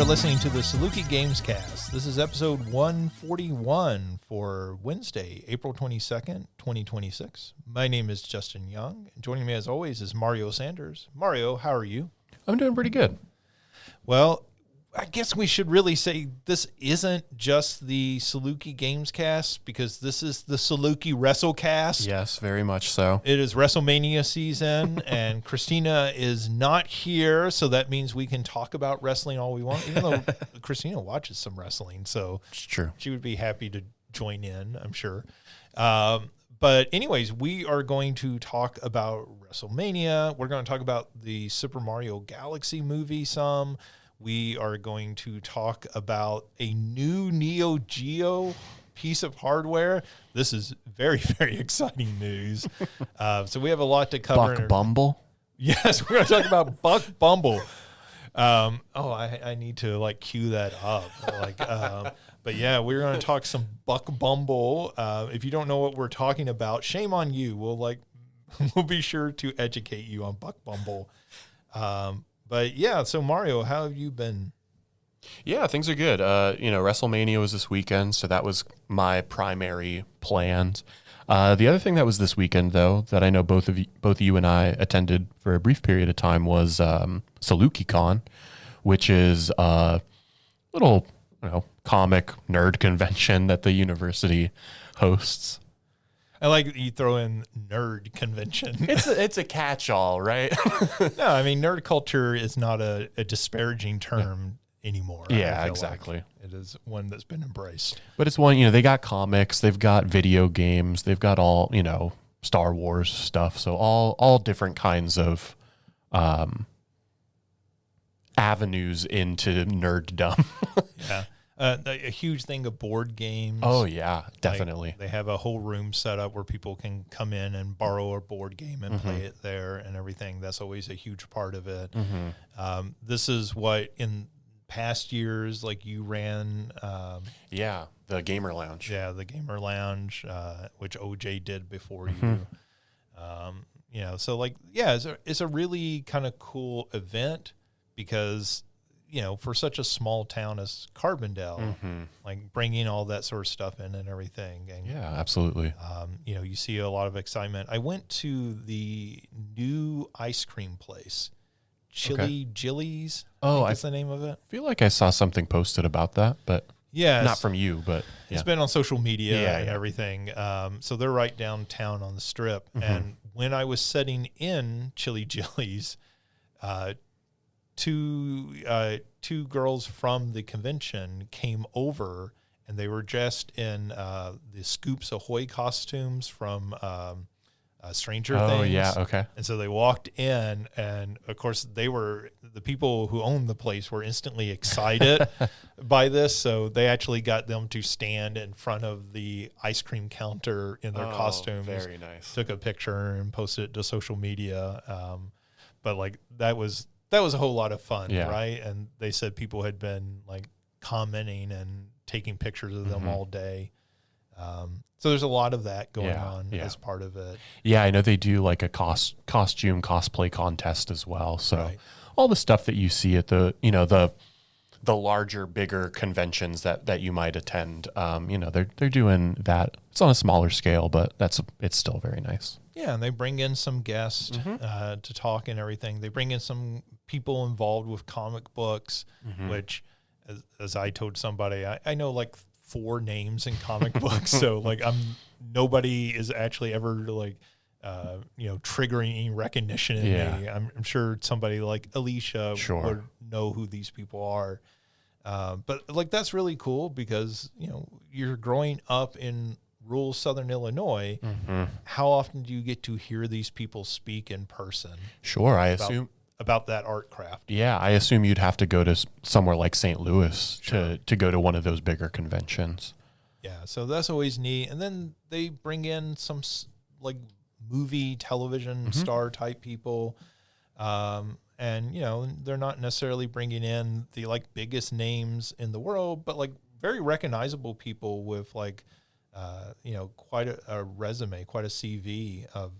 listening to the Saluki Games Cast. This is episode 141 for Wednesday, April 22nd, 2026. My name is Justin Young, and joining me as always is Mario Sanders. Mario, how are you? I'm doing pretty good. Well, I guess we should really say this isn't just the Saluki Games Cast, because this is the Saluki WrestleCast. Yes, very much so. It is WrestleMania season, and Christina is not here, so that means we can talk about wrestling all we want, even though Christina watches some wrestling, so It's true. she would be happy to join in, I'm sure. But anyways, we are going to talk about WrestleMania. We're going to talk about the Super Mario Galaxy movie some. We are going to talk about a new Neo Geo piece of hardware. This is very, very exciting news. So we have a lot to cover. Buck Bumble? Yes, we're going to talk about Buck Bumble. I need to like cue that up. But yeah, we're going to talk some Buck Bumble. If you don't know what we're talking about, shame on you. We'll be sure to educate you on Buck Bumble. But yeah, so Mario, how have you been? Yeah, things are good. WrestleMania was this weekend, so that was my primary plans. The other thing that was this weekend, though, that I know both you and I attended for a brief period of time was SalukiCon, which is a little, comic nerd convention that the university hosts. I like that you throw in nerd convention. It's a catch-all, right? No, I mean, nerd culture is not a disparaging term anymore. Yeah, exactly. Like it is one that's been embraced. But it's one, they got comics, they've got video games, they've got all, Star Wars stuff. So all different kinds of avenues into nerddom. Yeah. A huge thing of board games. Oh, yeah, definitely. They have a whole room set up where people can come in and borrow a board game and play it there and everything. That's always a huge part of it. This is what in past years, like you ran. The Gamer Lounge. Yeah, the Gamer Lounge, which OJ did before you. It's a really kind of cool event because for such a small town as Carbondale, like bringing all that sort of stuff in and everything. And, yeah, absolutely. You see a lot of excitement. I went to the new ice cream place, Jilly's. That's the name of it. I feel like I saw something posted about that, but not from you, but it's been on social media and everything. So they're right downtown on the strip. And when I was setting in Chili Jilly's, two girls from the convention came over, and they were dressed in the Scoops Ahoy costumes from Stranger Things. Oh, yeah, okay. And so they walked in, and of course the people who owned the place were instantly excited by this, so they actually got them to stand in front of the ice cream counter in their costumes. Very nice. Took a picture and posted it to social media. But like that was a whole lot of fun, right? And they said people had been like commenting and taking pictures of them all day. So there's a lot of that going on as part of it. Yeah, I know they do like a costume cosplay contest as well. So all the stuff that you see at the larger, bigger conventions that you might attend, they're doing that. It's on a smaller scale, but it's still very nice. Yeah, and they bring in some guests to talk and everything. They bring in some people involved with comic books, which, as I told somebody, I know like 4 names in comic books. So like nobody is actually ever like, triggering any recognition in me. I'm sure somebody like Alicia would know who these people are. But like, that's really cool because, you're growing up in rural Southern Illinois. How often do you get to hear these people speak in person? Sure. I assume about that art craft. Yeah. I assume you'd have to go to somewhere like St. Louis to go to one of those bigger conventions. Yeah. So that's always neat. And then they bring in some like movie, television star type people. And, they're not necessarily bringing in the like biggest names in the world, but like very recognizable people with like, quite a resume, quite a CV of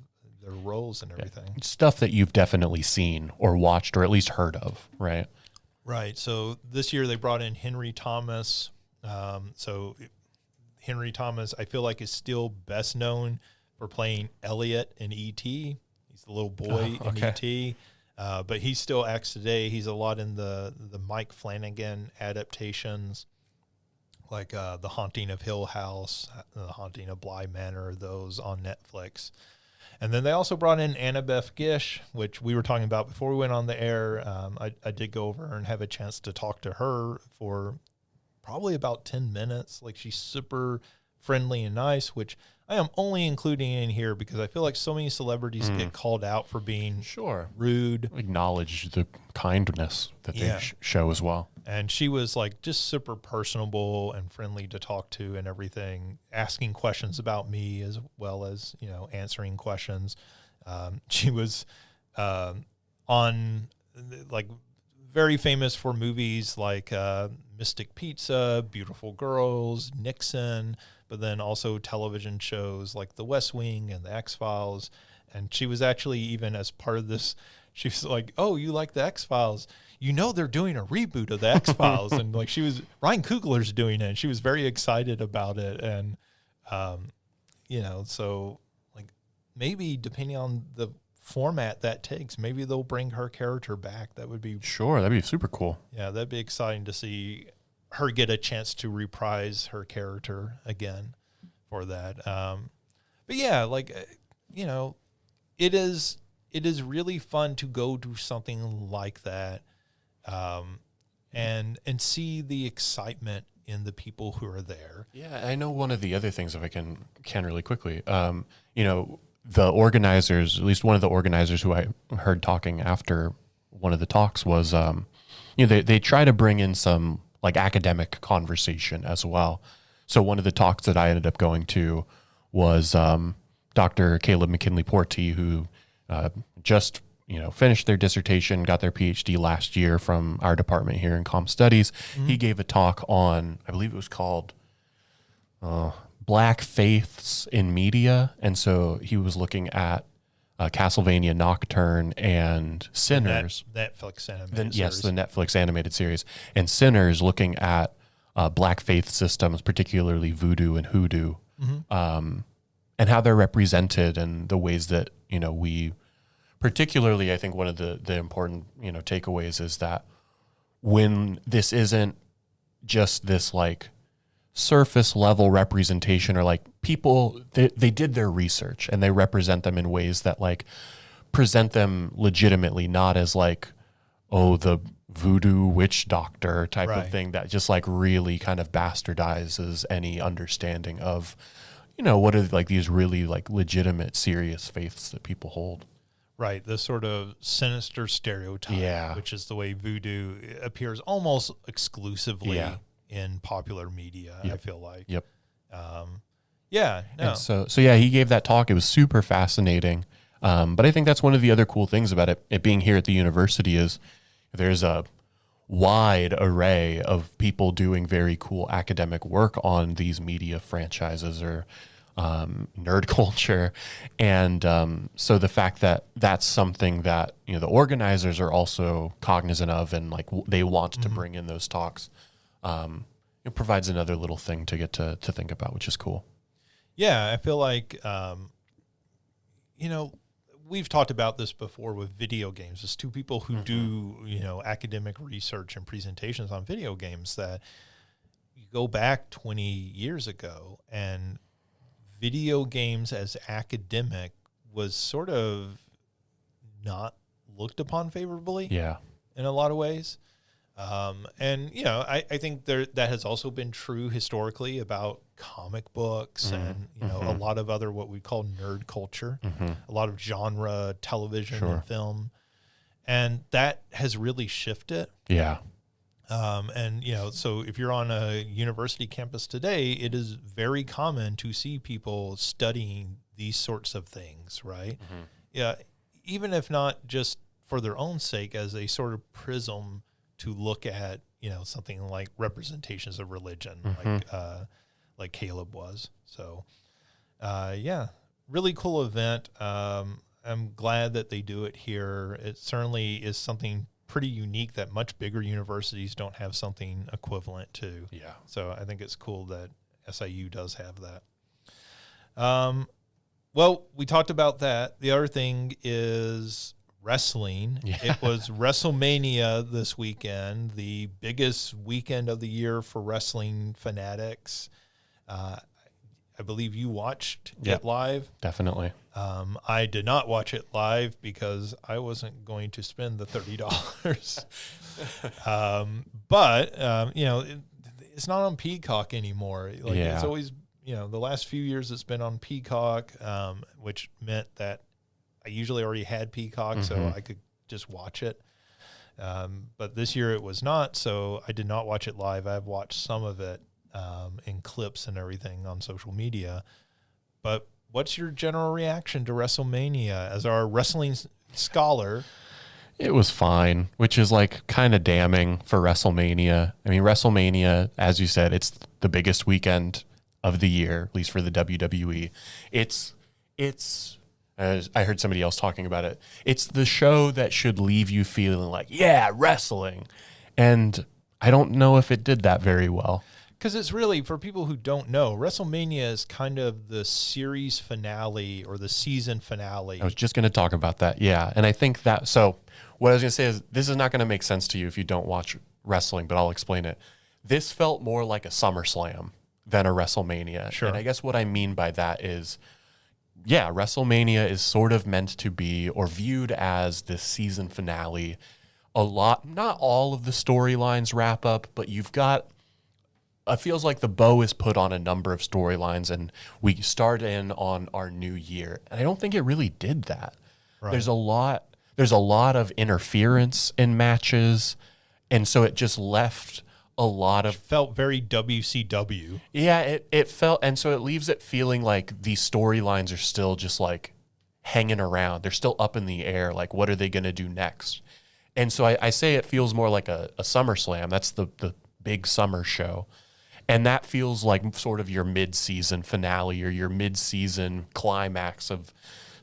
their roles and everything. Stuff that you've definitely seen or watched or at least heard of, right? Right. So this year they brought in Henry Thomas. So Henry Thomas, I feel like, is still best known for playing Elliot in E.T. He's the little boy in E.T. But he still acts today. He's a lot in the Mike Flanagan adaptations, like The Haunting of Hill House, The Haunting of Bly Manor, those on Netflix. And then they also brought in Annabeth Gish, which we were talking about before we went on the air. I did go over and have a chance to talk to her for probably about 10 minutes. Like, she's super friendly and nice, which I am only including in here because I feel like so many celebrities get called out for being rude. Acknowledge the kindness that they show as well. And she was like just super personable and friendly to talk to and everything, asking questions about me as well as, answering questions. She was on like very famous for movies like Mystic Pizza, Beautiful Girls, Nixon, but then also television shows like The West Wing and The X-Files. And she was actually, even as part of this, she was like, "Oh, you like The X-Files? They're doing a reboot of The X-Files." And like, Ryan Coogler's doing it, and she was very excited about it. And, so like maybe depending on the format that takes, maybe they'll bring her character back. That would be that'd be super cool. Yeah, that'd be exciting to see her get a chance to reprise her character again for that. But yeah, like, it is really fun to go do something like that, and see the excitement in the people who are there. Yeah, I know one of the other things, if I can really quickly, the organizers, at least one of the organizers who I heard talking after one of the talks was, they try to bring in some like academic conversation as well. So one of the talks that I ended up going to was Dr. Caleb McKinley-Porty, who just finished their dissertation, got their PhD last year from our department here in Comm Studies. Mm-hmm. He gave a talk on, I believe it was called Black Faiths in Media. And so he was looking at Castlevania Nocturne and Sinners. Netflix animated series. Yes, the Netflix animated series. And Sinners, looking at Black faith systems, particularly voodoo and hoodoo, and how they're represented and the ways that, we, particularly, I think one of the important, takeaways is that when this isn't just this like surface level representation, or like people, they did their research and they represent them in ways that like present them legitimately, not as like, oh, the voodoo witch doctor type of thing that just like really kind of bastardizes any understanding of, what are like these really like legitimate, serious faiths that people hold. Right, the sort of sinister stereotype, which is the way voodoo appears almost exclusively in popular media, I feel like. Yep. No. So he gave that talk. It was super fascinating. But I think that's one of the other cool things about it being here at the university is there's a wide array of people doing very cool academic work on these media franchises or nerd culture. And so the fact that that's something that, the organizers are also cognizant of and like they want to bring in those talks, it provides another little thing to get to think about, which is cool. Yeah, I feel like, we've talked about this before with video games. There's two people who do, academic research and presentations on video games that you go back 20 years ago and video games as academic was sort of not looked upon favorably in a lot of ways. And, I think that has also been true historically about comic books and, a lot of other what we call nerd culture, a lot of genre television and film. And that has really shifted. Yeah. And, so if you're on a university campus today, it is very common to see people studying these sorts of things, right? Yeah. Even if not just for their own sake, as a sort of prism to look at, something like representations of religion, like Caleb was. So, really cool event. I'm glad that they do it here. It certainly is something pretty unique that much bigger universities don't have something equivalent to. Yeah. So I think it's cool that SIU does have that. Well, we talked about that. The other thing is wrestling. Yeah. It was WrestleMania this weekend, the biggest weekend of the year for wrestling fanatics. I believe you watched it live. Definitely. I did not watch it live because I wasn't going to spend the $30. But it's not on Peacock anymore. It's always, the last few years it's been on Peacock, which meant that I usually already had Peacock, so I could just watch it. But this year it was not, so I did not watch it live. I've watched some of it in clips and everything on social media. But what's your general reaction to WrestleMania as our wrestling scholar? It was fine, which is like kind of damning for WrestleMania. I mean, WrestleMania, as you said, it's the biggest weekend of the year, at least for the WWE. It's I heard somebody else talking about it. It's the show that should leave you feeling like, yeah, wrestling. And I don't know if it did that very well. Because it's really, for people who don't know, WrestleMania is kind of the series finale or the season finale. I was just going to talk about that. Yeah. And I think that, so what I was going to say is this is not going to make sense to you if you don't watch wrestling, but I'll explain it. This felt more like a SummerSlam than a WrestleMania. Sure. And I guess what I mean by that is, yeah, WrestleMania is sort of meant to be or viewed as this season finale. Not all of the storylines wrap up, but you've got, it feels like the bow is put on a number of storylines and we start in on our new year. And I don't think it really did that. Right. There's a lot of interference in matches. And so it just left a lot of... It felt very WCW. Yeah, it felt... And so it leaves it feeling like these storylines are still just like hanging around. They're still up in the air. Like, what are they going to do next? And so I say it feels more like a SummerSlam. That's the big summer show. And that feels like sort of your mid-season finale or your mid-season climax of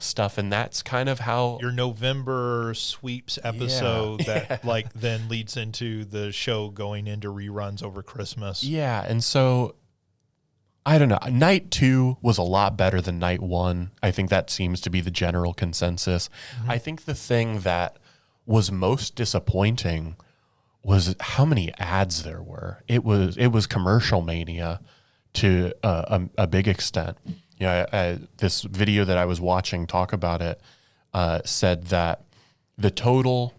stuff. And that's kind of how... Your November sweeps episode that like then leads into the show going into reruns over Christmas. Yeah, and so, I don't know. Night 2 was a lot better than Night 1. I think that seems to be the general consensus. Mm-hmm. I think the thing that was most disappointing was how many ads there were. It was commercial mania to a big extent. This video that I was watching talk about it said that the total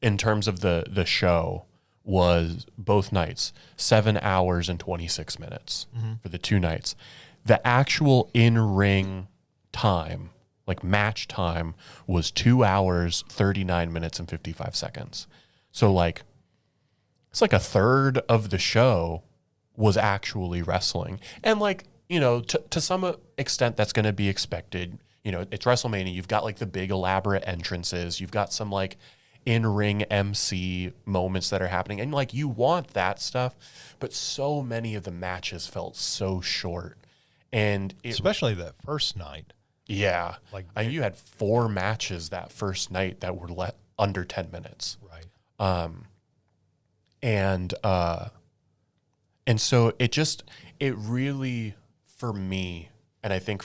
in terms of the show was both nights 7 hours and 26 minutes for the 2 nights. The actual in-ring time, like match time, was 2 hours, 39 minutes, and 55 seconds. So like, it's like a third of the show was actually wrestling. And like, to some extent that's going to be expected. It's WrestleMania. You've got like the big elaborate entrances. You've got some like in-ring MC moments that are happening. And like, you want that stuff, but so many of the matches felt so short. And especially that first night. Yeah. Like you had 4 matches that first night that were under 10 minutes. Right. And so it really, for me, and I think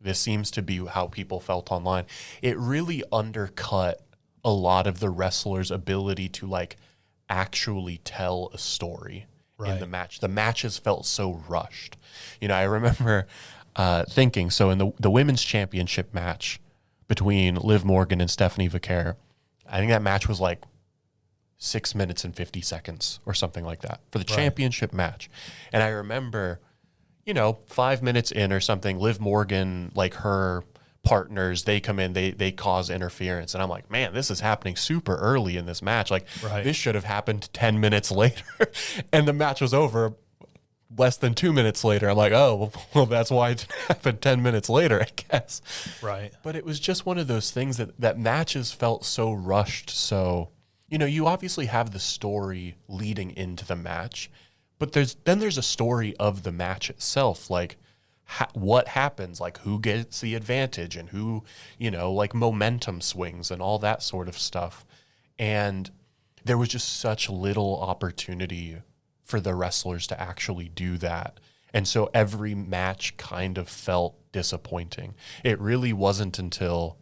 this seems to be how people felt online, it really undercut a lot of the wrestlers' ability to like actually tell a story in the match. The matches felt so rushed. I remember thinking, so in the women's championship match between Liv Morgan and Stephanie Vaquer, I think that match was like 6 minutes and 50 seconds or something like that for the championship match. And I remember, 5 minutes in or something, Liv Morgan, like her partners, they come in, they cause interference. And I'm like, man, this is happening super early in this match. Like this should have happened 10 minutes later. And the match was over less than 2 minutes later. I'm like, oh, well, that's why it happened 10 minutes later, I guess. Right. But it was just one of those things that matches felt so rushed. So, you obviously have the story leading into the match, but there's a story of the match itself. Like what happens, like who gets the advantage and who, like momentum swings and all that sort of stuff. And there was just such little opportunity for the wrestlers to actually do that. And so every match kind of felt disappointing. It really wasn't until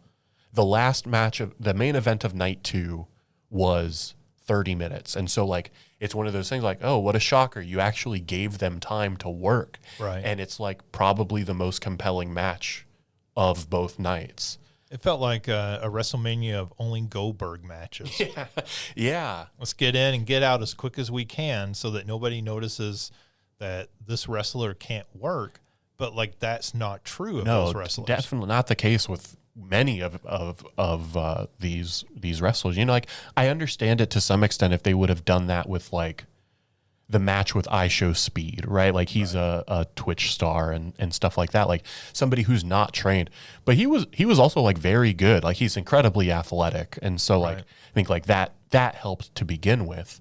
the last match of the main event of night 2 was 30 minutes. And so like, it's one of those things like, oh, what a shocker. You actually gave them time to work. Right. And it's like probably the most compelling match of both nights. It felt like a WrestleMania of only Goldberg matches. Yeah. Let's get in and get out as quick as we can so that nobody notices that this wrestler can't work. But like, that's not true of those wrestlers. Definitely not the case with many of these wrestlers. You know, like I understand it to some extent if they would have done that with like the match with IShowSpeed, right? Like he's a Twitch star and stuff like that. Like somebody who's not trained, but he was also like very good. Like he's incredibly athletic, and so like I think like that helped to begin with.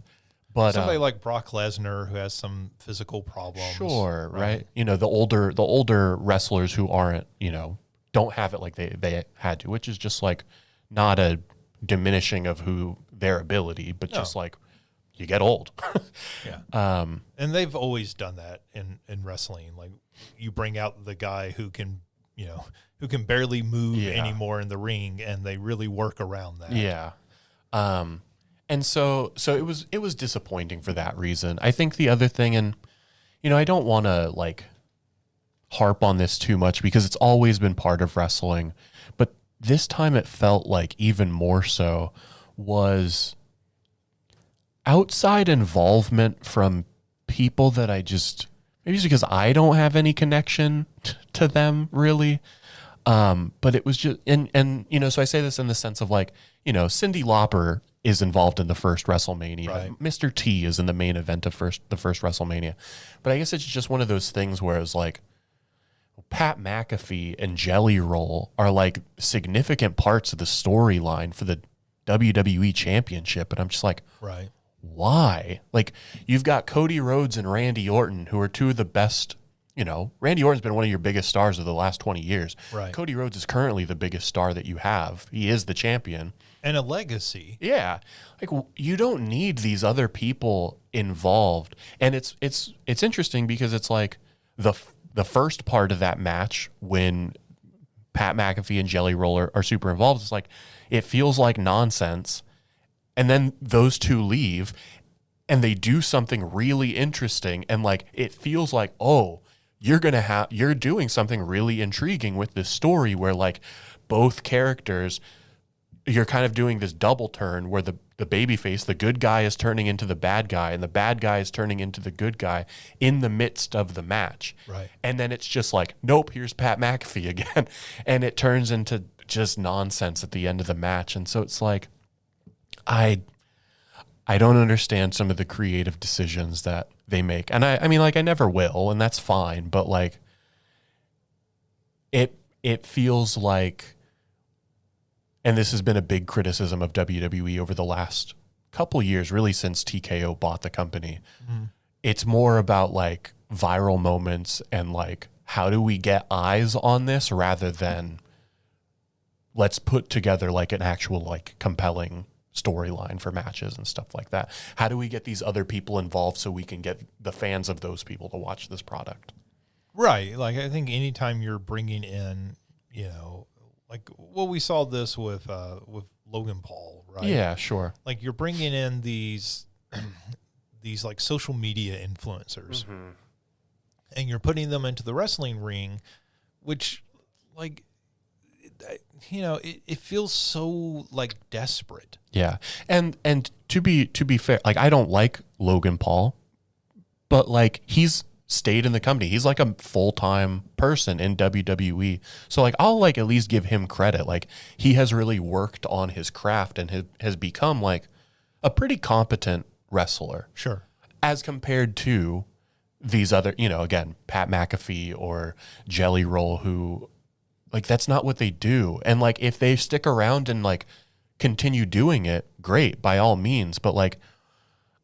But somebody like Brock Lesnar who has some physical problems. Sure, right? You know, the older wrestlers who aren't, you know, don't have it like they had to, which is just like not a diminishing of who their ability, but just like you get old. Yeah. And they've always done that in wrestling. Like you bring out the guy who can, you know, who can barely move anymore in the ring, and they really work around that. Yeah. And so it was disappointing for that reason. I think the other thing, and you know, I don't want to like harp on this too much because it's always been part of wrestling, but this time it felt like even more so was outside involvement from people that I just, maybe it's because I don't have any connection to them really. But it was just, and, you know, so I say this in the sense of like, you know, Cyndi Lauper is involved in the first WrestleMania. Right. Mr. T is in the main event of the first WrestleMania. But I guess it's just one of those things where it's like Pat McAfee and Jelly Roll are like significant parts of the storyline for the WWE Championship. And I'm just like, Right. why? Like you've got Cody Rhodes and Randy Orton, who are two of the best. You know, Randy Orton's been one of your biggest stars of the last 20 years. Right. Cody Rhodes is currently the biggest star that you have. He is the champion. And a legacy. Yeah. Like you don't need these other people involved. And it's interesting because it's like the first part of that match when Pat McAfee and Jelly Roll are super involved, it's like it feels like nonsense. And then those two leave and they do something really interesting, and like it feels like, oh, you're doing something really intriguing with this story where like both characters, you're kind of doing this double turn where the babyface, the good guy, is turning into the bad guy, and the bad guy is turning into the good guy in the midst of the match. Right. And then it's just like, nope, here's Pat McAfee again. And it turns into just nonsense at the end of the match. And so it's like, I don't understand some of the creative decisions that they make. And I mean, like, I never will, and that's fine. But like, it feels like, and this has been a big criticism of WWE over the last couple years, really since TKO bought the company. Mm-hmm. It's more about like viral moments and like, how do we get eyes on this rather than let's put together like an actual like compelling storyline for matches and stuff like that. How do we get these other people involved so we can get the fans of those people to watch this product? Right. Like I think anytime you're bringing in, you know, like well, we saw this with Logan Paul, right? Yeah, sure. Like you're bringing in these like social media influencers, and you're putting them into the wrestling ring, which like, you know, it feels so like desperate. Yeah. And to be fair, like I don't like Logan Paul, but like he's stayed in the company. He's like a full-time person in WWE. So like I'll like at least give him credit. Like he has really worked on his craft and has become like a pretty competent wrestler. Sure. As compared to these other, you know, again, Pat McAfee or Jelly Roll, who like that's not what they do. And like if they stick around and like continue doing it, great, by all means. But like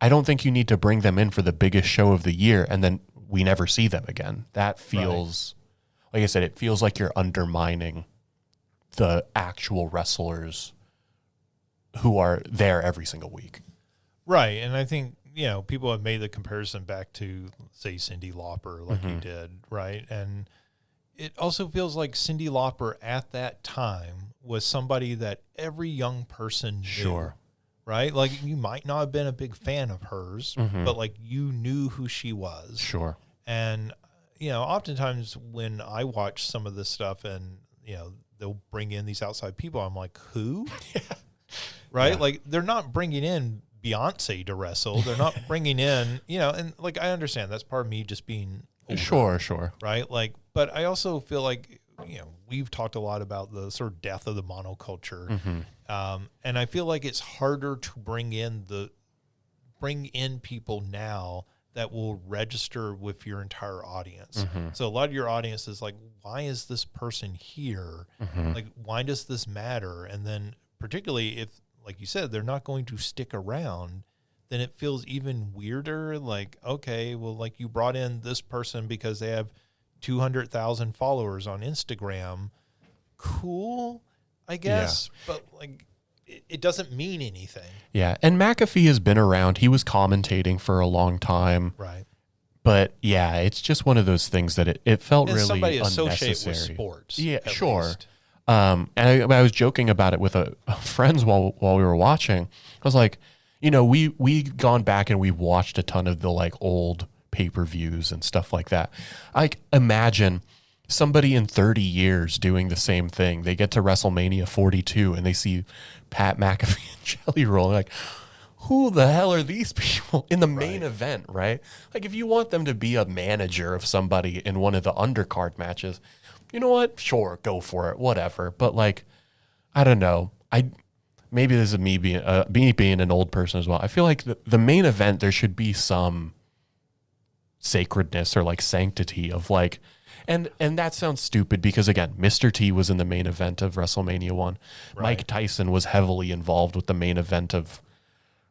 I don't think you need to bring them in for the biggest show of the year and then we never see them again. That feels, like I said, it feels like you're undermining the actual wrestlers who are there every single week. Right. And I think, people have made the comparison back to, say, Cyndi Lauper, like you did, right? And it also feels like Cyndi Lauper at that time was somebody that every young person knew. Sure. Right? Like, you might not have been a big fan of hers, but, like, you knew who she was. Sure. And, oftentimes when I watch some of this stuff and, they'll bring in these outside people, I'm like, who? Right? Yeah. Like, they're not bringing in Beyonce to wrestle. They're not bringing in, and, like, I understand that's part of me just being older, Sure. Right? Like, but I also feel like, we've talked a lot about the sort of death of the monoculture. And I feel like it's harder to bring in people now that will register with your entire audience. So a lot of your audience is like, why is this person here? Like, why does this matter? And then particularly if, like you said, they're not going to stick around, then it feels even weirder. Like, okay, well, like, you brought in this person because they have 200,000 followers on Instagram. Cool, I guess. Yeah. But, like, it doesn't mean anything. Yeah. And McAfee has been around. He was commentating for a long time. Right. But yeah, it's just one of those things that it felt really somebody unnecessary. Associate with sports. Yeah, sure. Least. And I was joking about it with friends while we were watching. I was like, we've gone back and we watched a ton of the like old pay-per-views and stuff like that. Like, imagine somebody in 30 years doing the same thing. They get to WrestleMania 42 and they see Pat McAfee and Jelly Roll. Like, who the hell are these people in the main event, right? Like, if you want them to be a manager of somebody in one of the undercard matches, you know what? Sure, go for it, whatever. But, like, I don't know. Maybe this is me being an old person as well. I feel like the main event, there should be some sacredness or like sanctity of like, and that sounds stupid because again, Mr. T was in the main event of WrestleMania 1. Right. Mike Tyson was heavily involved with the main event of,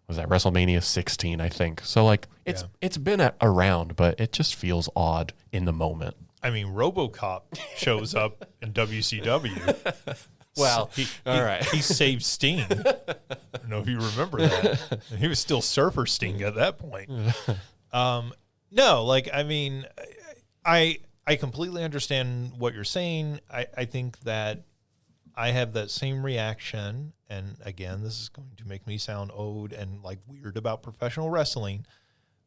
was that WrestleMania 16, I think. So like it's been around, but it just feels odd in the moment. I mean, RoboCop shows up in WCW. Well, all right. He saved Sting. I don't know if you remember that. He was still Surfer Sting at that point. No, like, I mean, I completely understand what you're saying. I think that I have that same reaction. And again, this is going to make me sound old and like weird about professional wrestling,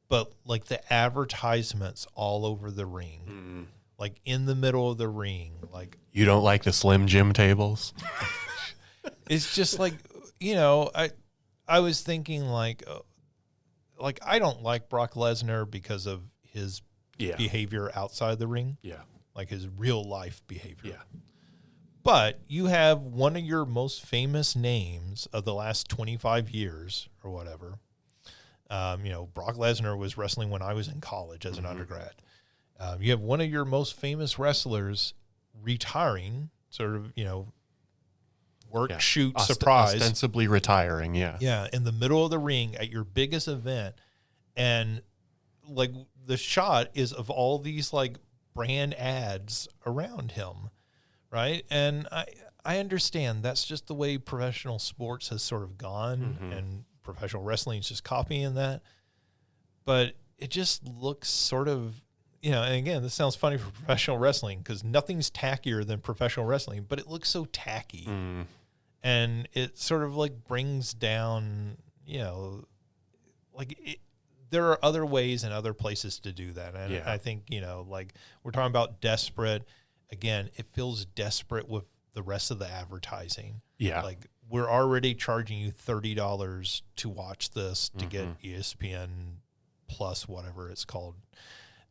but like the advertisements all over the ring, like in the middle of the ring, like, you don't like the Slim Jim tables? It's just like, I was thinking like I don't like Brock Lesnar because of his behavior outside the ring. Yeah. Like his real life behavior. Yeah. But you have one of your most famous names of the last 25 years or whatever. Brock Lesnar was wrestling when I was in college as an undergrad. You have one of your most famous wrestlers retiring, sort of, work, shoot, surprise. Ostensibly retiring, Yeah, in the middle of the ring at your biggest event. And, like, the shot is of all these, like, brand ads around him, right? And I understand that's just the way professional sports has sort of gone, and professional wrestling is just copying that. But it just looks sort of... and again, this sounds funny for professional wrestling because nothing's tackier than professional wrestling, but it looks so tacky. And it sort of like brings down, there are other ways and other places to do that. And I think, like we're talking about desperate. Again, it feels desperate with the rest of the advertising. Yeah. Like we're already charging you $30 to watch this to get ESPN Plus, whatever it's called.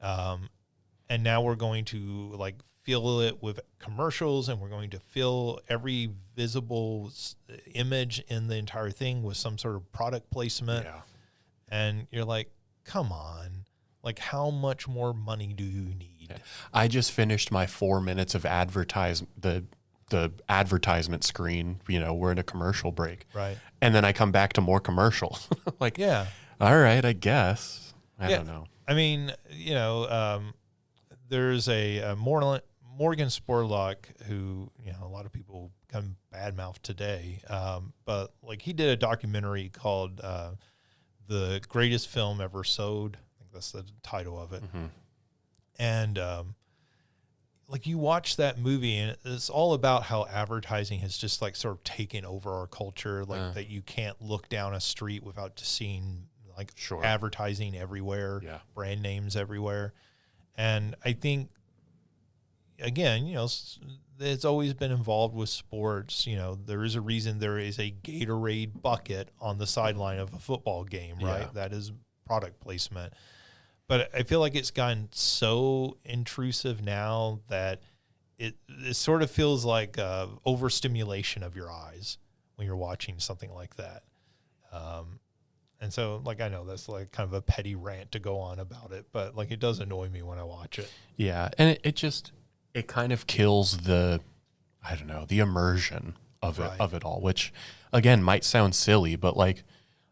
And now we're going to like fill it with commercials, and we're going to fill every visible image in the entire thing with some sort of product placement. Yeah. And you're like, come on, like how much more money do you need? Yeah. I just finished my 4 minutes of the advertisement screen. We're in a commercial break. Right. And then I come back to more commercials. Like, yeah, all right, I guess. I don't know. I mean, there's a Morgan Spurlock, who, a lot of people come badmouth today, but like he did a documentary called The Greatest Film Ever Sold. I think that's the title of it. Mm-hmm. And like you watch that movie and it's all about how advertising has just like sort of taken over our culture, like that you can't look down a street without just seeing like advertising everywhere, brand names everywhere. And I think, again, it's always been involved with sports. There is a reason there is a Gatorade bucket on the sideline of a football game, right? Yeah. That is product placement. But I feel like it's gotten so intrusive now that it sort of feels like overstimulation of your eyes when you're watching something like that. And so, like, I know that's like kind of a petty rant to go on about it, but like it does annoy me when I watch it. Yeah, and it kind of kills the immersion of it all, which again might sound silly, but like,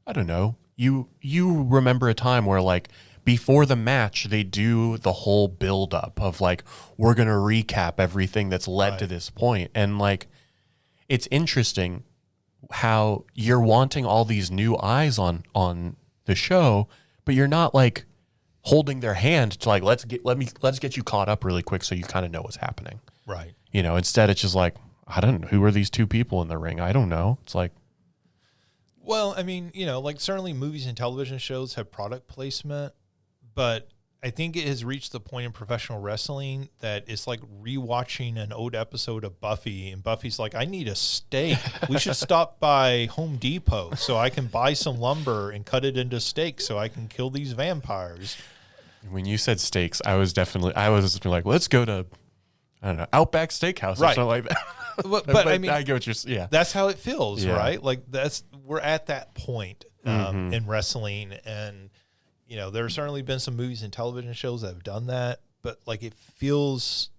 I don't know, you remember a time where like before the match they do the whole build up of like, we're going to recap everything that's led to this point. And like, it's interesting how you're wanting all these new eyes on the show, but you're not like holding their hand to like, let's get you caught up really quick so you kind of know what's happening. Right. Instead it's just like, I don't know, who are these two people in the ring? I don't know. It's like, well, I mean, like certainly movies and television shows have product placement, but I think it has reached the point in professional wrestling that it's like rewatching an old episode of Buffy, and Buffy's like, I need a steak. We should stop by Home Depot so I can buy some lumber and cut it into steaks so I can kill these vampires. When you said steaks, I was like, let's go to, I don't know, Outback Steakhouse or something like that. But I mean, I get what you're, that's how it feels, right? Like we're at that point in wrestling, and there have certainly been some movies and television shows that have done that, but like it feels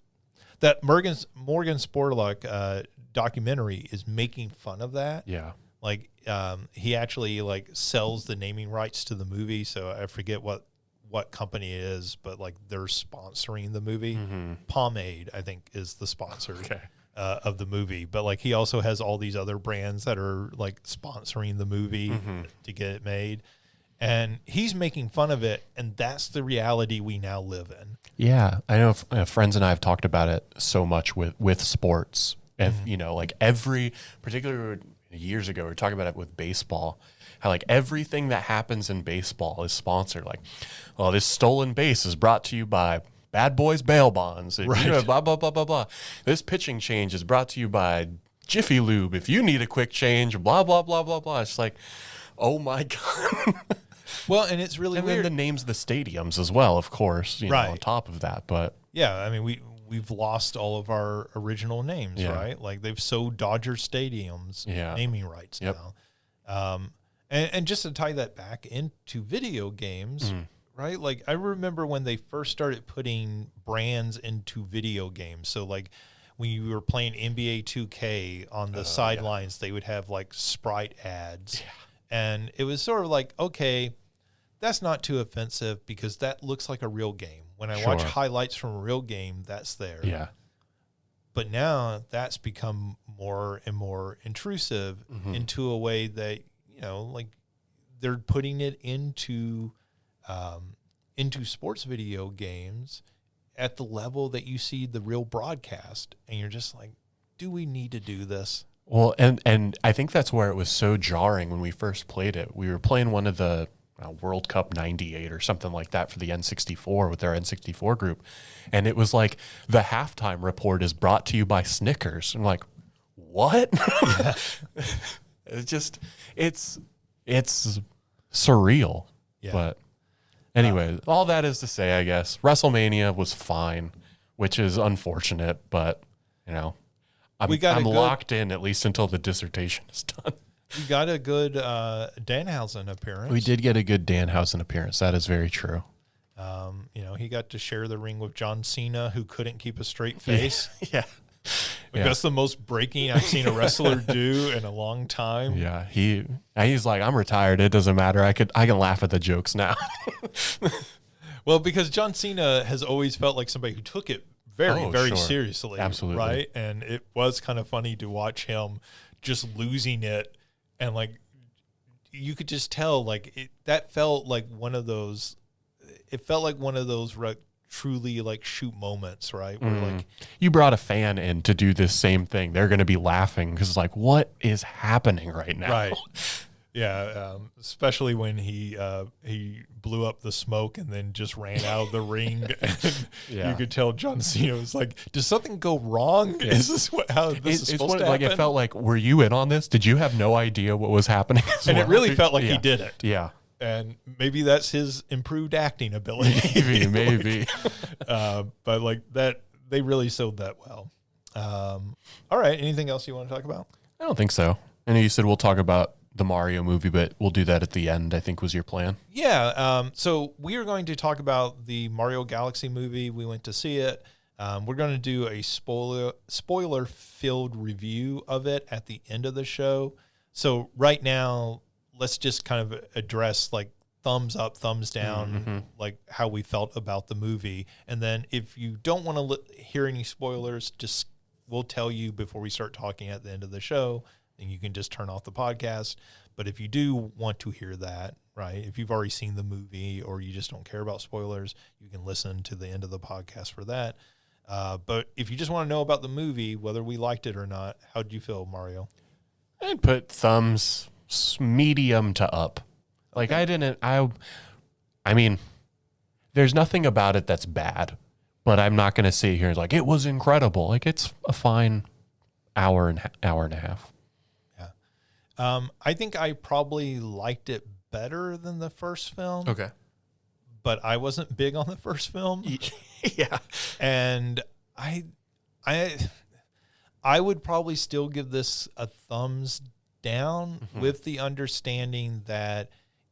that Morgan Spurlock documentary is making fun of that. Yeah. Like he actually like sells the naming rights to the movie, so I forget what company it is, but like they're sponsoring the movie. Mm-hmm. Pomade, I think, is the sponsor of the movie. But like he also has all these other brands that are like sponsoring the movie to get it made. And he's making fun of it, and that's the reality we now live in. Yeah, I know friends and I have talked about it so much with sports. And, like particularly years ago, we were talking about it with baseball, how like everything that happens in baseball is sponsored. Like, well, this stolen base is brought to you by Bad Boys Bail Bonds. And, blah, blah, blah, blah, blah. This pitching change is brought to you by Jiffy Lube. If you need a quick change, blah, blah, blah, blah, blah. It's like, oh my God. Well, and it's really weird. And then the names of the stadiums as well, of course, on top of that. But yeah, I mean, we've lost all of our original names, right? Like they've sold Dodger stadiums naming rights now. And just to tie that back into video games, right? Like I remember when they first started putting brands into video games. So like when you were playing NBA 2K on the sidelines, they would have like Sprite ads. Yeah. And it was sort of like, okay, that's not too offensive because that looks like a real game. When I watch highlights from a real game, that's there. Yeah. But now that's become more and more intrusive into a way that, like they're putting it into sports video games at the level that you see the real broadcast. And you're just like, do we need to do this? Well, and I think that's where it was so jarring when we first played it. We were playing one of the World Cup 98 or something like that for the N64 with their N64 group. And it was like the halftime report is brought to you by Snickers. I'm like, what? Yeah. It's surreal. Yeah. But anyway, all that is to say, I guess, WrestleMania was fine, which is unfortunate, but, I'm locked in at least until the dissertation is done. We got a good Danhausen appearance. We did get a good Danhausen appearance. That is very true. He got to share the ring with John Cena, who couldn't keep a straight face. Yeah. That's the most breaking I've seen a wrestler do in a long time. Yeah. He's like, I'm retired. It doesn't matter. I can laugh at the jokes now. Well, because John Cena has always felt like somebody who took it very sure. seriously. Absolutely. Right. And it was kind of funny to watch him just losing it. And like, you could just tell, like, that felt like one of those, truly like shoot moments, right? Where like, you brought a fan in to do this same thing. They're going to be laughing because like, what is happening right now? right. Yeah, especially when he blew up the smoke and then just ran out of the ring. And you could tell John Cena was like, "Does something go wrong? Yeah. Is this how this is supposed to happen?" Like, it felt like, were you in on this? Did you have no idea what was happening? And it really felt like he did it. Yeah, and maybe that's his improved acting ability. Maybe. But like that, they really sold that well. All right, anything else you want to talk about? I don't think so. I know you said we'll talk about the Mario movie, but we'll do that at the end, I think was your plan. Yeah. So we are going to talk about the Mario Galaxy movie. We went to see it. We're going to do a spoiler-filled review of it at the end of the show. So right now, let's just kind of address like thumbs up, thumbs down, like how we felt about the movie. And then if you don't want to hear any spoilers, we'll tell you before we start talking at the end of the show. And you can just turn off the podcast. But if you do want to hear that, right, if you've already seen the movie or you just don't care about spoilers, you can listen to the end of the podcast for that. But if you just want to know about the movie, whether we liked it or not, how did you feel, Mario? I'd put thumbs medium to up. Like, okay. I mean, there's nothing about it that's bad, but I'm not going to sit here and like, it was incredible. Like, it's a fine hour and a half. I think I probably liked it better than the first film. Okay. But I wasn't big on the first film. Yeah. And I would probably still give this a thumbs down with the understanding that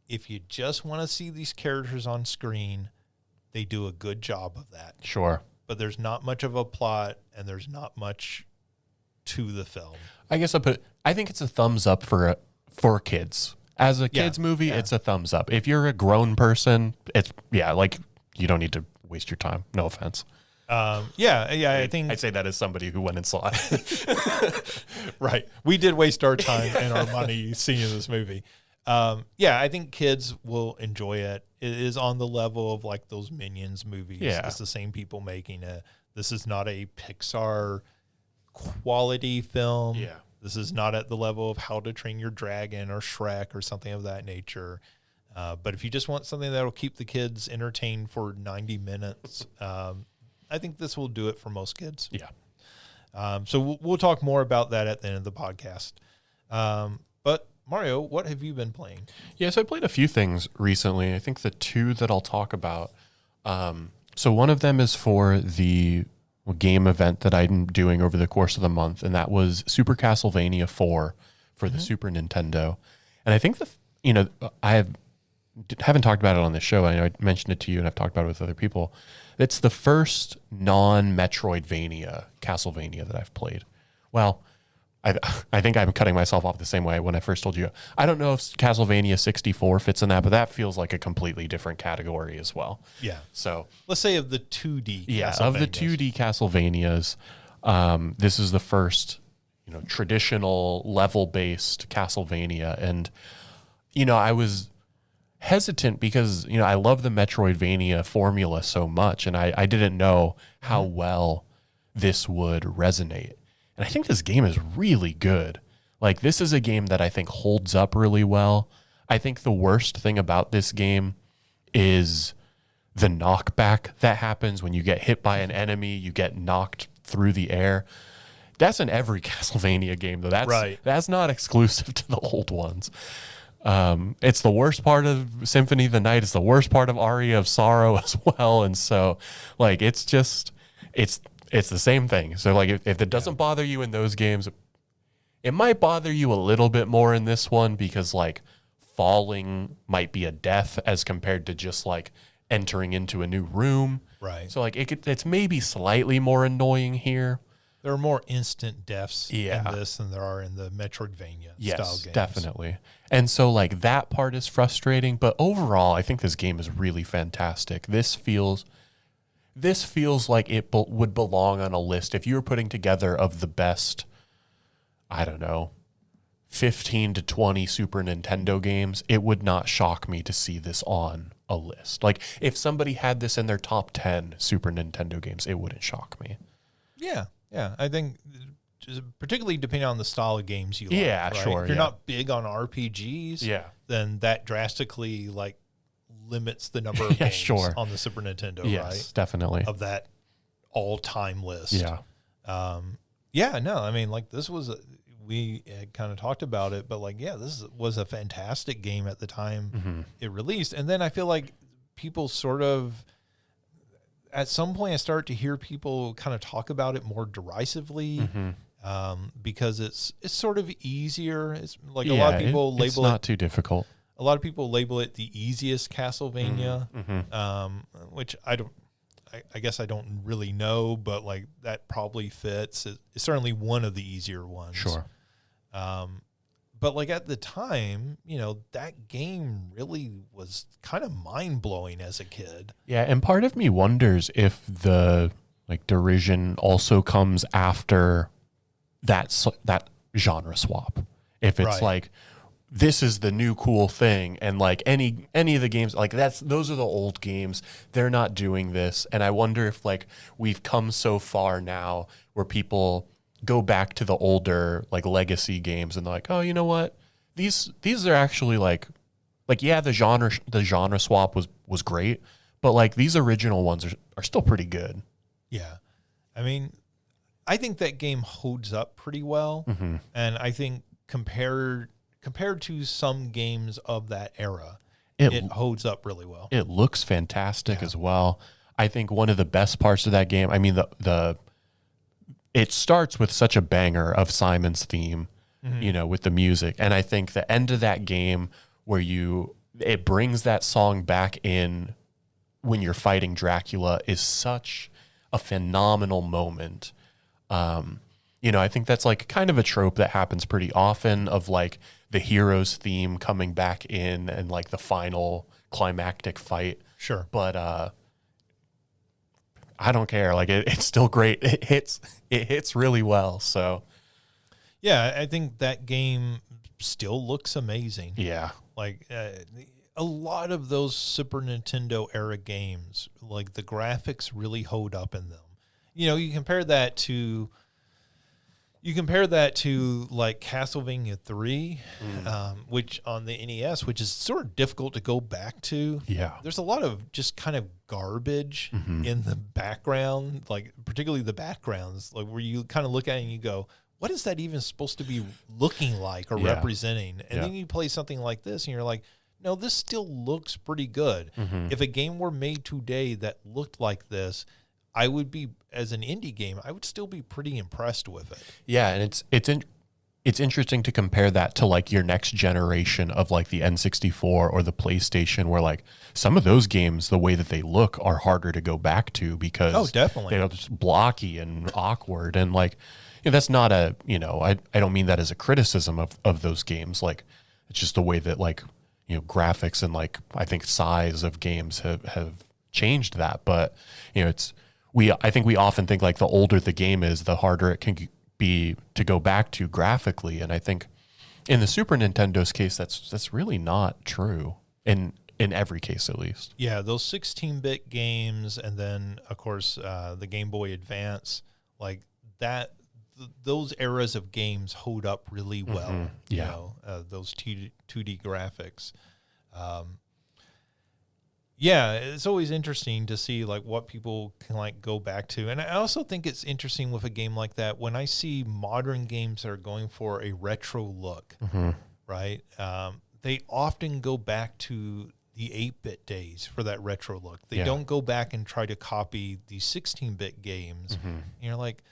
if you just want to see these characters on screen, they do a good job of that. Sure. But there's not much of a plot and there's not much to the film. I guess I think it's a thumbs up for kids. As a kids movie, it's a thumbs up. If you're a grown person, it's like you don't need to waste your time. No offense. I think I'd say that as somebody who went and saw it. Right. We did waste our time and our money seeing this movie. I think kids will enjoy it. It is on the level of like those Minions movies. Yeah. It's the same people making it. This is not a Pixar quality film. Yeah. This is not at the level of How to Train Your Dragon or Shrek or something of that nature. But if you just want something that'll keep the kids entertained for 90 minutes, I think this will do it for most kids. Yeah. So we'll talk more about that at the end of the podcast. But Mario, what have you been playing? Yes, I played a few things recently. I think the two that I'll talk about. So one of them is for the game event that I'm doing over the course of the month, and that was Super Castlevania 4 for the Super Nintendo. And I think I haven't talked about it on this show. I know I mentioned it to you, and I've talked about it with other people. It's the first non-Metroidvania Castlevania that I've played. Well, I think I'm cutting myself off the same way when I first told you. I don't know if Castlevania 64 fits in that, but that feels like a completely different category as well. Yeah. So let's say of the 2D. Yeah, of the 2D Castlevanias, this is the first, traditional level-based Castlevania, and I was hesitant because I love the Metroidvania formula so much, and I didn't know how well this would resonate. And I think this game is really good. Like, this is a game that I think holds up really well. I think the worst thing about this game is the knockback that happens when you get hit by an enemy, you get knocked through the air. That's in every Castlevania game, though. That's not exclusive to the old ones. It's the worst part of Symphony of the Night. It's the worst part of Aria of Sorrow as well. And so, like, it's the same thing. So, like, if it doesn't bother you in those games, it might bother you a little bit more in this one because, like, falling might be a death as compared to just, like, entering into a new room. Right. So, like, it's maybe slightly more annoying here. There are more instant deaths in Yeah. this than there are in the Metroidvania style games. Yes, definitely. And so, like, that part is frustrating, but overall, I think this game is really fantastic. This feels this feels like it would belong on a list. If you were putting together of the best, I don't know, 15 to 20 Super Nintendo games, it would not shock me to see this on a list. Like, if somebody had this in their top 10 Super Nintendo games, it wouldn't shock me. Yeah. I think particularly depending on the style of games you like. Yeah, right? sure. If you're not big on RPGs, then that drastically like limits the number of games on the Super Nintendo, right? Definitely. Of that all-time list. Yeah. No, I mean, like, this was, we had kind of talked about it, but like, this was a fantastic game at the time it released. And then I feel like people sort of, at some point I start to hear people kind of talk about it more derisively because it's sort of easier. It's like a lot of people label it's not too difficult. A lot of people label it the easiest Castlevania, which I guess I don't really know, but like that probably fits. It's certainly one of the easier ones. Sure. But like at the time, that game really was kind of mind blowing as a kid. Yeah. And part of me wonders if the like derision also comes after that genre swap. If it's like, this is the new cool thing, and like any of the games, like those are the old games, they're not doing this. And I wonder if like we've come so far now where people go back to the older like legacy games and they're like, oh, you know what, these are actually like the genre swap was great, but like these original ones are still pretty good. Yeah. I mean, I think that game holds up pretty well, and I think compared to some games of that era, it holds up really well. It looks fantastic as well. I think one of the best parts of that game, I mean, it starts with such a banger of Simon's theme, with the music. And I think the end of that game where it brings that song back in when you're fighting Dracula is such a phenomenal moment. I think that's like kind of a trope that happens pretty often of like the hero's theme coming back in and like the final climactic fight. Sure. But I don't care. Like it's still great. It hits really well. So yeah, I think that game still looks amazing. Yeah. Like a lot of those Super Nintendo era games, like the graphics really hold up in them. You compare that to like Castlevania 3, which on the NES, which is sort of difficult to go back to. Yeah. There's a lot of just kind of garbage in the background, like particularly the backgrounds, like where you kind of look at it and you go, what is that even supposed to be looking like or representing? And then you play something like this and you're like, no, this still looks pretty good. If a game were made today that looked like this, I would be, as an indie game, I would still be pretty impressed with it. Yeah, and it's interesting to compare that to like your next generation of like the N64 or the PlayStation, where like some of those games, the way that they look are harder to go back to because definitely they're just blocky and awkward. And like, that's not I don't mean that as a criticism of those games. Like, it's just the way that like, graphics and like, I think size of games have changed that. But, I think we often think like the older the game is, the harder it can be to go back to graphically. And I think in the Super Nintendo's case, that's really not true in every case, at least. Yeah, those 16-bit games, and then of course the Game Boy Advance, like that, those eras of games hold up really well. Those 2D graphics. Yeah, it's always interesting to see like what people can like go back to. And I also think it's interesting with a game like that when I see modern games that are going for a retro look, right? They often go back to the 8-bit days for that retro look. They don't go back and try to copy the 16-bit games. And you're like,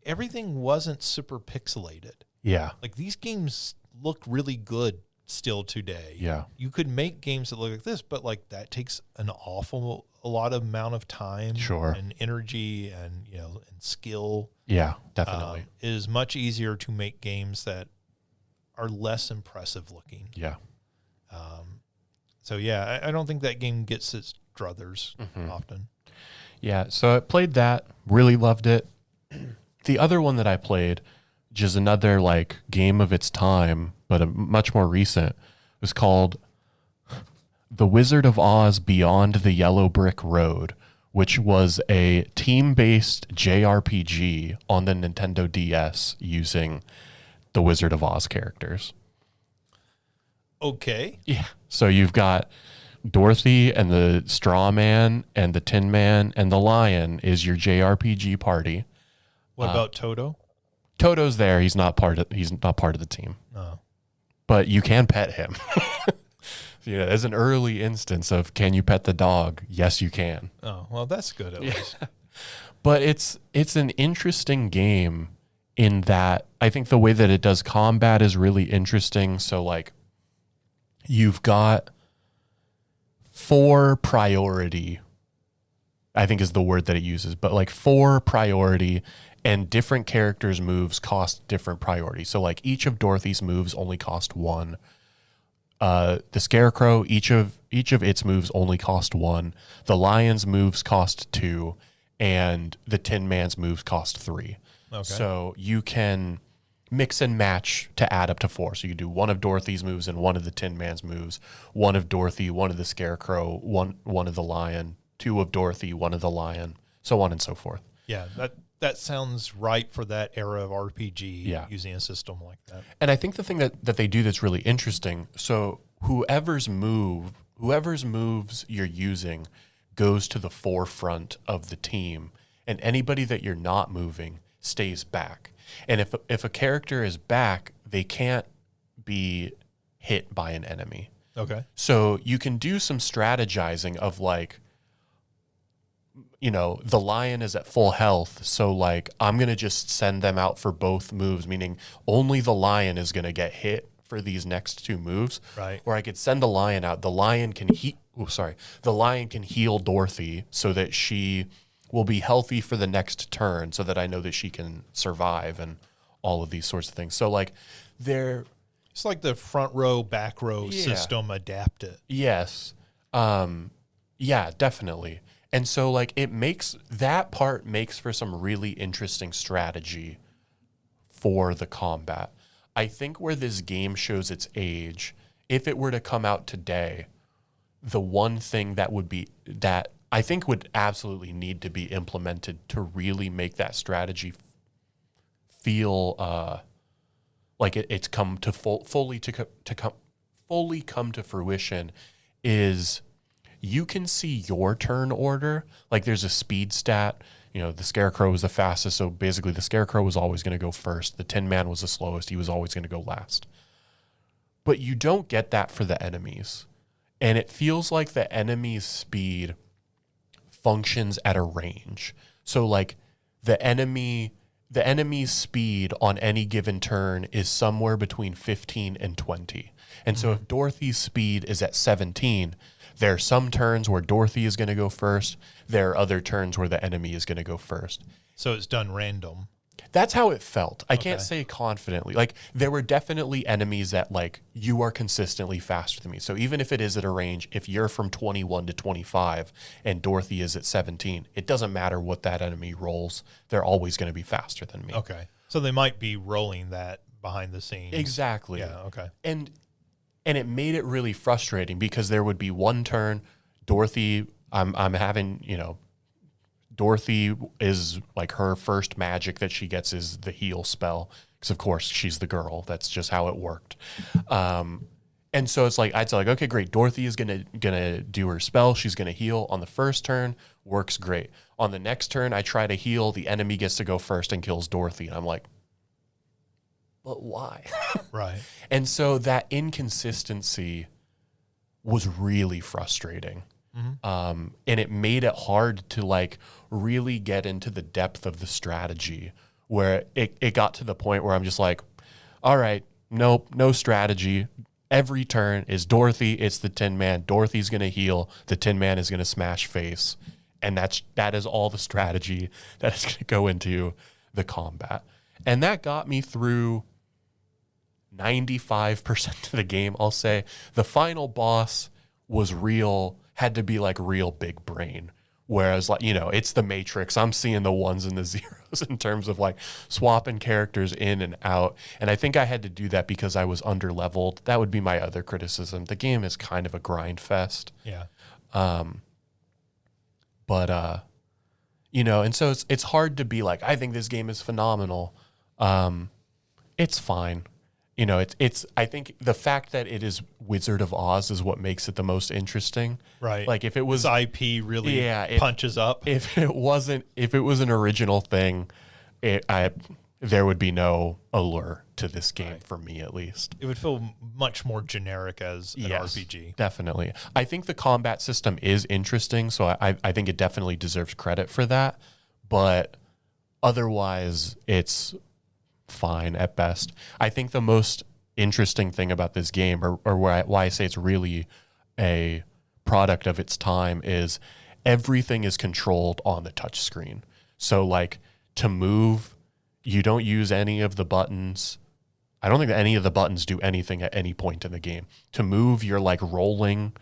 everything wasn't super pixelated. Yeah. Like these games look really good still today. Yeah. You could make games that look like this, but like that takes a lot of amount of time and energy and and skill. Yeah, definitely. It is much easier to make games that are less impressive looking. Yeah. So yeah, I don't think that game gets its druthers often. Yeah, so I played that, really loved it. The other one that I played, which is another like game of its time, but a much more recent, was called The Wizard of Oz Beyond the Yellow Brick Road, which was a team-based JRPG on the Nintendo DS using the Wizard of Oz characters. Okay. Yeah. So you've got Dorothy and the Straw Man and the Tin Man and the Lion is your JRPG party. What about Toto? Toto's there. He's not part of the team. Oh. But you can pet him. As an early instance of can you pet the dog? Yes, you can. Oh, well, that's good at least. But it's an interesting game in that I think the way that it does combat is really interesting. So like you've got 4 priority, I think is the word that it uses, but like 4 priority and different characters' moves cost different priority. So like each of Dorothy's moves only cost 1. The Scarecrow, each of its moves only cost 1. The Lion's moves cost 2, and the Tin Man's moves cost 3. Okay. So you can mix and match to add up to 4. So you do 1 of Dorothy's moves and 1 of the Tin Man's moves, 1 of Dorothy, 1 of the Scarecrow, 1 of the Lion, 2 of Dorothy, 1 of the Lion, so on and so forth. Yeah, that sounds right for that era of RPG, Yeah. using a system like that. And I think the thing that they do that's really interesting, so whoever's moves you're using goes to the forefront of the team, and anybody that you're not moving stays back. And if a character is back, they can't be hit by an enemy. Okay. So you can do some strategizing of like, the Lion is at full health, so like I'm going to just send them out for both moves, meaning only the Lion is going to get hit for these next 2 moves. Right. Or I could send the Lion out. The Lion can heal Dorothy so that she will be healthy for the next turn, so that I know that she can survive and all of these sorts of things. So like it's like the front row, back row system adapted. Yes. Yeah, definitely. And so like that part makes for some really interesting strategy for the combat. I think where this game shows its age, if it were to come out today, the one thing that I think would absolutely need to be implemented to really make that strategy feel like it's come to fully come to fruition is you can see your turn order. Like there's a speed stat. The Scarecrow was the fastest, so basically the Scarecrow was always going to go first. The Tin Man was the slowest. He was always going to go last. But you don't get that for the enemies. And it feels like the enemy's speed functions at a range. So like the enemy's speed on any given turn is somewhere between 15 and 20. And so if Dorothy's speed is at 17, there are some turns where Dorothy is going to go first. There are other turns where the enemy is going to go first. So it's done random. That's how it felt. I can't say confidently. Like there were definitely enemies that like you are consistently faster than me. So even if it is at a range, if you're from 21 to 25 and Dorothy is at 17, it doesn't matter what that enemy rolls. They're always going to be faster than me. Okay. So they might be rolling that behind the scenes. Exactly. Yeah. Okay. And it made it really frustrating because there would be one turn, Dorothy, I'm having, Dorothy is like her first magic that she gets is the heal spell. Because of course she's the girl. That's just how it worked. And so it's like, I'd say like, okay, great. Dorothy is gonna do her spell. She's gonna heal on the first turn. Works great. On the next turn, I try to heal. The enemy gets to go first and kills Dorothy. And I'm like, but why? Right. And so that inconsistency was really frustrating. And it made it hard to like really get into the depth of the strategy where it got to the point where I'm just like, all right, nope, no strategy. Every turn is Dorothy. It's the Tin Man. Dorothy's going to heal. The Tin Man is going to smash face. And that is all the strategy that is going to go into the combat. And that got me through 95% of the game, I'll say. The final boss was had to be like real big brain, Whereas, like, you know, it's the Matrix. I'm seeing the ones and the zeros in terms of like swapping characters in and out. And I think I had to do that because I was under-leveled. That would be my other criticism. The game is kind of a grind fest. Yeah. But you know, and so it's hard to be like, I think this game is phenomenal. It's fine. You know, it's I think the fact that it is Wizard of Oz is what makes it the most interesting. Right. Like if it was This IP really punches up. If it was an original thing, there would be no allure to this game for me, at least. It would feel much more generic as an RPG. Definitely. I think the combat system is interesting, so I think it definitely deserves credit for that. But otherwise, it's fine at best. I think the most interesting thing about this game, or why I say it's really a product of its time, is everything is controlled on the touch screen. So like to move, you don't use any of the buttons. I don't think that any of the buttons do anything at any point in the game. To move, you're like rolling,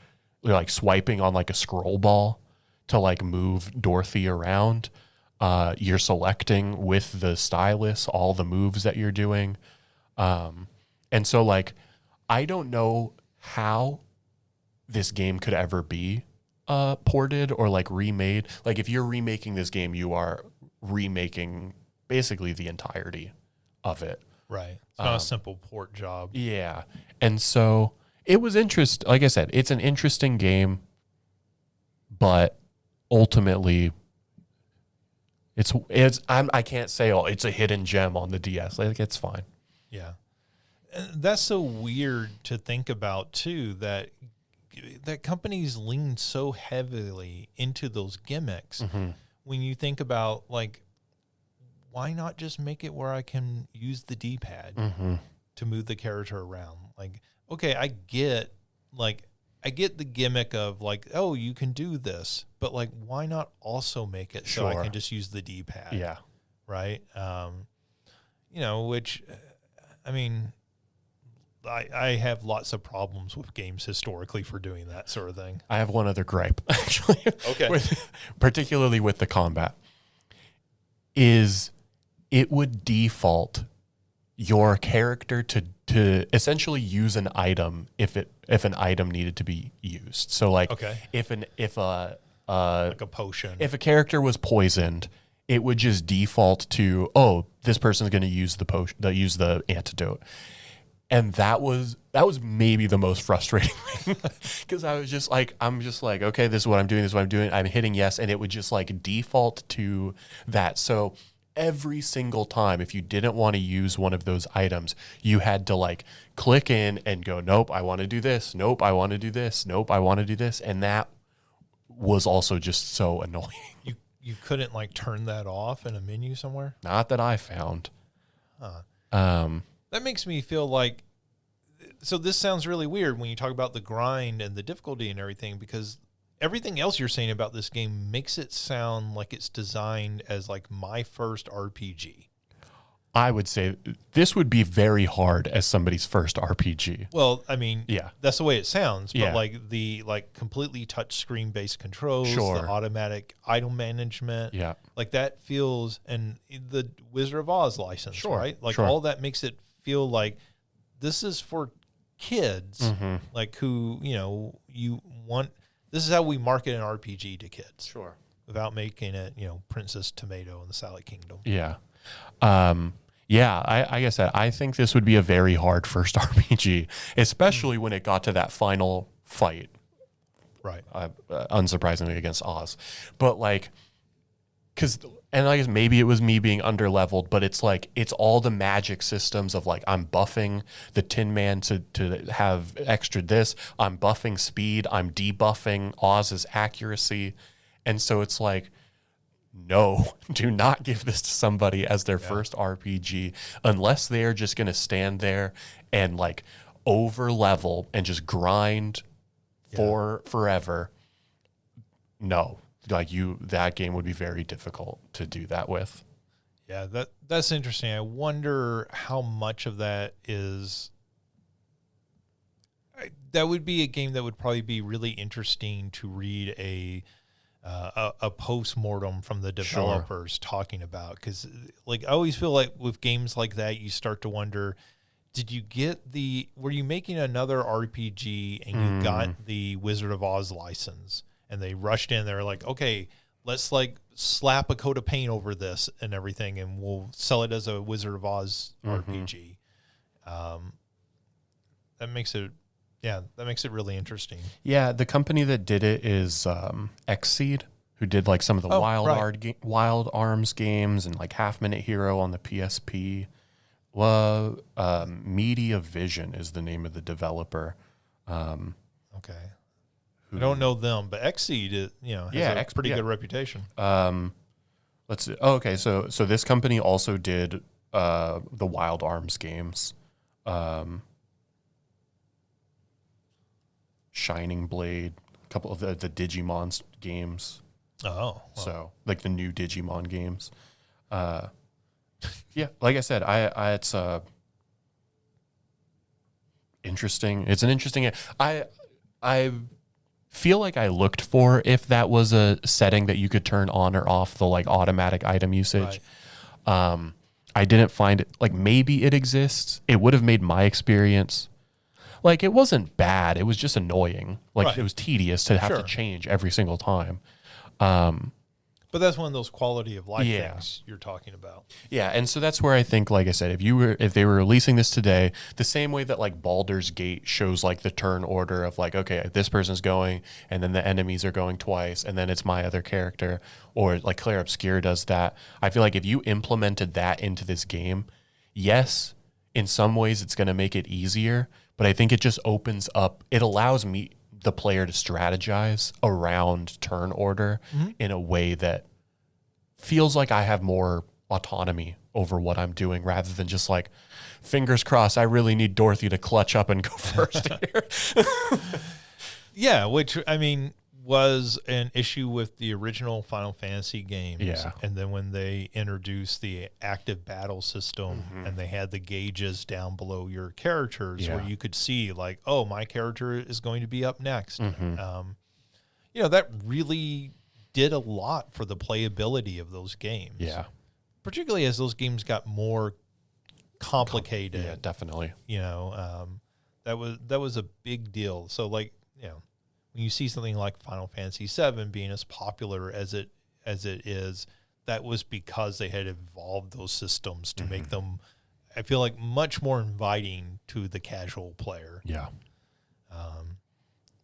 you're like swiping on like a scroll ball to like move Dorothy around. You're selecting with the stylus all the moves that you're doing. And so like, I don't know how this game could ever be ported or like remade. Like if you're remaking this game, you are remaking basically the entirety of it. Right. It's not a simple port job. Yeah. And so it was interesting. Like I said, it's an interesting game, but ultimately I can't say, oh, it's a hidden gem on the DS. Like it's fine. Yeah. And that's so weird to think about too, that companies lean so heavily into those gimmicks. When you think about like, why not just make it where I can use the D-pad to move the character around? Like, okay, I get the gimmick of like, oh, you can do this, but like, why not also make it so I can just use the D-pad? Yeah. Right. You know, which, I mean, I have lots of problems with games historically for doing that sort of thing. I have one other gripe, actually. Okay. Particularly with the combat, is it would default your character to essentially use an item if an item needed to be used. So like if a like a potion, if a character was poisoned, it would just default to, oh, this person's going to use the potion, use the antidote. And that was maybe the most frustrating thing, because I'm just like, okay, this is what I'm doing. I'm hitting yes, and it would just like default to that. So every single time, if you didn't want to use one of those items, you had to like click in and go, nope, I want to do this. Nope, I want to do this. Nope, I want to do this. And that was also just so annoying. You couldn't like turn that off in a menu somewhere? Not that I found. That makes me feel like, so this sounds really weird when you talk about the grind and the difficulty and everything, because everything else you're saying about this game makes it sound like it's designed as like my first RPG. I would say this would be very hard as somebody's first RPG. Well, I mean, yeah, that's the way it sounds, but yeah, like the completely touch screen based controls, the automatic item management, yeah, like that feels, and the Wizard of Oz license, right? Like all that makes it feel like this is for kids, like who, you know, this is how we market an RPG to kids. Without making it, you know, Princess Tomato and the Salad Kingdom. Yeah. Like I said, I think this would be a very hard first RPG, especially when it got to that final fight. Right. Unsurprisingly against Oz. But like, and I guess maybe it was me being underleveled, but it's like, it's all the magic systems of like, I'm buffing the Tin Man to have extra this. I'm buffing speed. I'm debuffing Oz's accuracy. And so it's like, no, do not give this to somebody as their first RPG unless they're just going to stand there and like over level and just grind for forever. No, like that game would be very difficult to do that with. Yeah, that's interesting. I wonder how much of that is. That would be a game that would probably be really interesting to read a a post-mortem from the developers talking about, because like I always feel like with games like that you start to wonder, were you making another RPG and you got the Wizard of Oz license and they rushed in, they're like, okay, let's like slap a coat of paint over this and everything and we'll sell it as a Wizard of Oz RPG. That makes it really interesting. Yeah, the company that did it is Xseed, who did like some of the Wild Arms games and like Half Minute Hero on the PSP. Well, Media Vision is the name of the developer. Okay. I don't know them, but Xseed has a pretty good reputation. Let's see. Oh, okay, so this company also did the Wild Arms games. Shining Blade, a couple of the Digimon games. Oh, wow. So like the new Digimon games. Yeah, like I said, it's interesting. It's an interesting. I feel like I looked for if that was a setting that you could turn on or off the like automatic item usage. Right. I didn't find it. Like maybe it exists. It would have made my experience. Like, it wasn't bad. It was just annoying. Like, It was tedious to have to change every single time. But that's one of those quality of life things you're talking about. Yeah, and so that's where I think, like I said, if they were releasing this today, the same way that, like, Baldur's Gate shows, like, the turn order of, like, okay, this person's going, and then the enemies are going twice, and then it's my other character, or, like, Claire Obscure does that. I feel like if you implemented that into this game, yes, in some ways it's going to make it easier, but I think it just opens up, it allows me, the player, to strategize around turn order in a way that feels like I have more autonomy over what I'm doing rather than just like, fingers crossed, I really need Dorothy to clutch up and go first here. Yeah, which, I mean, was an issue with the original Final Fantasy games. Yeah. And then when they introduced the active battle system and they had the gauges down below your characters where you could see like, oh, my character is going to be up next. That really did a lot for the playability of those games. Yeah. Particularly as those games got more complicated. Yeah, definitely. That was a big deal. So like, when you see something like Final Fantasy VII being as popular as it is, that was because they had evolved those systems to make them, I feel like, much more inviting to the casual player. Yeah.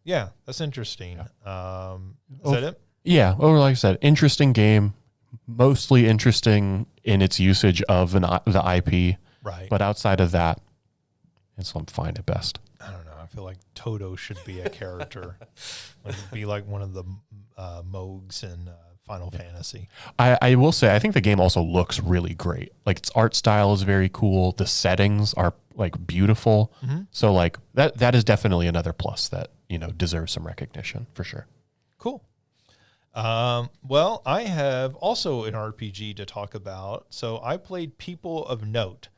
Yeah, that's interesting. Yeah. Is that it? Yeah. Well, like I said, interesting game, mostly interesting in its usage of the IP. Right. But outside of that, it's fine at best. I don't know. I feel like Toto should be a character. Like, be like one of the Moogs in Final Fantasy. I will say, I think the game also looks really great. Like, its art style is very cool. The settings are like beautiful. So like that is definitely another plus that, deserves some recognition for sure. Cool. Well, I have also an RPG to talk about. So I played People of Note,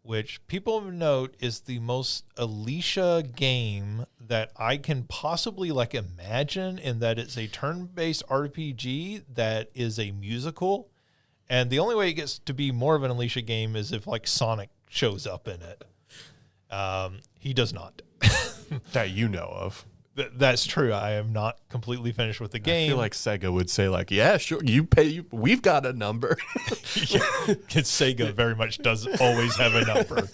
which People of Note is the most Alicia game that I can possibly imagine, in that it's a turn-based RPG that is a musical. And the only way it gets to be more of an Alicia game is if Sonic shows up in it. He does not. That you know of. That's true. I am not completely finished with the game. I feel like Sega would say yeah, sure, you pay, we've got a number. Yeah, Sega very much does always have a number.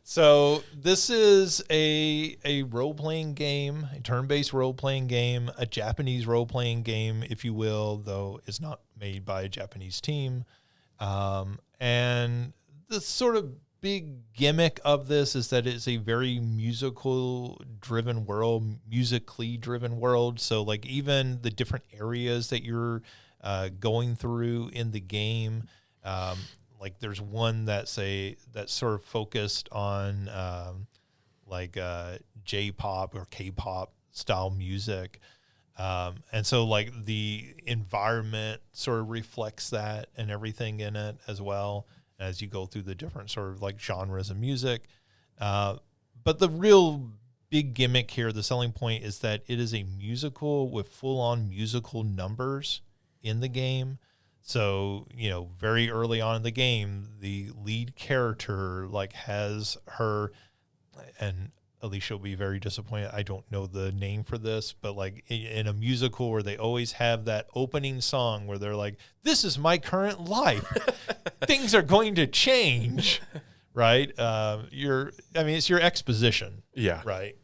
So this is a role-playing game, a turn-based role-playing game, a Japanese role-playing game, if you will, though it's not made by a Japanese team. And the sort of big gimmick of this is that it's a very musically driven world. So even the different areas that you're going through in the game, there's one that's sort of focused on J-pop or K-pop style music. And so the environment sort of reflects that and everything in it as well, as you go through the different sort of genres of music. But the real big gimmick here, the selling point is that it is a musical with full-on musical numbers in the game. So, very early on in the game, the lead character has her, and Alicia will be very disappointed. I don't know the name for this, but in a musical where they always have that opening song where they're like, "This is my current life. Things are going to change." Right. It's your exposition. Yeah. Right.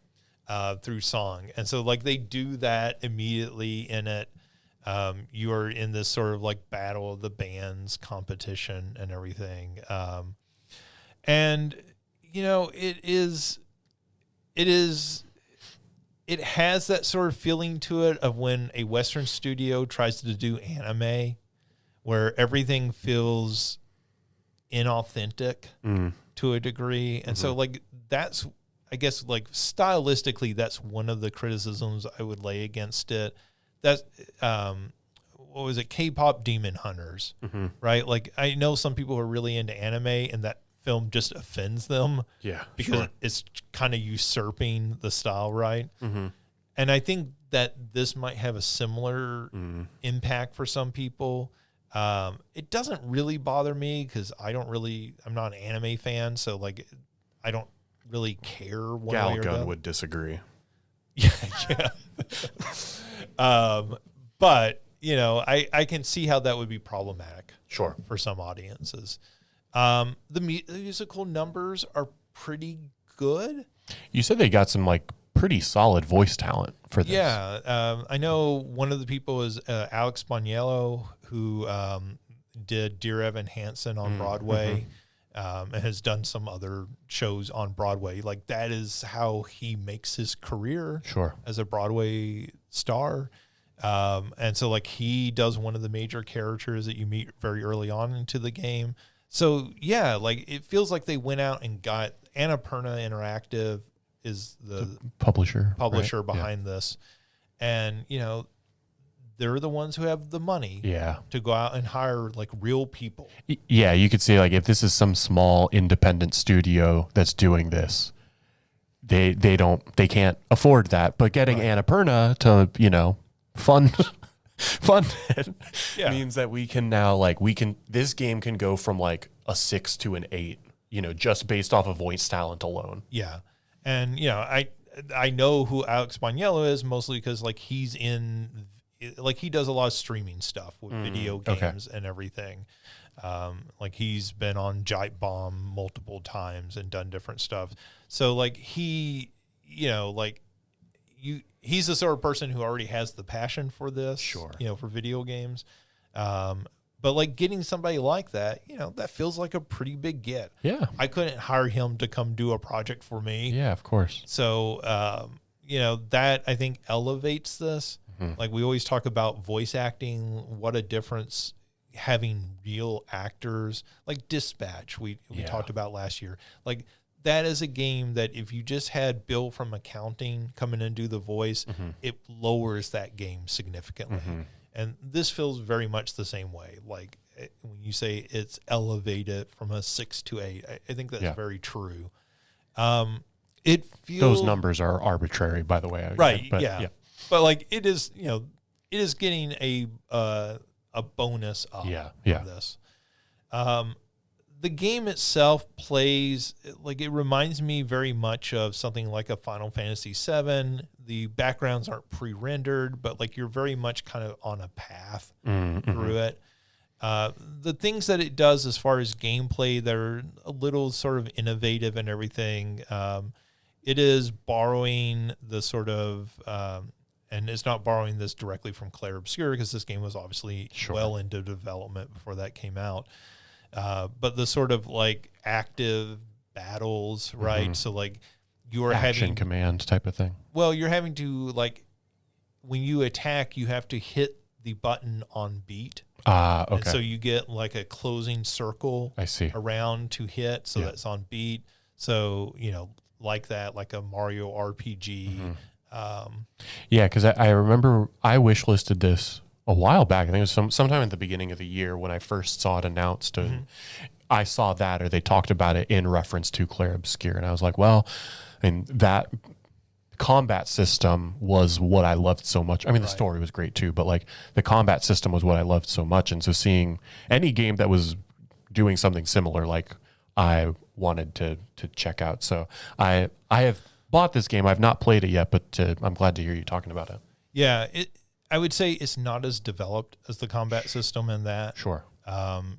Through song. And so they do that immediately in it. You are in this sort of battle of the bands competition and everything. It has that sort of feeling to it of when a Western studio tries to do anime, where everything feels inauthentic to a degrry. And so that's, I guess, stylistically, that's one of the criticisms I would lay against it. That's, what was it? K-pop Demon Hunters, right? I know some people are really into anime and that film just offends them. Yeah. Because it's kind of usurping the style, right? Mm-hmm. And I think that this might have a similar impact for some people. It doesn't really bother me because I'm not an anime fan. So I don't really care one way or the other. would disagree. Yeah. But I can see how that would be problematic. Sure. For some audiences. The musical numbers are pretty good. You said they got some pretty solid voice talent for this. Yeah. I know one of the people is Alex Boniello, who did Dear Evan Hansen on Broadway, and has done some other shows on Broadway. That is how he makes his career. Sure. As a Broadway star. And so he does one of the major characters that you meet very early on into the game. So yeah, it feels like they went out and got Annapurna Interactive is the publisher right? Behind this. And, they're the ones who have the money to go out and hire real people. Yeah. You could say if this is some small independent studio that's doing this, they can't afford that, but getting Annapurna to, fund it means that we can now this game can go from a 6 to an 8, just based off of voice talent alone. Yeah. And, I know who Alex Boniello is mostly because he's in, he does a lot of streaming stuff with video games and everything. He's been on Giant Bomb multiple times and done different stuff. So he, he's the sort of person who already has the passion for this, for video games. But getting somebody like that, that feels like a pretty big get. Yeah. I couldn't hire him to come do a project for me. Yeah, of course. So, that I think elevates this. We always talk about voice acting, what a difference having real actors, Dispatch we talked about last year. That is a game that if you just had Bill from accounting come in and do the voice, it lowers that game significantly. And this feels very much the same way. When you say it's elevated from a 6 to 8, I think that's very true. It feels those numbers are arbitrary, by the way. Right. But, yeah. But it is, it is getting a bonus up from this. The game itself plays it reminds me very much of something like a Final Fantasy VII. The backgrounds aren't pre-rendered, but you're very much kind of on a path through it. The things that it does as far as gameplay, they're a little sort of innovative and everything. It is borrowing the sort of, and it's not borrowing this directly from Clair Obscur because this game was obviously well into development before that came out. But the sort of active battles, right? So you're action command type of thing. Well, you're having to when you attack, you have to hit the button on beat. Okay. And so you get a closing circle around to hit. So that's on beat. So, that, like a Mario RPG. Yeah. Cause I remember I wish listed this a while back. I think it was sometime at the beginning of the year when I first saw it announced. I saw that, or they talked about it in reference to Clair Obscur, and I was like, well, and that combat system was what I loved so much. I mean, the story was great too, but like the combat system was what I loved so much. And so seeing any game that was doing something similar, like I wanted to check out. So I have bought this game. I've not played it yet, but I'm glad to hear you talking about it. Yeah, I would say it's not as developed as the combat system in that. Sure.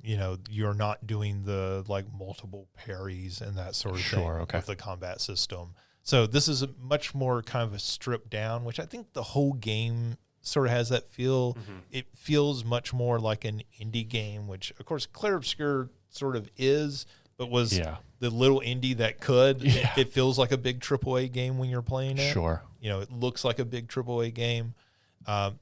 You know, you're not doing the like multiple parries and that sort of thing with the combat system. So this is a much more kind of a stripped down, which I think the whole game sort of has that feel. It feels much more like an indie game, which of course Clair Obscur sort of is, but was the little indie that could. It feels like a big AAA game when you're playing it. Sure. You know, it looks like a big AAA game.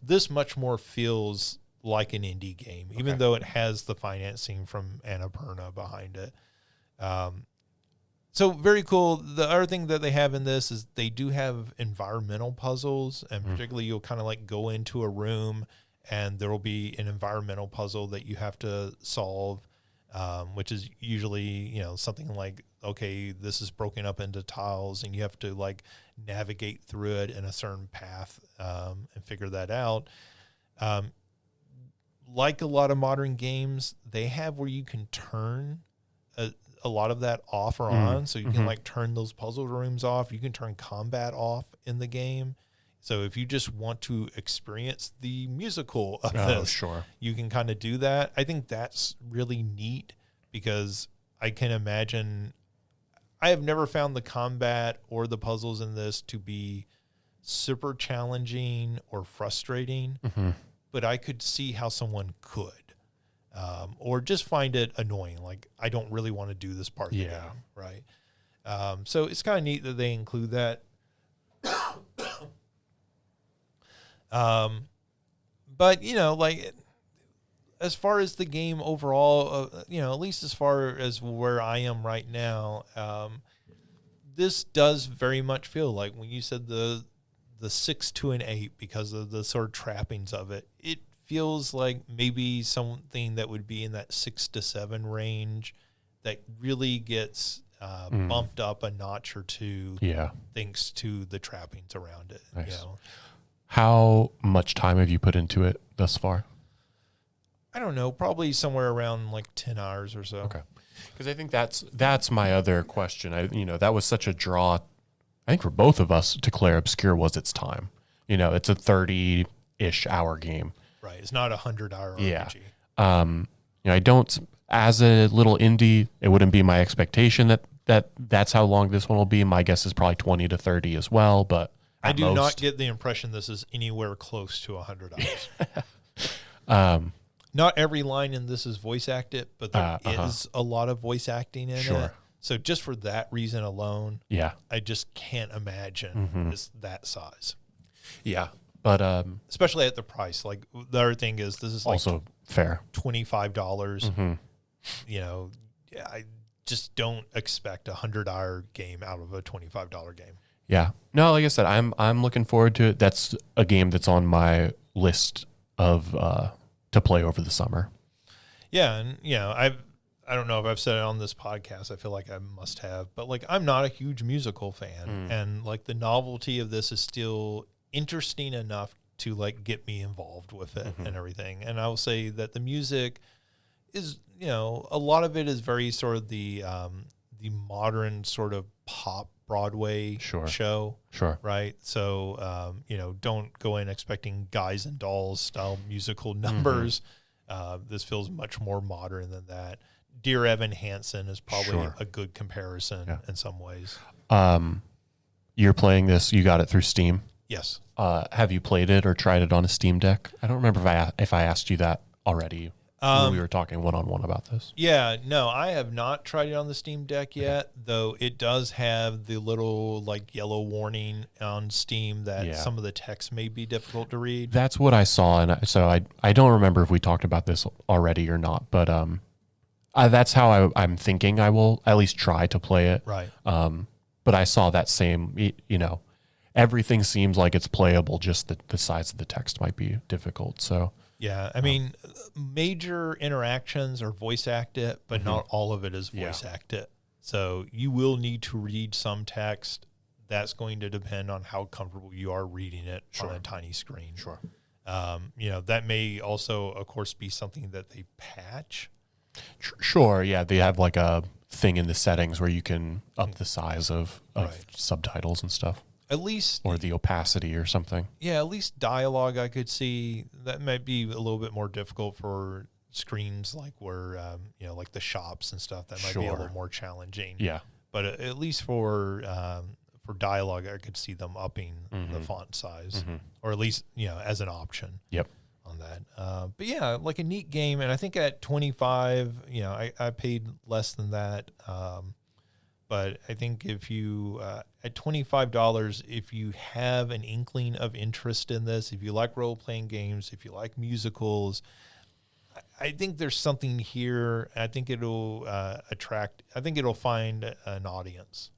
This much more feels like an indie game, even though it has the financing from Annapurna behind it. So very cool. The other thing that they have in this is they do have environmental puzzles, and particularly you'll kind of like go into a room and there will be an environmental puzzle that you have to solve, which is usually, you know, something like, okay, this is broken up into tiles and you have to like navigate through it in a certain path and figure that out. Like a lot of modern games, they have where you can turn a lot of that off or on. So you can like turn those puzzle rooms off. You can turn combat off in the game. So if you just want to experience the musical of this, you can kind of do that. I think that's really neat because I can imagine, I have never found the combat or the puzzles in this to be super challenging or frustrating, but I could see how someone could. Or just find it annoying. Like, I don't really want to do this part of the game, right? So it's kind of neat that they include that. But, you know, like, as far as the game overall, you know, at least as far as where I am right now, this does very much feel like when you said the 6 to an 8 because of the sort of trappings of it, it feels like maybe something that would be in that 6 to 7 range that really gets bumped up a notch or two thanks to the trappings around it. Nice. You know? How much time have you put into it thus far? I don't know, probably somewhere around like 10 hours or so. Okay. Because I think that's my other question. That was such a draw, I think for both of us, to Clair Obscur was its time. You know, it's a 30-ish hour game. Right. It's not 100-hour RPG. RPG. I don't, as a little indie, it wouldn't be my expectation that's how long this one will be. My guess is probably 20 to 30 as well, but I do not get the impression this is anywhere close to 100 hours. Not every line in this is voice acted, but there is a lot of voice acting in it. So just for that reason alone, I just can't imagine it's that size. Yeah. But especially at the price. Like, the other thing is this is like also fair. $25. You know, I just don't expect a $100 game out of a $25 game. Yeah. No, like I said, I'm looking forward to it. That's a game that's on my list of to play over the summer. Yeah, and you know, I don't know if I've said it on this podcast. I feel like I must have, but like, I'm not a huge musical fan, and like the novelty of this is still interesting enough to like get me involved with it and everything. And I will say that the music is, you know, a lot of it is very sort of the modern sort of pop Broadway show. Right. So, you know, don't go in expecting Guys and Dolls style musical numbers. This feels much more modern than that. Dear Evan Hansen is probably a good comparison in some ways. You're playing this, you got it through Steam? Yes. Have you played it or tried it on a Steam Deck? I don't remember if I asked you that already when we were talking one-on-one about this. Yeah, no, I have not tried it on the Steam Deck yet, though it does have the little like yellow warning on Steam that some of the text may be difficult to read. That's what I saw, and so I don't remember if we talked about this already or not, but that's how I'm thinking I will at least try to play it. Right. But I saw that same, you know, everything seems like it's playable, just the size of the text might be difficult. So yeah, I mean, major interactions are voice acted, but not all of it is voice acted. So you will need to read some text that's going to depend on how comfortable you are reading it on a tiny screen. Sure. That may also, of course, be something that they patch. Sure. Yeah. They have like a thing in the settings where you can up the size of subtitles and stuff. At least, or the opacity or something. Yeah, at least dialogue I could see that might be a little bit more difficult for screens like where, like the shops and stuff. That might be a little more challenging. Yeah. But at least for dialogue, I could see them upping the font size, or at least, as an option. Yep. On that. But yeah, like a neat game. And I think at 25, I paid less than that. But I think if you, at $25, if you have an inkling of interest in this, if you like role-playing games, if you like musicals, I think there's something here. I think it'll it'll find an audience.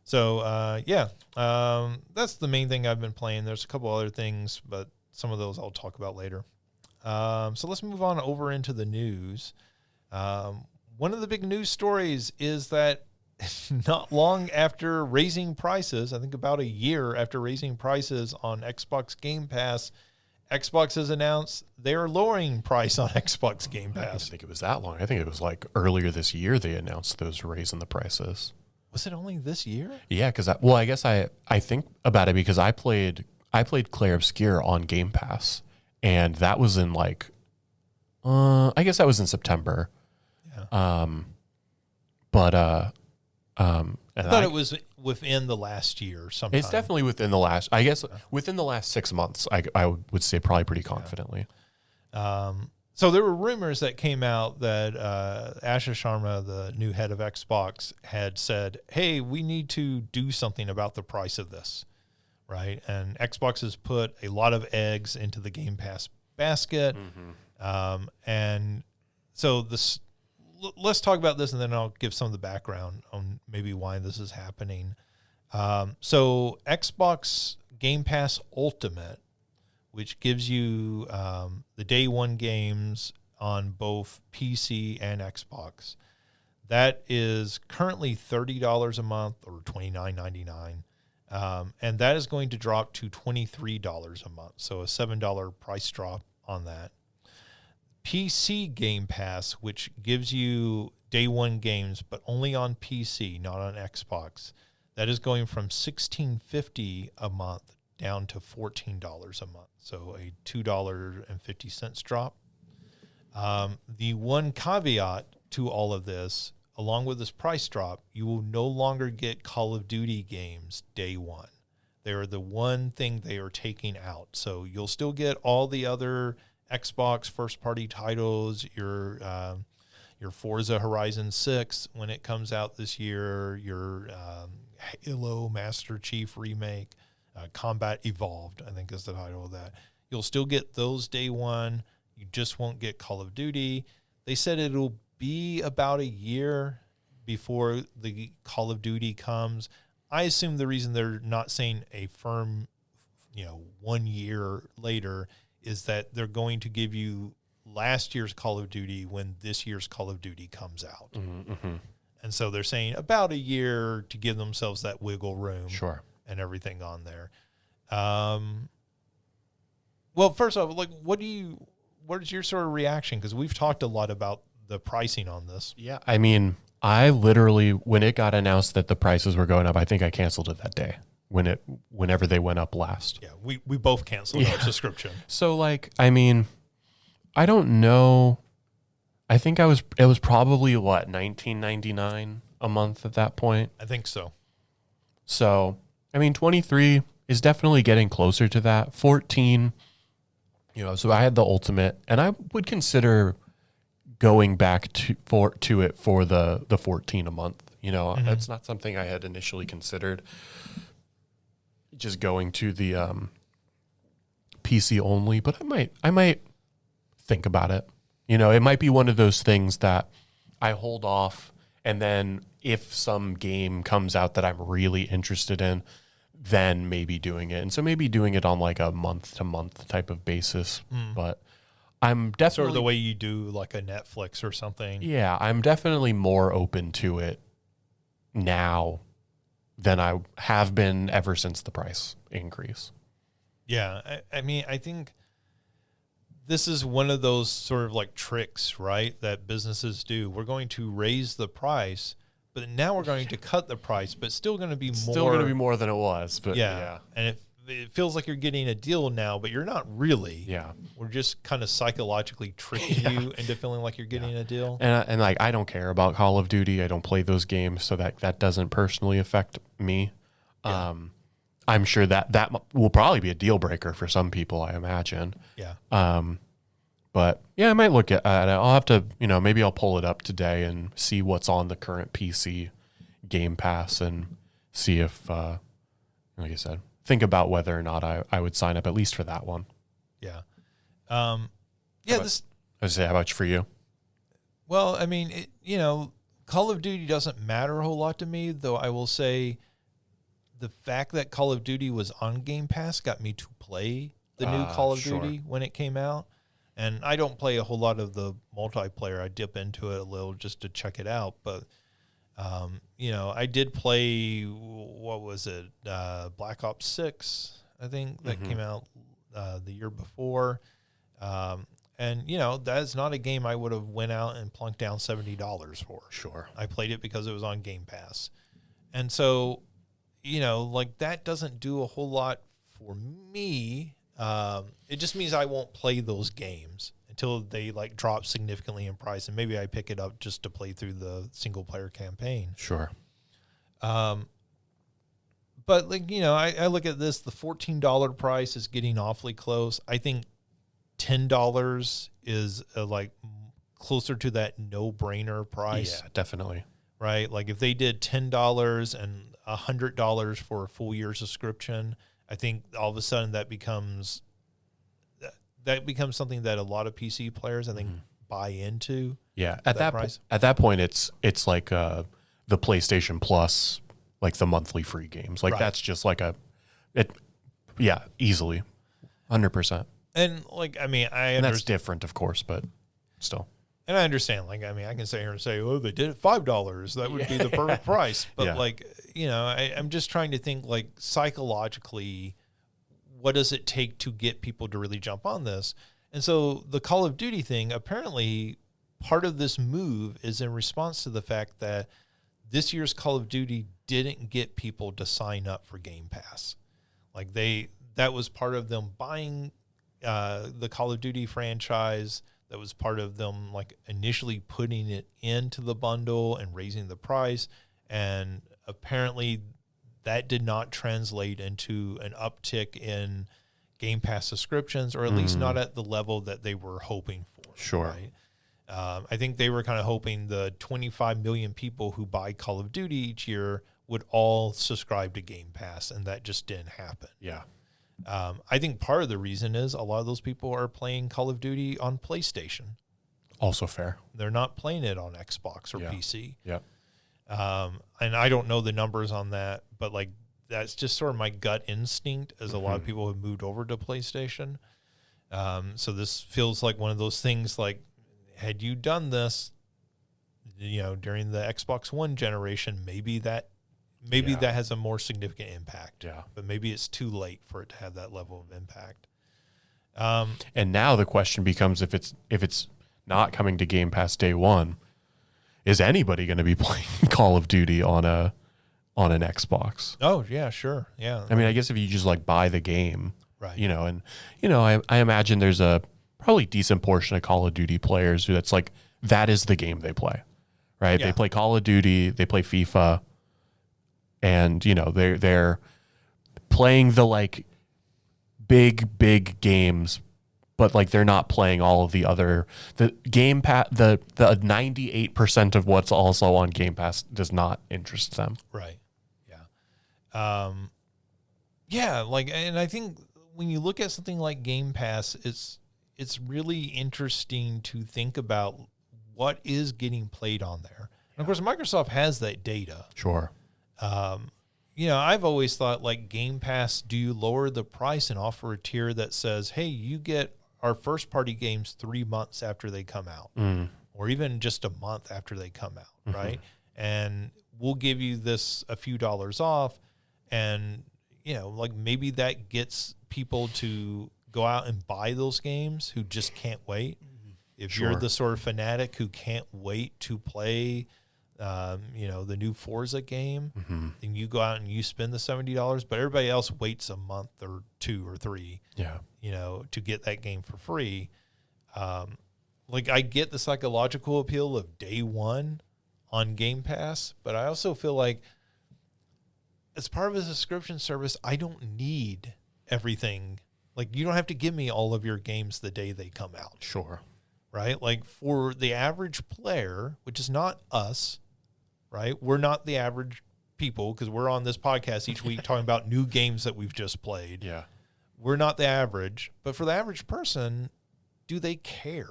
So, that's the main thing I've been playing. There's a couple other things, but some of those I'll talk about later. So let's move on over into the news. One of the big news stories is that not long after raising prices, I think about a year after raising prices on Xbox Game Pass, Xbox has announced they are lowering price on Xbox Game Pass. I didn't think it was that long. I think it was like earlier this year they announced those raising the prices. Was it only this year? Yeah, because I guess I think about it because I played Clair Obscur on Game Pass, and that was in I guess that was in September. Yeah. I thought it was within the last year sometime. It's definitely within the last 6 months. I would say probably pretty confidently. So there were rumors that came out that Asha Sharma, the new head of Xbox, had said, hey, we need to do something about the price of this, right? And Xbox has put a lot of eggs into the Game Pass basket. And so let's talk about this, and then I'll give some of the background on maybe why this is happening. So Xbox Game Pass Ultimate, which gives you the day one games on both PC and Xbox, that is currently $30 a month or $29.99. And that is going to drop to $23 a month. So a $7 price drop on that. PC Game Pass, which gives you day one games, but only on PC, not on Xbox, that is going from $16.50 a month down to $14 a month. So a $2.50 drop. The one caveat to all of this, along with this price drop, you will no longer get Call of Duty games day one. They are the one thing they are taking out. So you'll still get all the other Xbox first-party titles, your Forza Horizon 6 when it comes out this year, your Halo Master Chief remake, Combat Evolved, I think is the title of that. You'll still get those day one. You just won't get Call of Duty. They said it'll be about a year before the Call of Duty comes. I assume the reason they're not saying a firm, 1 year later is that they're going to give you last year's Call of Duty when this year's Call of Duty comes out. And so they're saying about a year to give themselves that wiggle room. Sure. And everything on there. Well, first off, what is your sort of reaction? Because we've talked a lot about the pricing on this. Yeah, I mean, I literally, when it got announced that the prices were going up, I think I canceled it that day whenever they went up last. Yeah, we both canceled our subscription. So I mean, I don't know. I think it was probably $19.99 a month at that point. I think so. So, I mean, 23 is definitely getting closer to that. 14, so I had the Ultimate, and I would consider going back to it for the 14 a month. That's not something I had initially considered. Just going to the PC only, but I might think about it. It might be one of those things that I hold off, and then if some game comes out that I'm really interested in, then maybe doing it. And so maybe doing it on a month-to-month type of basis. But I'm definitely... Sort of the way you do like a Netflix or something. Yeah, I'm definitely more open to it now than I have been ever since the price increase. Yeah. I mean, I think this is one of those sort of like tricks, right, that businesses do. We're going to raise the price, but now we're going to cut the price, but still going to be more. Still going to be more than it was, but yeah. And it feels like you're getting a deal now, but you're not really. Yeah. We're just kind of psychologically tricking you into feeling like you're getting a deal. And like, I don't care about Call of Duty. I don't play those games, so that doesn't personally affect me. Yeah. I'm sure that will probably be a deal breaker for some people, I imagine. Yeah. But yeah, I might look at it. I'll have to, maybe I'll pull it up today and see what's on the current PC Game Pass and see if, like I said, think about whether or not I would sign up at least for that one. Yeah. I was say, how about for you? Well, I mean, Call of Duty doesn't matter a whole lot to me, though I will say the fact that Call of Duty was on Game Pass got me to play the new Call of Duty when it came out. And I don't play a whole lot of the multiplayer. I dip into it a little just to check it out. But, I did play, what was it, Black Ops 6, I think, that came out the year before. And that is not a game I would have went out and plunked down $70 for. Sure. I played it because it was on Game Pass. And so, like that doesn't do a whole lot for me. It just means I won't play those games until they like drop significantly in price. And maybe I pick it up just to play through the single player campaign. Sure. But like, I look at this, the $14 price is getting awfully close. I think $10 is like closer to that no-brainer price. Yeah, definitely. Right? Like if they did $10 and $100 for a full year subscription, I think all of a sudden that becomes something that a lot of PC players, I think, buy into. Yeah, at that price. At that point, it's like the PlayStation Plus, like the monthly free games. Like that's just like easily, 100%. And like, I mean, and that's different, of course, but still. And I understand, like, I mean, I can sit here and say, oh, they did it $5. That would be the perfect price. But like, I'm just trying to think like psychologically, what does it take to get people to really jump on this? And so the Call of Duty thing, apparently part of this move is in response to the fact that this year's Call of Duty didn't get people to sign up for Game Pass. Like that was part of them buying the Call of Duty franchise. That was part of them like initially putting it into the bundle and raising the price. And apparently that did not translate into an uptick in Game Pass subscriptions, or at least not at the level that they were hoping for. Sure. Right? I think they were kind of hoping the 25 million people who buy Call of Duty each year would all subscribe to Game Pass, and that just didn't happen. Yeah. I think part of the reason is a lot of those people are playing Call of Duty on PlayStation. Also fair. They're not playing it on Xbox or PC. Yeah. And I don't know the numbers on that, but like that's just sort of my gut instinct as a lot of people have moved over to PlayStation. So this feels like one of those things like, had you done this, during the Xbox One generation, maybe that has a more significant impact. Yeah. But maybe it's too late for it to have that level of impact. And now the question becomes, if it's not coming to Game Pass day one, is anybody going to be playing Call of Duty on an Xbox? Oh yeah, sure. Yeah. I mean, I guess if you just like buy the game, right. I imagine there's a probably decent portion of Call of Duty players who that's like, that is the game they play, right? Yeah. They play Call of Duty, they play FIFA, and they're playing the like big games, but like they're not playing all of the other the 98% of what's also on Game Pass does not interest them. Right. Yeah. Yeah. Like, and I think when you look at something like Game Pass, it's really interesting to think about what is getting played on there. And of course, Microsoft has that data. Sure. I've always thought like Game Pass, do you lower the price and offer a tier that says, hey, you get our first party games 3 months after they come out, or even just a month after they come out, right? and we'll give you this a few dollars off. And, like maybe that gets people to go out and buy those games who just can't wait. If you're the sort of fanatic who can't wait to play, the new Forza game, then you go out and you spend the $70, but everybody else waits a month or 2 or 3, to get that game for free. I get the psychological appeal of day one on Game Pass, but I also feel like as part of a subscription service, I don't need everything. Like, you don't have to give me all of your games the day they come out. Sure. Right? Like, for the average player, which is not us, right? We're not the average people because we're on this podcast each week talking about new games that we've just played. Yeah. We're not the average, but for the average person, do they care?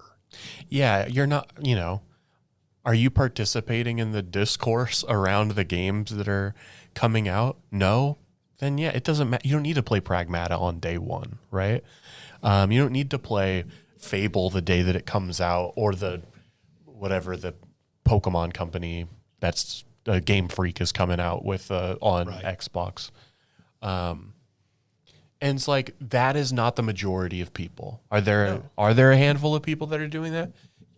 Yeah, you're not, are you participating in the discourse around the games that are coming out? No? Then yeah, it doesn't matter. You don't need to play Pragmata on day one, right? You don't need to play Fable the day that it comes out, or the Pokemon company that's Game Freak is coming out with on Xbox. And it's like, that is not the majority of people. Are there a handful of people that are doing that?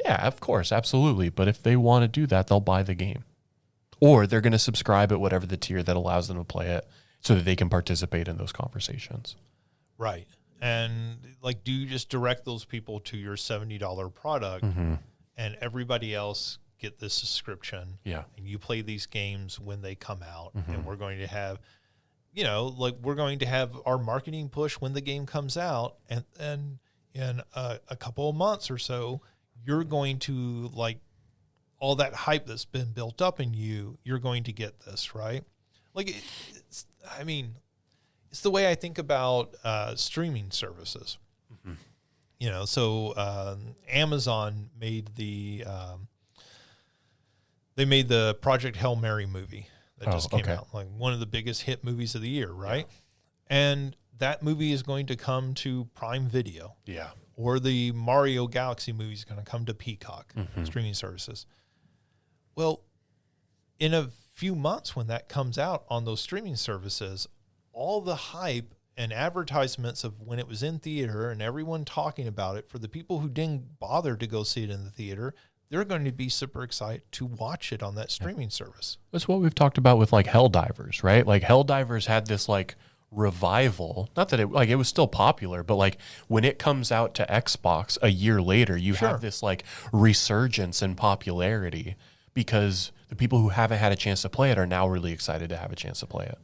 Yeah, of course, absolutely. But if they want to do that, they'll buy the game, or they're going to subscribe at whatever the tier that allows them to play it, so that they can participate in those conversations. Right. And do you just direct those people to your $70 product, and everybody else get this subscription? Yeah. And you play these games when they come out, and we're going to have, we're going to have our marketing push when the game comes out, and in a couple of months or so, you're going to, all that hype that's been built up in you're going to get this, right? It's the way I think about streaming services. So Amazon made the Project Hail Mary movie that just came out, one of the biggest hit movies of the year, right? Yeah. And that movie is going to come to Prime Video. Yeah. Or the Mario Galaxy movie is going to come to Peacock streaming services. Well, in a few months when that comes out on those streaming services, all the hype and advertisements of when it was in theater and everyone talking about it, for the people who didn't bother to go see it in the theater, they're going to be super excited to watch it on that streaming service. That's what we've talked about with Helldivers, right? Helldivers had this revival. Not that it was still popular, but when it comes out to Xbox a year later, you have this resurgence in popularity because the people who haven't had a chance to play it are now really excited to have a chance to play it.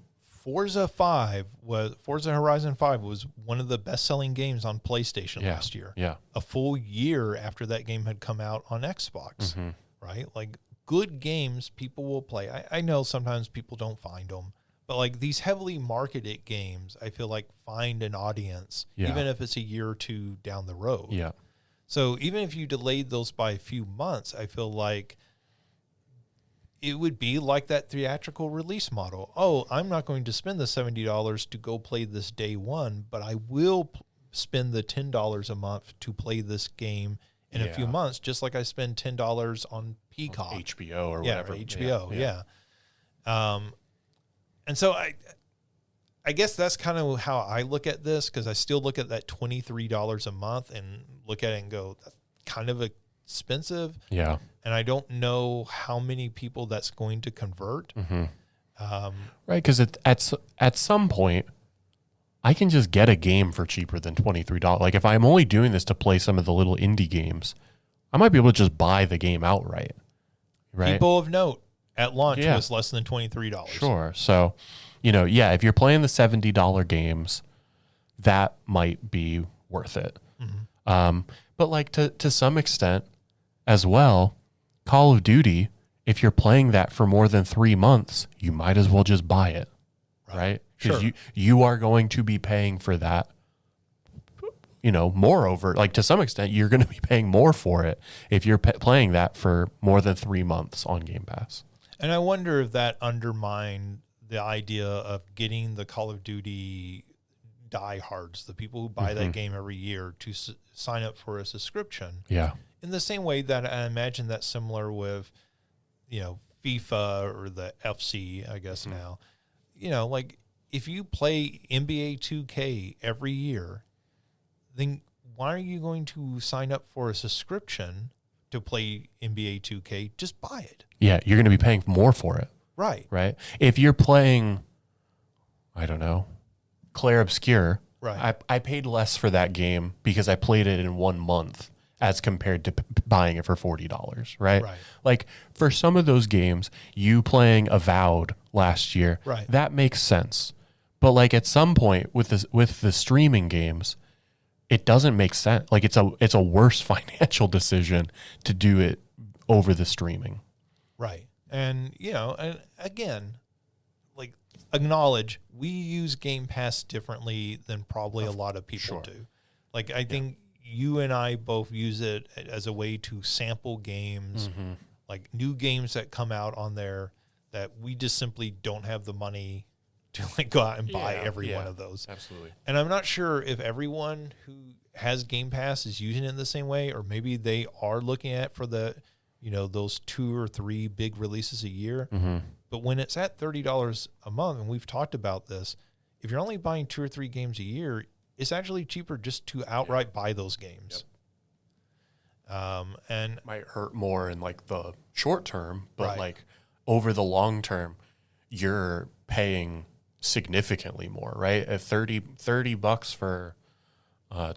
Forza Horizon 5 was one of the best-selling games on PlayStation last year. Yeah. A full year after that game had come out on Xbox, right? Good games people will play. I know sometimes people don't find them, but these heavily marketed games, I feel find an audience, even if it's a year or two down the road. Yeah. So even if you delayed those by a few months, I feel like it would be like that theatrical release model. Oh, I'm not going to spend the $70 to go play this day one, but I will spend the $10 a month to play this game in a few months, just like I spend $10 on Peacock. On HBO or whatever. HBO, yeah. And so I guess that's kind of how I look at this, because I still look at that $23 a month and look at it and go, that's kind of expensive. Yeah. And I don't know how many people that's going to convert. Right, because at some point, I can just get a game for cheaper than $23. If I'm only doing this to play some of the little indie games, I might be able to just buy the game outright. Right? People of note at launch was less than $23. Sure. So, if you're playing the $70 games, that might be worth it. But to some extent as well, Call of Duty, if you're playing that for more than 3 months, you might as well just buy it, right? Because you are going to be paying for that. Moreover, to some extent, you're going to be paying more for it if you're playing that for more than 3 months on Game Pass. And I wonder if that undermined the idea of getting the Call of Duty diehards, the people who buy that game every year, to sign up for a subscription. Yeah. In the same way that I imagine that's similar with, FIFA or the FC, I guess now, you know, like if you play NBA 2K every year, then why are you going to sign up for a subscription to play NBA 2K? Just buy it. Yeah, you're going to be paying more for it. Right. Right. If you're playing, I don't know, Claire Obscure, right. I paid less for that game because I played it in 1 month as compared to buying it for $40, right? Right. Like for some of those games, you playing Avowed last year, right. that makes sense. But like at some point with the streaming games, it doesn't make sense. Like it's a worse financial decision to do it over the streaming. Right. And, you know, and again, like acknowledge we use Game Pass differently than probably a lot of people do. Like I think you and I both use it as a way to sample games, like new games that come out on there that we just simply don't have the money to like go out and buy every one of those. Absolutely. And I'm not sure if everyone who has Game Pass is using it in the same way, or maybe they are looking at for the, you know, those 2 or 3 big releases a year. But when it's at $30 a month, and we've talked about this, if you're only buying 2 or 3 games a year, it's actually cheaper just to outright buy those games. And might hurt more in like the short term, but like over the long term, you're paying significantly more, right? At $30 for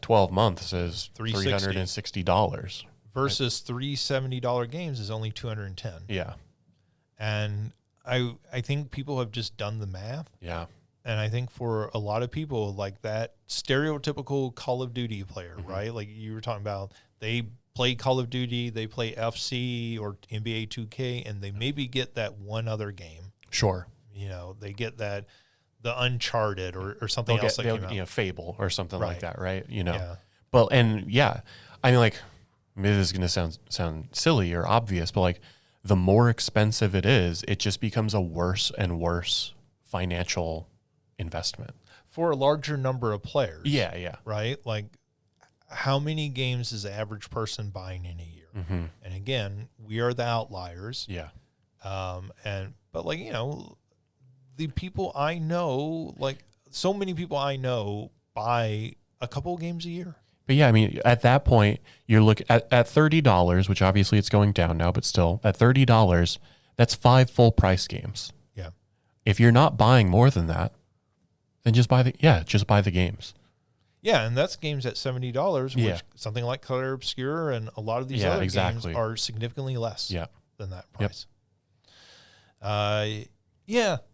12 months is $360 versus $370 games is only $210. Yeah. And I think people have just done the math. Yeah. And I think for a lot of people, like that stereotypical Call of Duty player, right? Like you were talking about, they play Call of Duty, they play FC or NBA 2K, and they maybe get that one other game. Sure. You know, they get that, the Uncharted or something else that came out. You know, Fable or something like that, right? You know, Yeah. But, and I mean, like, maybe this is going to sound silly or obvious, but like the more expensive it is, it just becomes a worse and worse financial investment for a larger number of players. Yeah. Right? Like how many games is the average person buying in a year? And again, we are the outliers. Yeah. But like, you know, the people I know, like so many people I know buy a couple of games a year. But yeah, I mean, at that point, you're looking at $30, which obviously it's going down now, but still at $30, that's 5 full price games. Yeah. If you're not buying more than that, then just buy the games. Yeah, and that's games at $70, which something like Claire Obscure and a lot of these other games are significantly less than that price.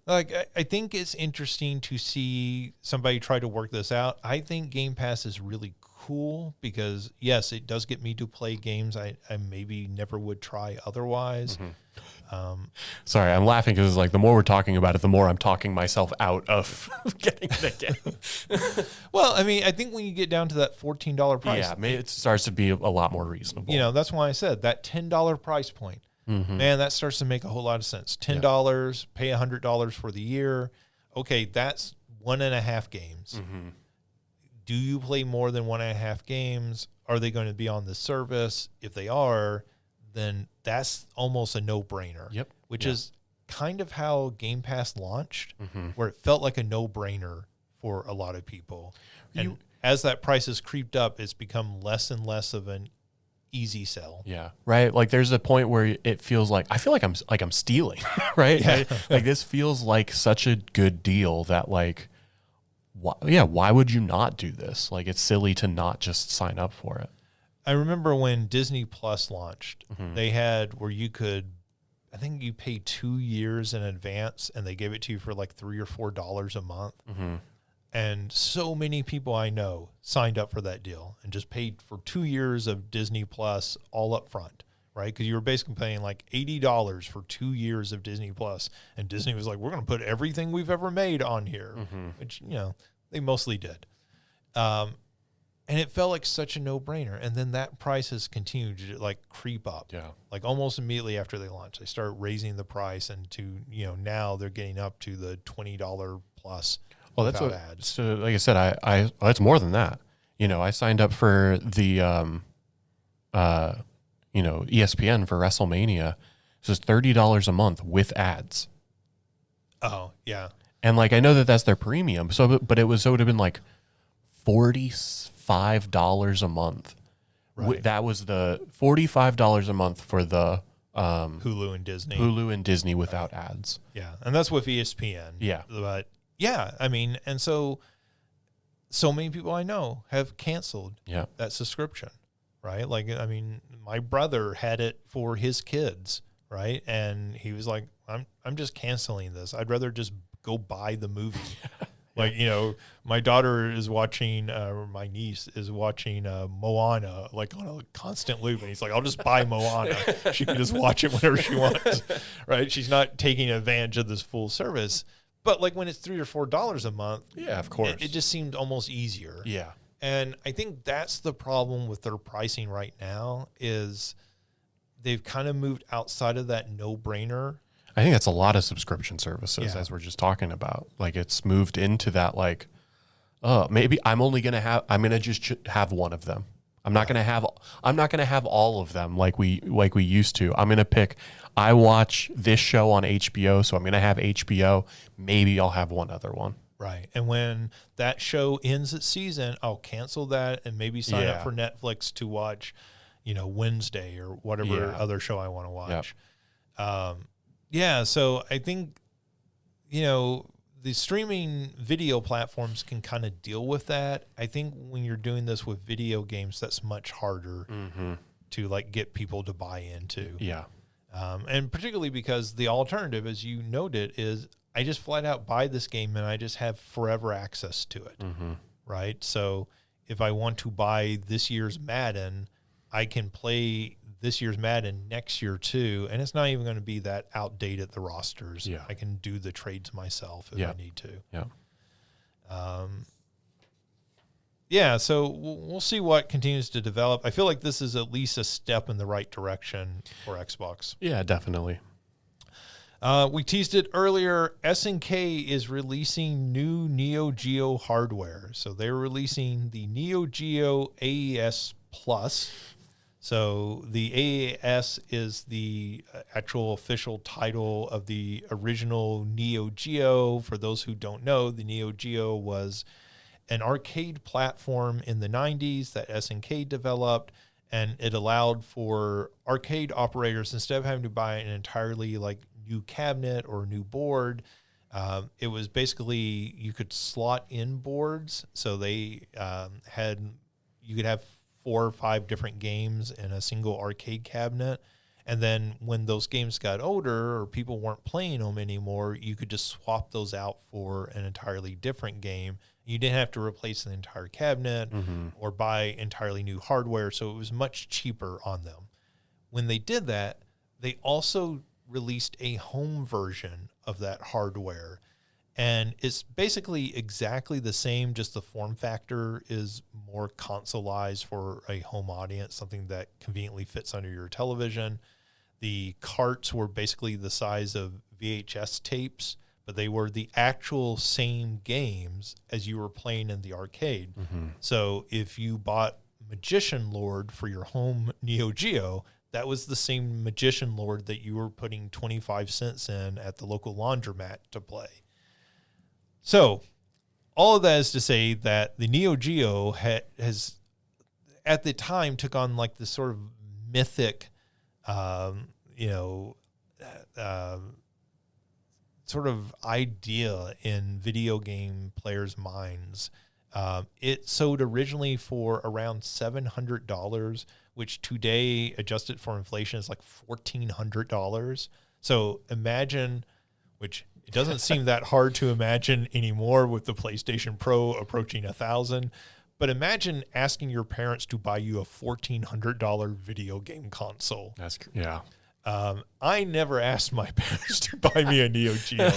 Like I think it's interesting to see somebody try to work this out. I think Game Pass is really cool because, yes, it does get me to play games I maybe never would try otherwise. Sorry, I'm laughing because like the more we're talking about it, the more I'm talking myself out of getting it again. Well, I mean, I think when you get down to that $14 price, maybe it starts to be a lot more reasonable. You know, that's why I said that $10 price point. Man, that starts to make a whole lot of sense. $10, pay $100 for the year. Okay, that's 1.5 games. Do you play more than 1.5 games? Are they going to be on the service? If they are, then that's almost a no-brainer. Which is kind of how Game Pass launched, where it felt like a no-brainer for a lot of people. And as that price has creeped up, it's become less and less of an easy sell. Yeah. Right. Like there's a point where it feels like I feel like I'm stealing, right? Yeah. Like this feels like such a good deal that like why would you not do this? Like it's silly to not just sign up for it. I remember when Disney Plus launched, they had where you could, I think you pay 2 years in advance and they gave it to you for like $3 or $4 a month. And so many people I know signed up for that deal and just paid for 2 years of Disney Plus all up front, right? Because you were basically paying like $80 for 2 years of Disney Plus. And Disney was like, we're going to put everything we've ever made on here, which, you know, they mostly did. And it felt like such a no-brainer. And then that price has continued to like creep up. Yeah. Like almost immediately after they launched, they started raising the price and to, you know, now they're getting up to the $20 plus. Well, that's what ads. So like I said, I it's more than that. You know, I signed up for the, you know, ESPN for WrestleMania. So it's $30 a month with ads. Oh, yeah. And like I know that that's their premium. So but it would have been like $45 a month. Right. That was the $45 a month for the Hulu and Disney without ads. Yeah. And that's with ESPN. Yeah. But yeah, I mean, and so many people I know have canceled that subscription, right? Like, I mean, my brother had it for his kids, right? And he was like, I'm just canceling this. I'd rather just go buy the movie. Like, you know, my daughter is watching, or my niece is watching Moana, like on a constant loop. And he's like, I'll just buy Moana. She can just watch it whenever she wants, right? She's not taking advantage of this full service. But like when it's $3 or $4 a month, yeah, of course, it just seemed almost easier. Yeah. And I think that's the problem with their pricing right now is they've kind of moved outside of that no-brainer. I think that's a lot of subscription services, as we're just talking about. Like it's moved into that, like, maybe I'm going to just have one of them. I'm not going to have all of them like we used to. I'm going to pick, I watch this show on HBO, so I'm going to have HBO. Maybe I'll have one other one. Right. And when that show ends its season, I'll cancel that and maybe sign up for Netflix to watch, you know, Wednesday or whatever other show I want to watch. Yep. Yeah, so I think, you know, the streaming video platforms can kind of deal with that. I think when you're doing this with video games, that's much harder to like get people to buy into. Yeah. And particularly because the alternative, as you noted, is I just flat out buy this game and I just have forever access to it, right? So if I want to buy this year's Madden, I can play this year's Madden next year too, and it's not even going to be that outdated, the rosters. Yeah. I can do the trades myself if I need to. Yeah. So we'll see what continues to develop. I feel like this is at least a step in the right direction for Xbox. Yeah, definitely. We teased it earlier. SNK is releasing new Neo Geo hardware. So they're releasing the Neo Geo AES Plus. So the AES is the actual official title of the original Neo Geo. For those who don't know, the Neo Geo was an arcade platform in the 90s that SNK developed, and it allowed for arcade operators, instead of having to buy an entirely like new cabinet or new board, it was basically you could slot in boards. So they you could have 4 or 5 different games in a single arcade cabinet. And then when those games got older or people weren't playing them anymore, you could just swap those out for an entirely different game. You didn't have to replace the entire cabinet or buy entirely new hardware. So it was much cheaper on them. When they did that, they also released a home version of that hardware. And it's basically exactly the same, just the form factor is more consoleized for a home audience, something that conveniently fits under your television. The carts were basically the size of VHS tapes, but they were the actual same games as you were playing in the arcade. So if you bought Magician Lord for your home Neo Geo, that was the same Magician Lord that you were putting 25 cents in at the local laundromat to play. So all of that is to say that the Neo Geo has at the time took on like this sort of mythic, sort of idea in video game players' minds. It sold originally for around $700, which today, adjusted for inflation, is like $1,400. So imagine, which it doesn't seem that hard to imagine anymore with the PlayStation Pro approaching $1,000. But imagine asking your parents to buy you a $1,400 video game console. I never asked my parents to buy me a Neo Geo.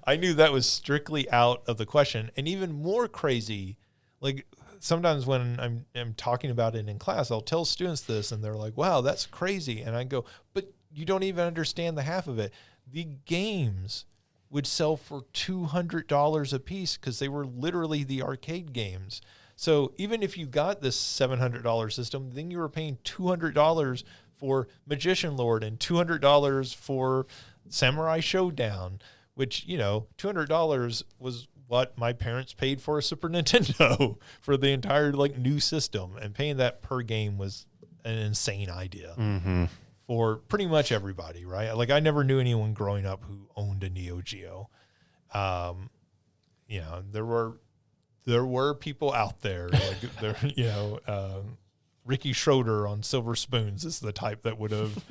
I knew that was strictly out of the question. And even more crazy, like sometimes when I'm talking about it in class, I'll tell students this and they're like, wow, that's crazy. And I go, but you don't even understand the half of it. The games would sell for $200 a piece because they were literally the arcade games. So even if you got this $700 system, then you were paying $200 for Magician Lord and $200 for Samurai Showdown, which, $200 was what my parents paid for a Super Nintendo for the entire new system, and paying that per game was an insane idea for pretty much everybody, right? Like, I never knew anyone growing up who owned a Neo Geo. There were people out there, Ricky Schroeder on Silver Spoons is the type that would have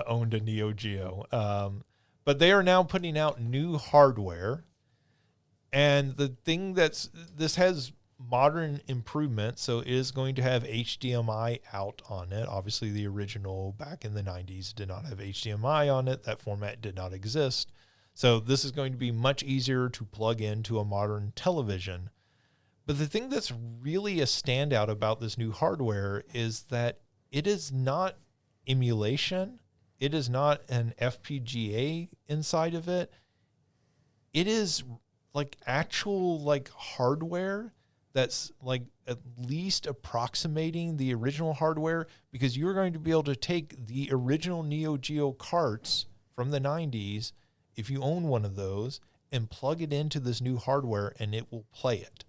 owned a Neo Geo. But they are now putting out new hardware. And the thing this has modern improvements, so it is going to have HDMI out on it. Obviously, the original back in the 90s did not have HDMI on it. That format did not exist. So this is going to be much easier to plug into a modern television. But the thing that's really a standout about this new hardware is that it is not emulation. It is not an FPGA inside of it. It is actual hardware that's at least approximating the original hardware, because you're going to be able to take the original Neo Geo carts from the 90s, if you own one of those, and plug it into this new hardware and it will play it.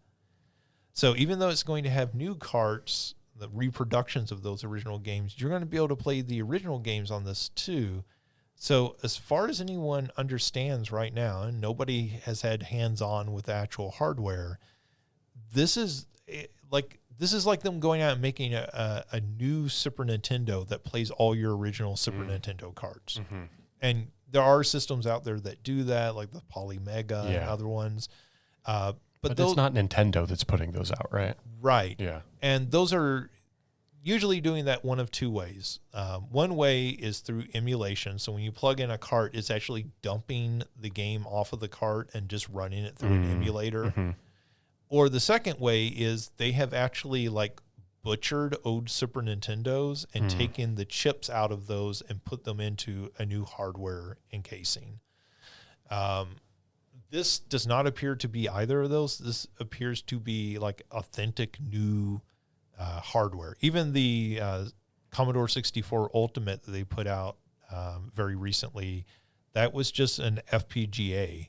So even though it's going to have new carts, the reproductions of those original games, you're going to be able to play the original games on this too. So as far as anyone understands right now, and nobody has had hands-on with actual hardware, this is like them going out and making a new Super Nintendo that plays all your original Super Nintendo carts. Mm-hmm. And there are systems out there that do that, like the Polymega and other ones. But it's not Nintendo that's putting those out, right? Right. Yeah. And those are usually doing that one of two ways. One way is through emulation. So when you plug in a cart, it's actually dumping the game off of the cart and just running it through an emulator. Mm-hmm. Or the second way is they have actually butchered old Super Nintendos and taken the chips out of those and put them into a new hardware encasing. This does not appear to be either of those. This appears to be authentic new hardware. Even the Commodore 64 Ultimate that they put out very recently, that was just an FPGA,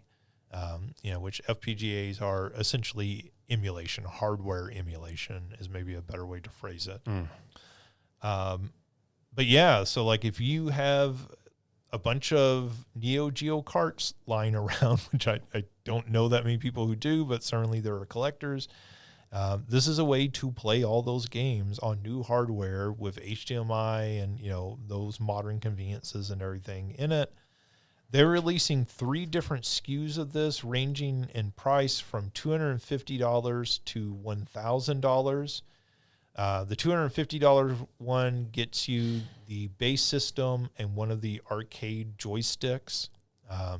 which FPGAs are essentially emulation. Hardware emulation is maybe a better way to phrase it. But yeah, so if you have a bunch of Neo Geo carts lying around, which I don't know that many people who do, but certainly there are collectors. This is a way to play all those games on new hardware with HDMI and, those modern conveniences and everything in it. They're releasing 3 different SKUs of this, ranging in price from $250 to $1,000. The $250 one gets you the base system and one of the arcade joysticks.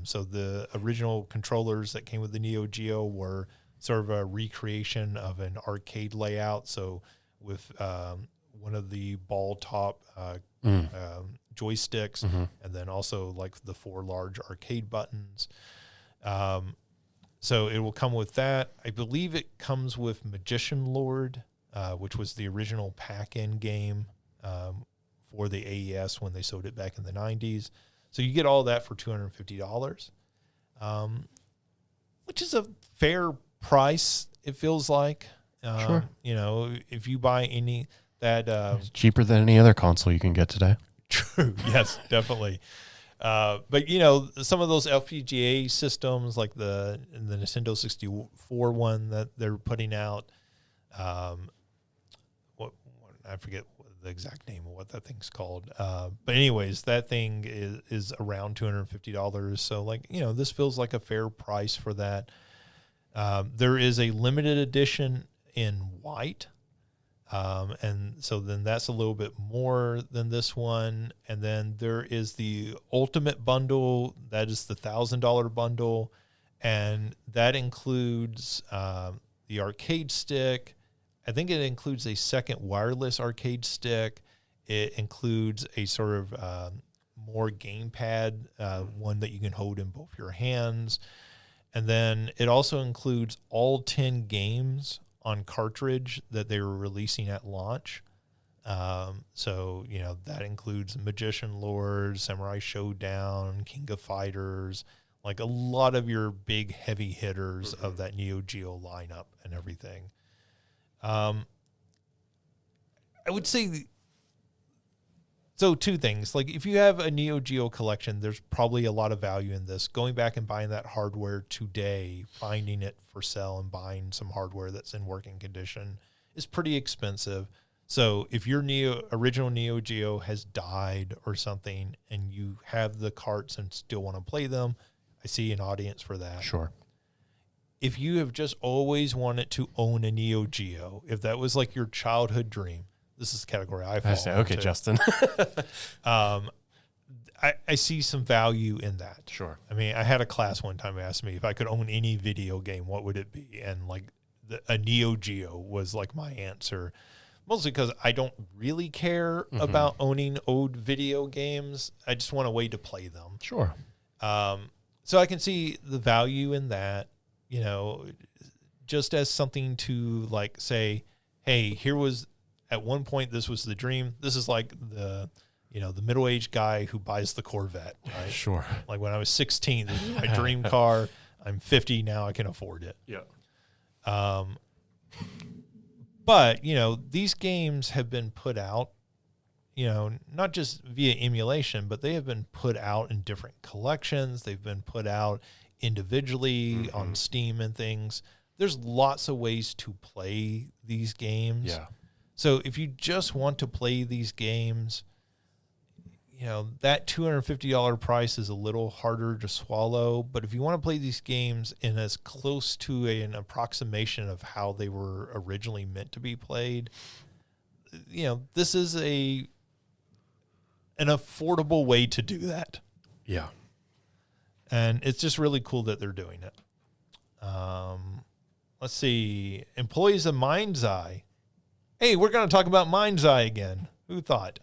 So the original controllers that came with the Neo Geo were sort of a recreation of an arcade layout. So with one of the ball top joysticks, and then also the 4 large arcade buttons. So it will come with that. I believe it comes with Magician Lord, which was the original pack-in game for the AES when they sold it back in the 90s. So you get all that for $250, which is a fair price, it feels like. Sure. If you buy any that... it's cheaper than any other console you can get today. True. Yes, definitely. But some of those FPGA systems, like the Nintendo 64 one that they're putting out, I forget the exact name of what that thing's called. But anyways, that thing is around $250. So this feels like a fair price for that. There is a limited edition in white. And so then that's a little bit more than this one. And then there is the Ultimate Bundle. That is the $1,000 bundle. And that includes the arcade stick. I think it includes a second wireless arcade stick. It includes a sort of more gamepad, one that you can hold in both your hands. And then it also includes all 10 games on cartridge that they were releasing at launch. So, that includes Magician Lord, Samurai Showdown, King of Fighters, like a lot of your big heavy hitters of that Neo Geo lineup and everything. I would say, so two things. Like if you have a Neo Geo collection, there's probably a lot of value in this. Going back and buying that hardware today, finding it for sale and buying some hardware that's in working condition is pretty expensive. So if your original Neo Geo has died or something and you have the carts and still want to play them, I see an audience for that. Sure. If you have just always wanted to own a Neo Geo, if that was like your childhood dream, this is the category I fall into. Okay, Justin. I see some value in that. Sure. I mean, I had a class one time ask me if I could own any video game, what would it be? And like a Neo Geo was like my answer, mostly because I don't really care about owning old video games. I just want a way to play them. Sure. So I can see the value in that, just as something to like say, hey, here was at one point, this was the dream. This is like the middle-aged guy who buys the Corvette, right? Sure. Like when I was 16, this was my dream car. I'm 50 now. I can afford it. Yeah. But, these games have been put out, not just via emulation, but they have been put out in different collections. They've been put out individually on Steam and things. There's lots of ways to play these games. Yeah. So if you just want to play these games, that $250 price is a little harder to swallow. But if you want to play these games in as close to an approximation of how they were originally meant to be played, this is an affordable way to do that. Yeah. And it's just really cool that they're doing it. Let's see. Employees of MindsEye. Hey, we're going to talk about MindsEye again. Who thought?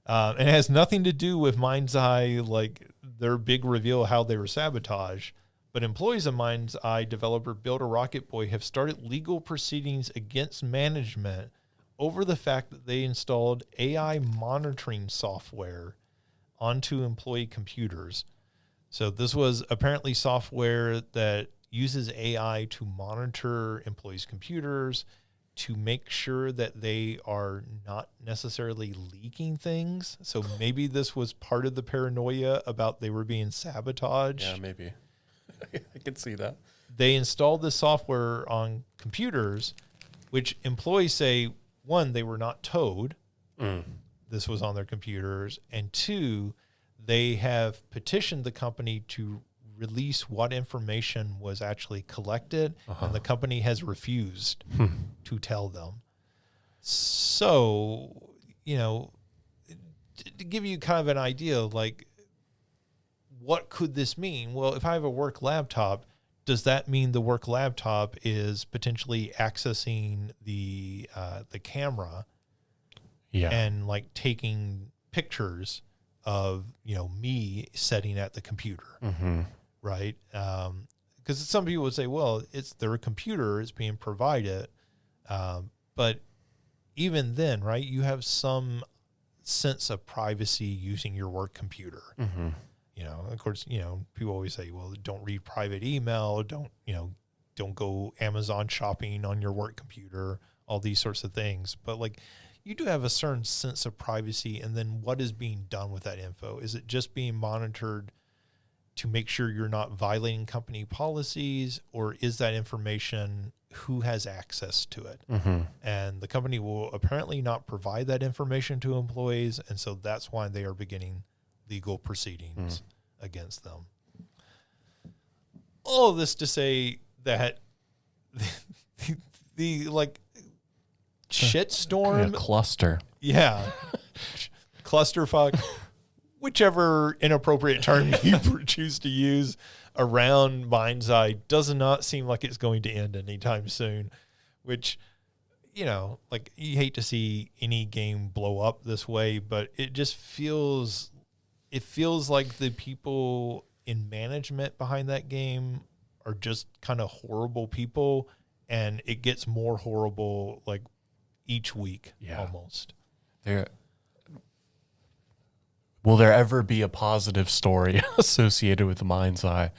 It has nothing to do with MindsEye, like their big reveal how they were sabotaged. But employees of MindsEye developer Build a Rocket Boy have started legal proceedings against management over the fact that they installed AI monitoring software onto employee computers. So this was apparently software that uses AI to monitor employees' computers to make sure that they are not necessarily leaking things. So maybe this was part of the paranoia about they were being sabotaged. Yeah, maybe. I can see that. They installed this software on computers, which employees say, one, they were not towed. This was on their computers. And two, they have petitioned the company to release what information was actually collected, and the company has refused to tell them. So, to give you kind of an idea, like, what could this mean? Well, if I have a work laptop, does that mean the work laptop is potentially accessing the camera and like taking pictures of, me sitting at the computer? Right? Because some people would say, well, it's their computer is being provided. But even then, right, you have some sense of privacy using your work computer. Of course, people always say, well, don't read private email. Don't go Amazon shopping on your work computer, all these sorts of things. But like, you do have a certain sense of privacy. And then what is being done with that info? Is it just being monitored to make sure you're not violating company policies, or is that information who has access to it? And the company will apparently not provide that information to employees. And so that's why they are beginning legal proceedings against them. All of this to say that the shitstorm cluster. Yeah. Clusterfuck. Whichever inappropriate term you choose to use around MindsEye does not seem like it's going to end anytime soon, which, you hate to see any game blow up this way, but it just feels like the people in management behind that game are just kind of horrible people, and it gets more horrible like each week almost. Will there ever be a positive story associated with the MindsEye?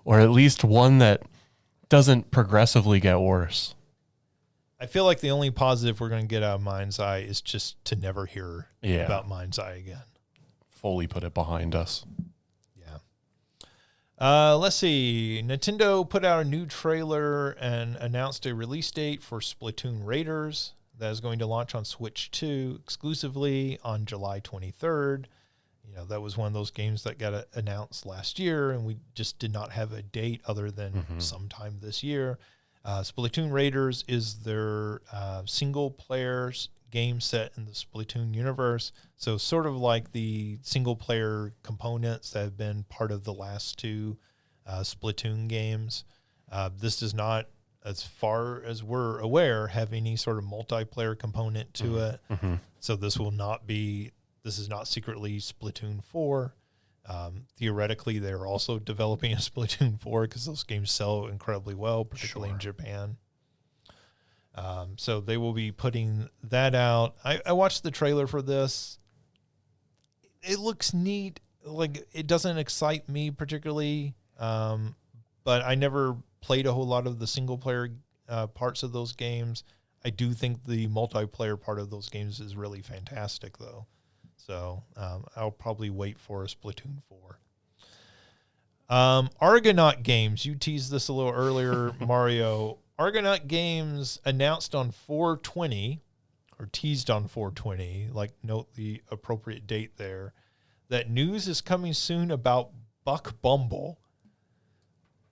Or at least one that doesn't progressively get worse? I feel like the only positive we're going to get out of MindsEye is just to never hear about MindsEye again. Fully put it behind us. Yeah. Let's see. Nintendo put out a new trailer and announced a release date for Splatoon Raiders that is going to launch on Switch 2 exclusively on July 23rd. You know, that was one of those games that got announced last year, and we just did not have a date other than sometime this year. Splatoon Raiders is their single-player game set in the Splatoon universe. So sort of like the single-player components that have been part of the last two Splatoon games. This does not, as far as we're aware, have any sort of multiplayer component to it. So this is not secretly Splatoon 4. Theoretically, they're also developing a Splatoon 4 because those games sell incredibly well, particularly in Japan. So they will be putting that out. I watched the trailer for this. It looks neat. Like, it doesn't excite me particularly, but I never played a whole lot of the single player parts of those games. I do think the multiplayer part of those games is really fantastic, though. So I'll probably wait for a Splatoon 4. Argonaut Games. You teased this a little earlier, Mario. Argonaut Games announced on 4/20, or teased on 4/20, like note the appropriate date there, that news is coming soon about Buck Bumble.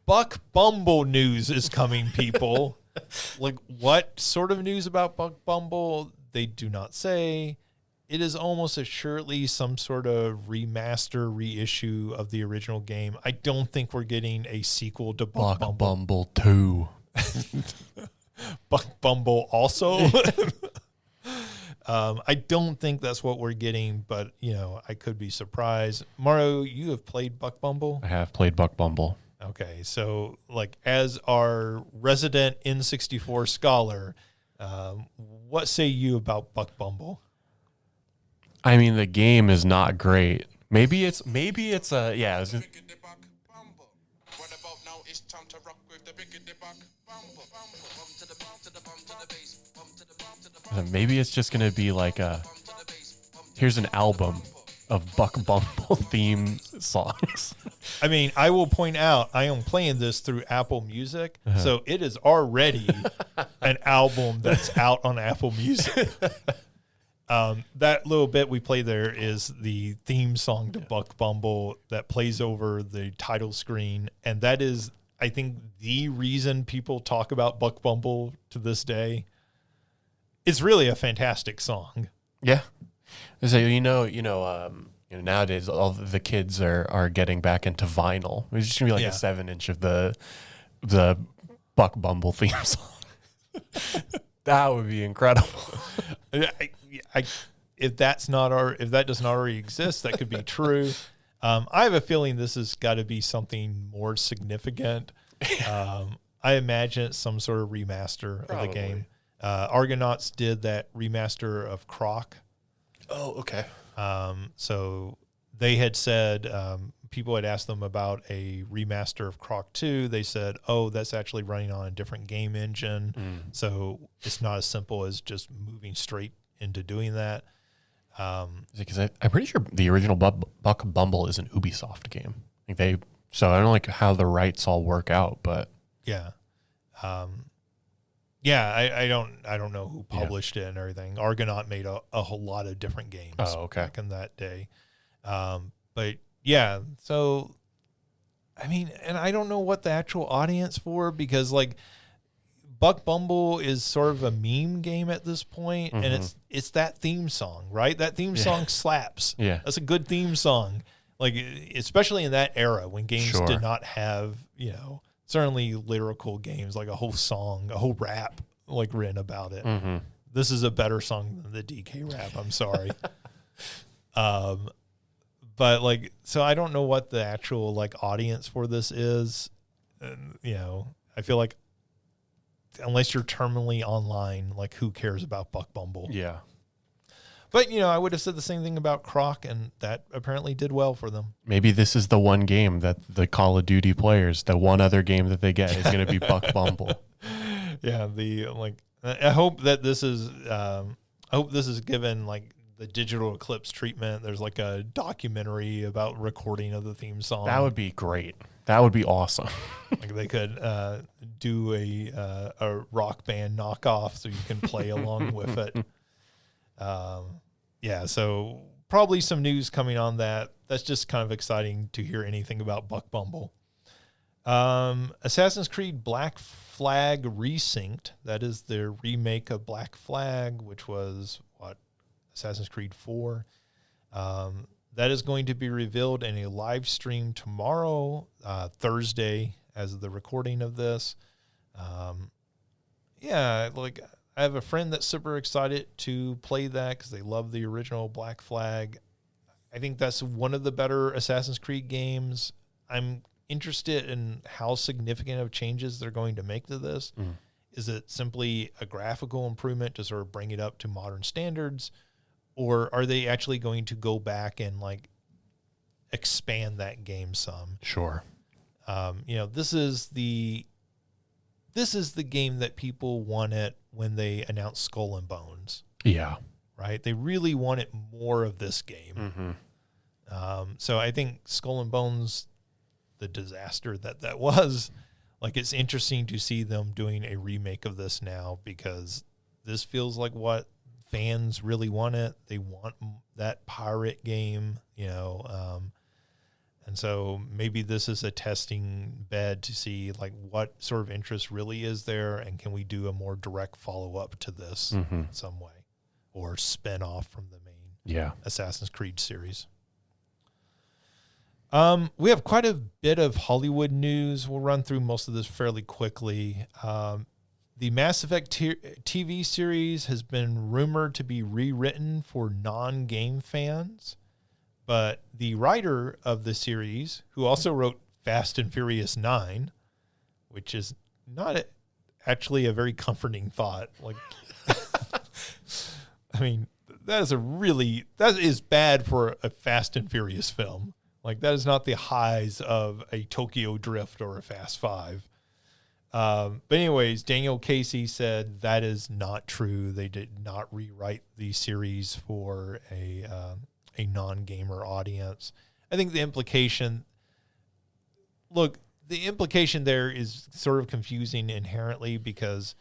Buck Bumble news is coming, people. Like, what sort of news about Buck Bumble? They do not say. It is almost assuredly some sort of remaster, reissue of the original game. I don't think we're getting a sequel to Buck Bumble 2. Buck Bumble also. I don't think that's what we're getting, but, you know, I could be surprised. Mario, you have played Buck Bumble? I have played Buck Bumble. Okay, so, like, as our resident N64 scholar, what say you about Buck Bumble? I mean, the game is not great. Maybe it's a, yeah. Maybe it's just going to be like here's an album of Buck Bumble theme songs. I mean, I will point out, I am playing this through Apple Music, so it is already an album that's out on Apple Music. That little bit we play there is the theme song to Buck Bumble that plays over the title screen. And that is, I think, the reason people talk about Buck Bumble to this day. It's really a fantastic song. Yeah. So, nowadays all the kids are getting back into vinyl. It's just gonna be like a 7-inch of the Buck Bumble theme song. That would be incredible. If that does not already exist, that could be true. I have a feeling this has got to be something more significant. I imagine it's some sort of remaster of the game. Argonauts did that remaster of Croc. Oh, okay. So they had said, people had asked them about a remaster of Croc 2. They said, oh, that's actually running on a different game engine. So it's not as simple as just moving straight into doing that. Because I'm pretty sure the original Buck Bumble is an Ubisoft game. So I don't know how the rights all work out, but yeah. I don't know who published it and everything. Argonaut made a whole lot of different games back in that day. But yeah, so I mean, and I don't know what the actual audience for, because like Buck Bumble is sort of a meme game at this point, and it's that theme song, right? That theme song slaps. Yeah. That's a good theme song. Like, especially in that era when games did not have, certainly lyrical games, like a whole song, a whole rap, like, written about it. This is a better song than the DK rap. I'm sorry. But like, so I don't know what the actual like audience for this is. And, I feel like unless you're terminally online, like, who cares about Buck Bumble? Yeah. But, I would have said the same thing about Croc, and that apparently did well for them. Maybe this is the one game that the Call of Duty players, the one other game that they get is going to be Buck Bumble. Yeah, I hope that this is given like the digital eclipse treatment. There's like a documentary about recording of the theme song. That would be great. That would be awesome. Like they could do a rock band knockoff so you can play along with it. Yeah, so probably some news coming on that. That's just kind of exciting to hear anything about Buck Bumble. Assassin's Creed Black Flag Resynced. That is their remake of Black Flag, which was Assassin's Creed 4. That is going to be revealed in a live stream tomorrow, Thursday, as of the recording of this. I have a friend that's super excited to play that because they love the original Black Flag. I think that's one of the better Assassin's Creed games. I'm interested in how significant of changes they're going to make to this. Mm. Is it simply a graphical improvement to sort of bring it up to modern standards? Or are they actually going to go back and like expand that game some? Sure. This is the game that people wanted when they announced Skull and Bones. Yeah. Right? They really wanted more of this game. Mm-hmm. So I think Skull and Bones, the disaster that was, like it's interesting to see them doing a remake of this now because this feels like what fans really want it. They want that pirate game, and so maybe this is a testing bed to see like what sort of interest really is there, and can we do a more direct follow-up to this in some way, or spin off from the main Assassin's Creed series. We have quite a bit of Hollywood news. We'll run through most of this fairly quickly. The Mass Effect TV series has been rumored to be rewritten for non-game fans, but the writer of the series, who also wrote Fast and Furious 9, which is not actually a very comforting thought. Like, I mean, that is bad for a Fast and Furious film. Like, that is not the highs of a Tokyo Drift or a Fast 5. But anyways, Daniel Casey said that is not true. They did not rewrite the series for a non-gamer audience. I think the implication there is sort of confusing inherently because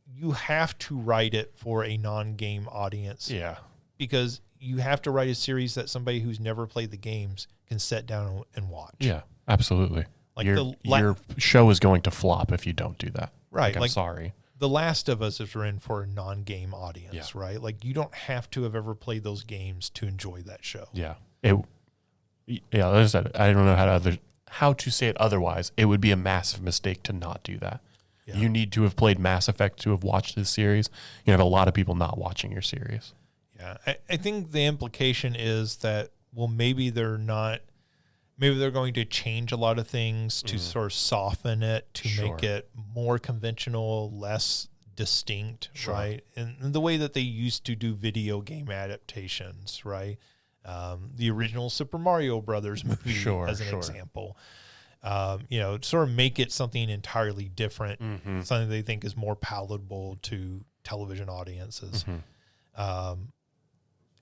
you have to write it for a non-game audience. Yeah. Because you have to write a series that somebody who's never played the games can sit down and watch. Yeah, absolutely. Like your show is going to flop if you don't do that. Right. I'm sorry. The Last of Us is written for a non-game audience, right? Like you don't have to have ever played those games to enjoy that show. Yeah. Like I said, I don't know how to say it otherwise. It would be a massive mistake to not do that. Yeah. You need to have played Mass Effect to have watched this series. You have a lot of people not watching your series. Yeah. I think the implication is that, well, maybe they're going to change a lot of things to sort of soften it, to make it more conventional, less distinct, right? And the way that they used to do video game adaptations, right? The original Super Mario Brothers movie as an example. Sort of make it something entirely different, something they think is more palatable to television audiences.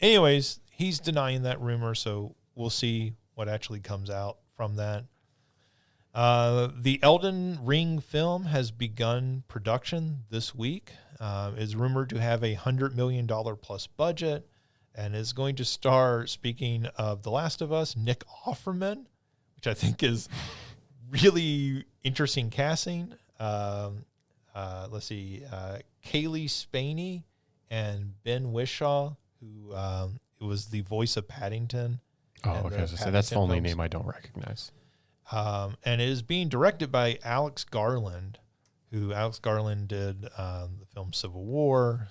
Anyways, he's denying that rumor, so we'll see what actually comes out from that. The Elden Ring film has begun production this week. Is rumored to have $100 million plus budget and is going to star, speaking of The Last of Us, Nick Offerman, which I think is really interesting casting. Let's see, Kaylee Spaney and Ben Whishaw, who was the voice of Paddington. Oh, okay. So that's the only name I don't recognize. And it is being directed by Alex Garland, who Garland did the film Civil War,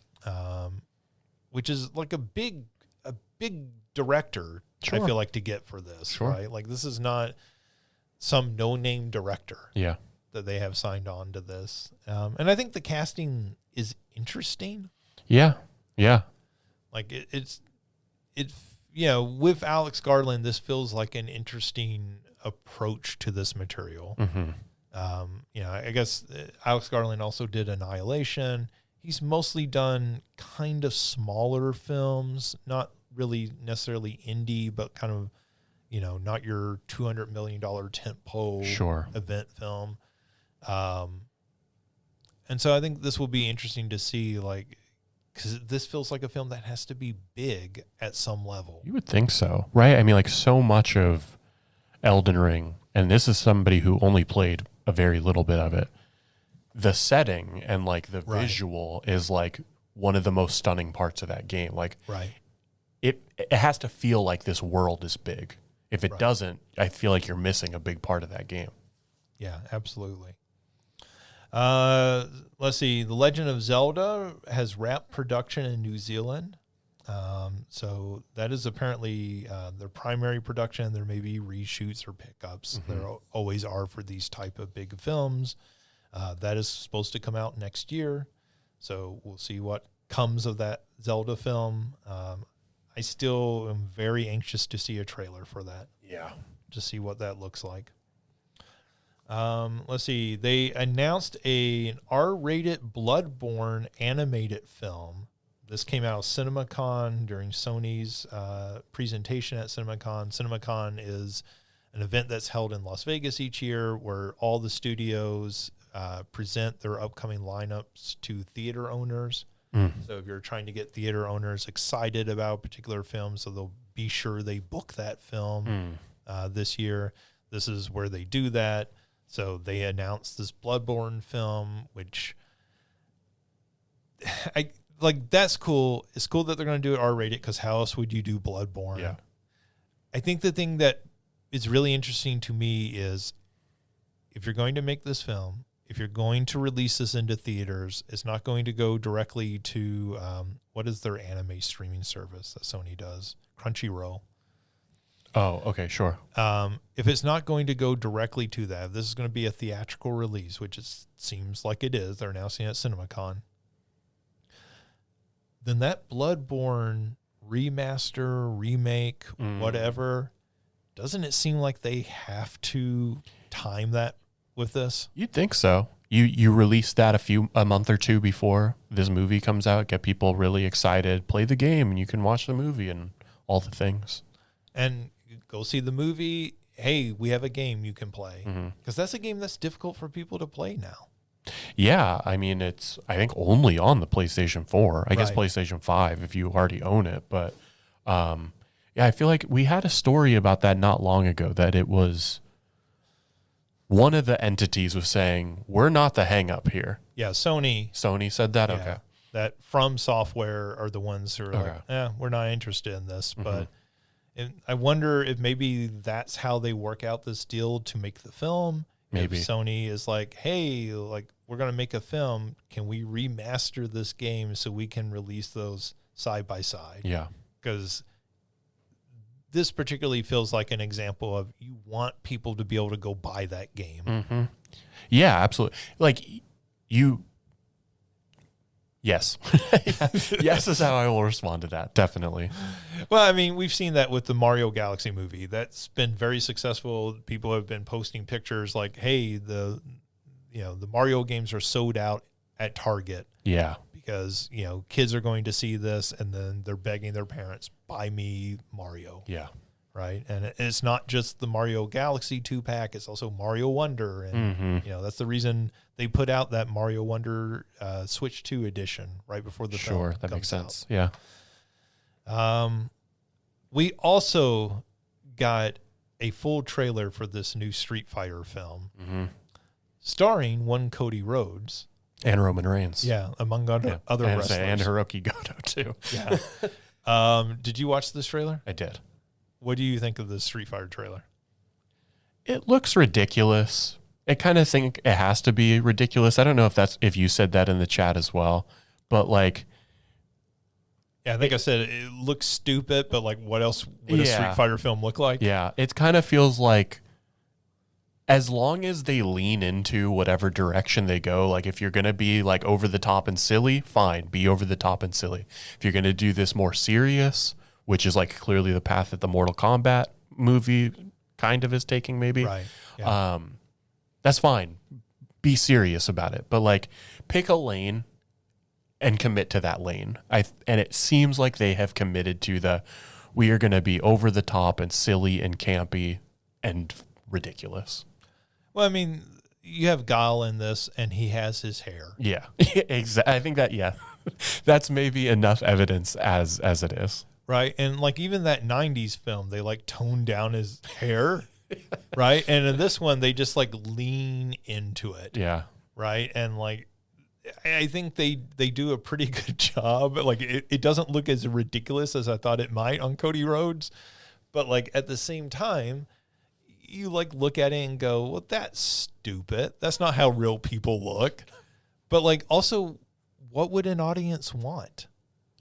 which is like a big director, I feel like, to get for this, right? Like this is not some no-name director that they have signed on to this. And I think the casting is interesting. Yeah. Like it's with Alex Garland, this feels like an interesting approach to this material. I guess Alex Garland also did Annihilation. He's mostly done kind of smaller films, not really necessarily indie, but kind of, not your $200 million tentpole event film. And so I think this will be interesting to see, because this feels like a film that has to be big at some level. You would think so, right? I mean, so much of Elden Ring, and this is somebody who only played a very little bit of it. The setting and the visual is one of the most stunning parts of that game. It has to feel like this world is big. If it doesn't, I feel like you're missing a big part of that game. Yeah, absolutely. Let's see. The Legend of Zelda has wrapped production in New Zealand. So that is apparently their primary production. There may be reshoots or pickups. There always are for these type of big films. That is supposed to come out next year. So we'll see what comes of that Zelda film. I still am very anxious to see a trailer for that. Yeah. To see what that looks like. Let's see. They announced an R-rated Bloodborne animated film. This came out of CinemaCon during Sony's presentation at CinemaCon. CinemaCon is an event that's held in Las Vegas each year where all the studios present their upcoming lineups to theater owners. So if you're trying to get theater owners excited about particular films, so they'll be sure they book that film this year. This is where they do that. So they announced this Bloodborne film, which that's cool. It's cool that they're going to do it R-rated because how else would you do Bloodborne? Yeah. I think the thing that is really interesting to me is if you're going to make this film, if you're going to release this into theaters, it's not going to go directly to what is their anime streaming service that Sony does? Crunchyroll. Oh, okay, sure. If it's not going to go directly to that, if this is going to be a theatrical release, which it seems like it is, they're announcing at CinemaCon, then that Bloodborne remaster, remake, whatever, doesn't it seem like they have to time that with this? You'd think so. You release that a month or two before this movie comes out, get people really excited, play the game, and you can watch the movie and all the things. And go see the movie. Hey, we have a game you can play. Because that's a game that's difficult for people to play now. Yeah, I mean, it's, I think, only on the PlayStation 4. I guess PlayStation 5 if you already own it. But, yeah, I feel like we had a story about that not long ago, that it was one of the entities was saying, we're not the hang-up here. Yeah, Sony said that? Yeah, okay. That From Software are the ones who are we're not interested in this. But I wonder if maybe that's how they work out this deal to make the film. Maybe if Sony is like, hey, we're going to make a film. Can we remaster this game so we can release those side by side? Yeah. Because this particularly feels like an example of you want people to be able to go buy that game. Yeah, absolutely. Yes. Yes is how I will respond to that. Definitely. Well, I mean, we've seen that with the Mario Galaxy movie. That's been very successful. People have been posting pictures like, hey, the Mario games are sold out at Target. Yeah. Because, kids are going to see this and then they're begging their parents, buy me Mario. Yeah. Right. And it's not just the Mario Galaxy 2-pack. It's also Mario Wonder. And, that's the reason they put out that Mario Wonder Switch 2 edition right before the film Sure, that makes sense. Out. Yeah. We also got a full trailer for this new Street Fighter film starring one Cody Rhodes. And Roman Reigns. Yeah, among other wrestlers. And Hiroki Goto, too. Yeah. Did you watch this trailer? I did. What do you think of the Street Fighter trailer? It looks ridiculous. I kind of think it has to be ridiculous. I don't know if you said that in the chat as well, but yeah, I think I said it looks stupid, but what else would a Street Fighter film look like? Yeah, it kind of feels like as long as they lean into whatever direction they go, if you're going to be over the top and silly, fine, be over the top and silly. If you're going to do this more serious which is like clearly the path that the Mortal Kombat movie kind of is taking, maybe. Right. Yeah. That's fine. Be serious about it, but like pick a lane and commit to that lane. And it seems like they have committed to we are going to be over the top and silly and campy and ridiculous. Well, I mean, you have Guile in this, and he has his hair. Yeah, exactly. I think that that's maybe enough evidence as it is. Right, and like even that '90s film, they like toned down his hair. Right, and in this one, they just like lean into it. Yeah. Right, and like I think they do a pretty good job. Like it doesn't look as ridiculous as I thought it might on Cody Rhodes, but like at the same time, you like look at it and go, well, that's stupid. That's not how real people look. But like also, what would an audience want?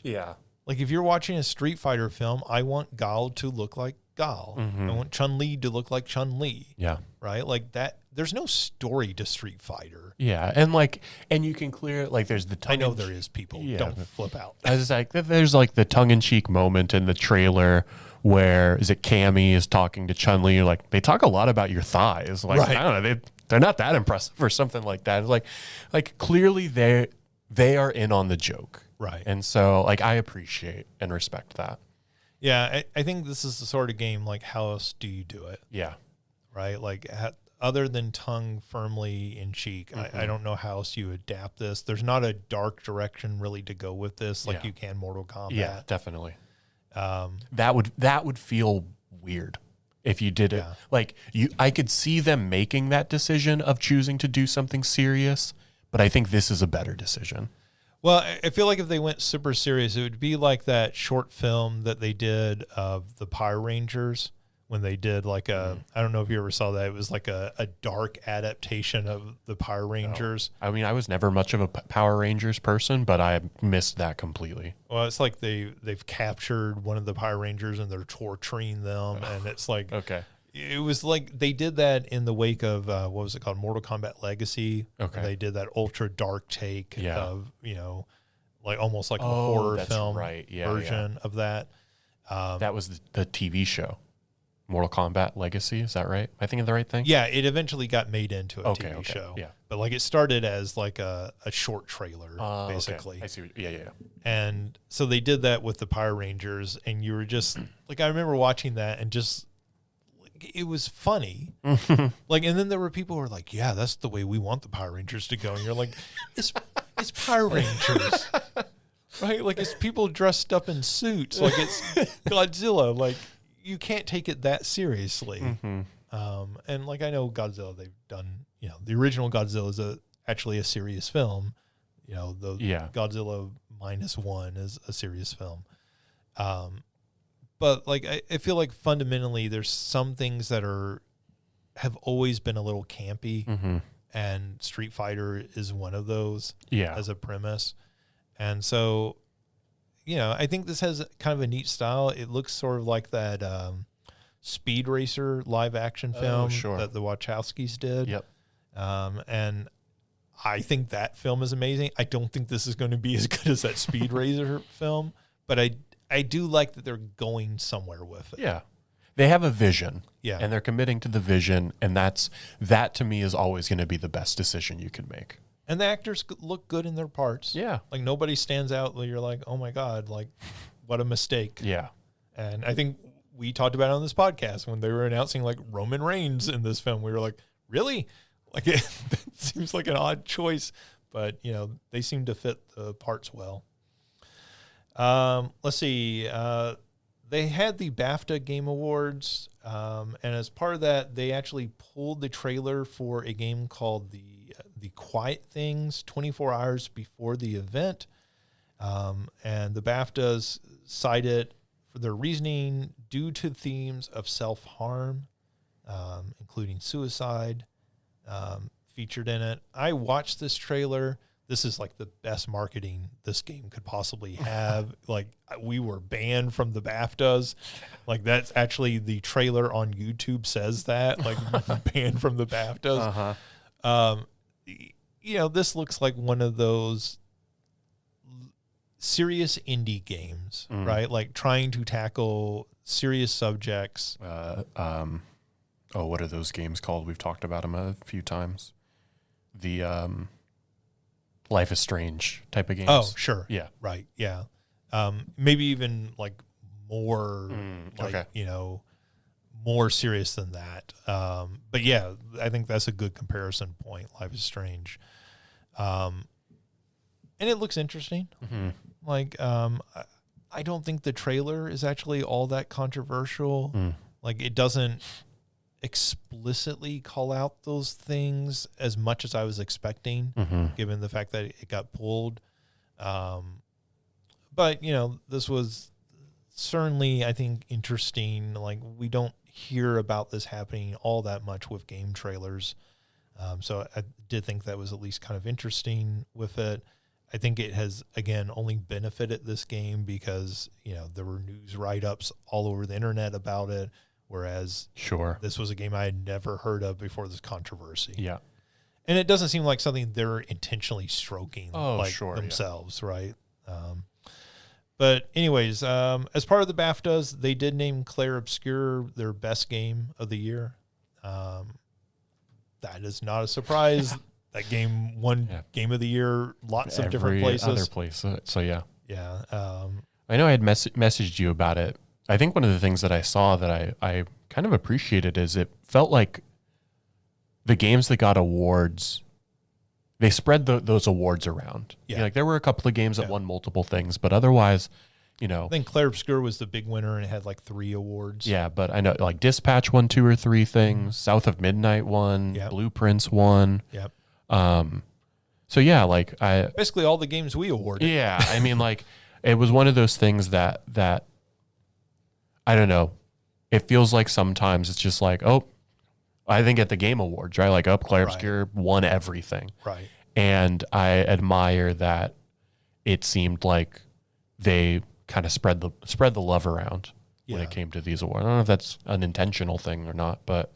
Yeah. Like if you're watching a Street Fighter film, I want Guile to look like Guile. Mm-hmm. I want Chun-Li to look like Chun-Li. Yeah. Right? Like that. There's no story to Street Fighter. Yeah, and you can clear like there's the tongue. I know there is people. Yeah. Don't flip out. I was like, there's like the tongue-in-cheek moment in the trailer where is it Cammy is talking to Chun-Li. You're like, they talk a lot about your thighs. Like Right. I don't know, they're not that impressive or something like that. It's like clearly they are in on the joke. Right. And so like I appreciate and respect that. Yeah, I think this is the sort of game like how else do you do it? Yeah. Right? Like other than tongue firmly in cheek, Mm-hmm. I don't know how else you adapt this. There's not a dark direction really to go with this like Yeah. you can Mortal Kombat. Yeah, definitely. That would feel weird if you did it. Yeah. Like I could see them making that decision of choosing to do something serious, but I think this is a better decision. Well, I feel like if they went super serious, it would be like that short film that they did of the Power Rangers when they did like I don't know if you ever saw that. It was like a dark adaptation of the Power Rangers. No. I mean, I was never much of a Power Rangers person, but I missed that completely. Well, it's like they've captured one of the Power Rangers and they're torturing them. And it's like, Okay. It was like they did that in the wake of what was it called, Mortal Kombat Legacy. Okay. They did that ultra dark take of like almost like a Oh, horror that's film right. Yeah, version of that. That was the TV show, Mortal Kombat Legacy. Is that right? Am I thinking of the right thing? Yeah, it eventually got made into a Okay, TV show. yeah. But like it started as like a short trailer, basically. Okay. I see. Yeah. And so they did that with the Power Rangers, and you were just like, I remember watching that and just it was funny. Like, and then there were people who were like, yeah, that's the way we want the Power Rangers to go. And you're like, it's Power Rangers, right? Like it's people dressed up in suits. Like it's Godzilla. Like you can't take it that seriously. Mm-hmm. And like, I know Godzilla, they've done, the original Godzilla is actually a serious film. Godzilla -1 is a serious film. But like I feel like fundamentally there's some things that have always been a little campy, and Street Fighter is one of those as a premise. And so, I think this has kind of a neat style. It looks sort of like that Speed Racer live action film that the Wachowskis did. Yep. And I think that film is amazing. I don't think this is going to be as good as that Speed Racer film, but I do like that they're going somewhere with it. Yeah. They have a vision. Yeah. And they're committing to the vision. And that to me is always going to be the best decision you can make. And the actors look good in their parts. Yeah. Like nobody stands out where you're like, oh my God, like what a mistake. Yeah. And I think we talked about it on this podcast when they were announcing like Roman Reigns in this film. We were like, really? Like that seems like an odd choice, but they seem to fit the parts well. Let's see. They had the BAFTA Game Awards, and as part of that, they actually pulled the trailer for a game called the Quiet Things 24 hours before the event. And the BAFTAs cite it for their reasoning due to themes of self-harm, including suicide, featured in it. I watched this trailer. This is like the best marketing this game could possibly have. Like we were banned from the BAFTAs. Like that's actually the trailer on YouTube says that, like banned from the BAFTAs. This looks like one of those serious indie games, right? Like trying to tackle serious subjects. What are those games called? We've talked about them a few times. The Life is Strange type of games. Oh, sure. Yeah. Right. Yeah. Maybe even like more, okay. More serious than that. But yeah, I think that's a good comparison point. Life is Strange. And it looks interesting. Like, I don't think the trailer is actually all that controversial. Like, it doesn't explicitly call out those things as much as I was expecting, given the fact that it got pulled. But, this was certainly, I think, interesting. Like, we don't hear about this happening all that much with game trailers. So I did think that was at least kind of interesting with it. I think it has, again, only benefited this game because, there were news write-ups all over the internet about it, whereas this was a game I had never heard of before this controversy. Yeah. And it doesn't seem like something they're intentionally stroking themselves, right? But anyways, as part of the BAFTAs, they did name Clair Obscur their best game of the year. That is not a surprise. That game won Game of the Year lots of different places. Other places. So, yeah. Yeah. I know I had messaged you about it. I think one of the things that I saw that I kind of appreciated is it felt like the games that got awards, they spread those awards around. Yeah. Like there were a couple of games that won multiple things, but otherwise, I think Clair Obscur was the big winner and it had like 3 awards. Yeah, but I know like Dispatch won 2 or 3 things. South of Midnight won. Yep. Blueprints won. Yep. So yeah, like basically all the games we awarded. Yeah, I mean, like it was one of those things that I don't know. It feels like sometimes it's just like, I think at the Game Awards, right? Like, Clair Obscur won everything, right? And I admire that. It seemed like they kind of spread the love around when it came to these awards. I don't know if that's an intentional thing or not, but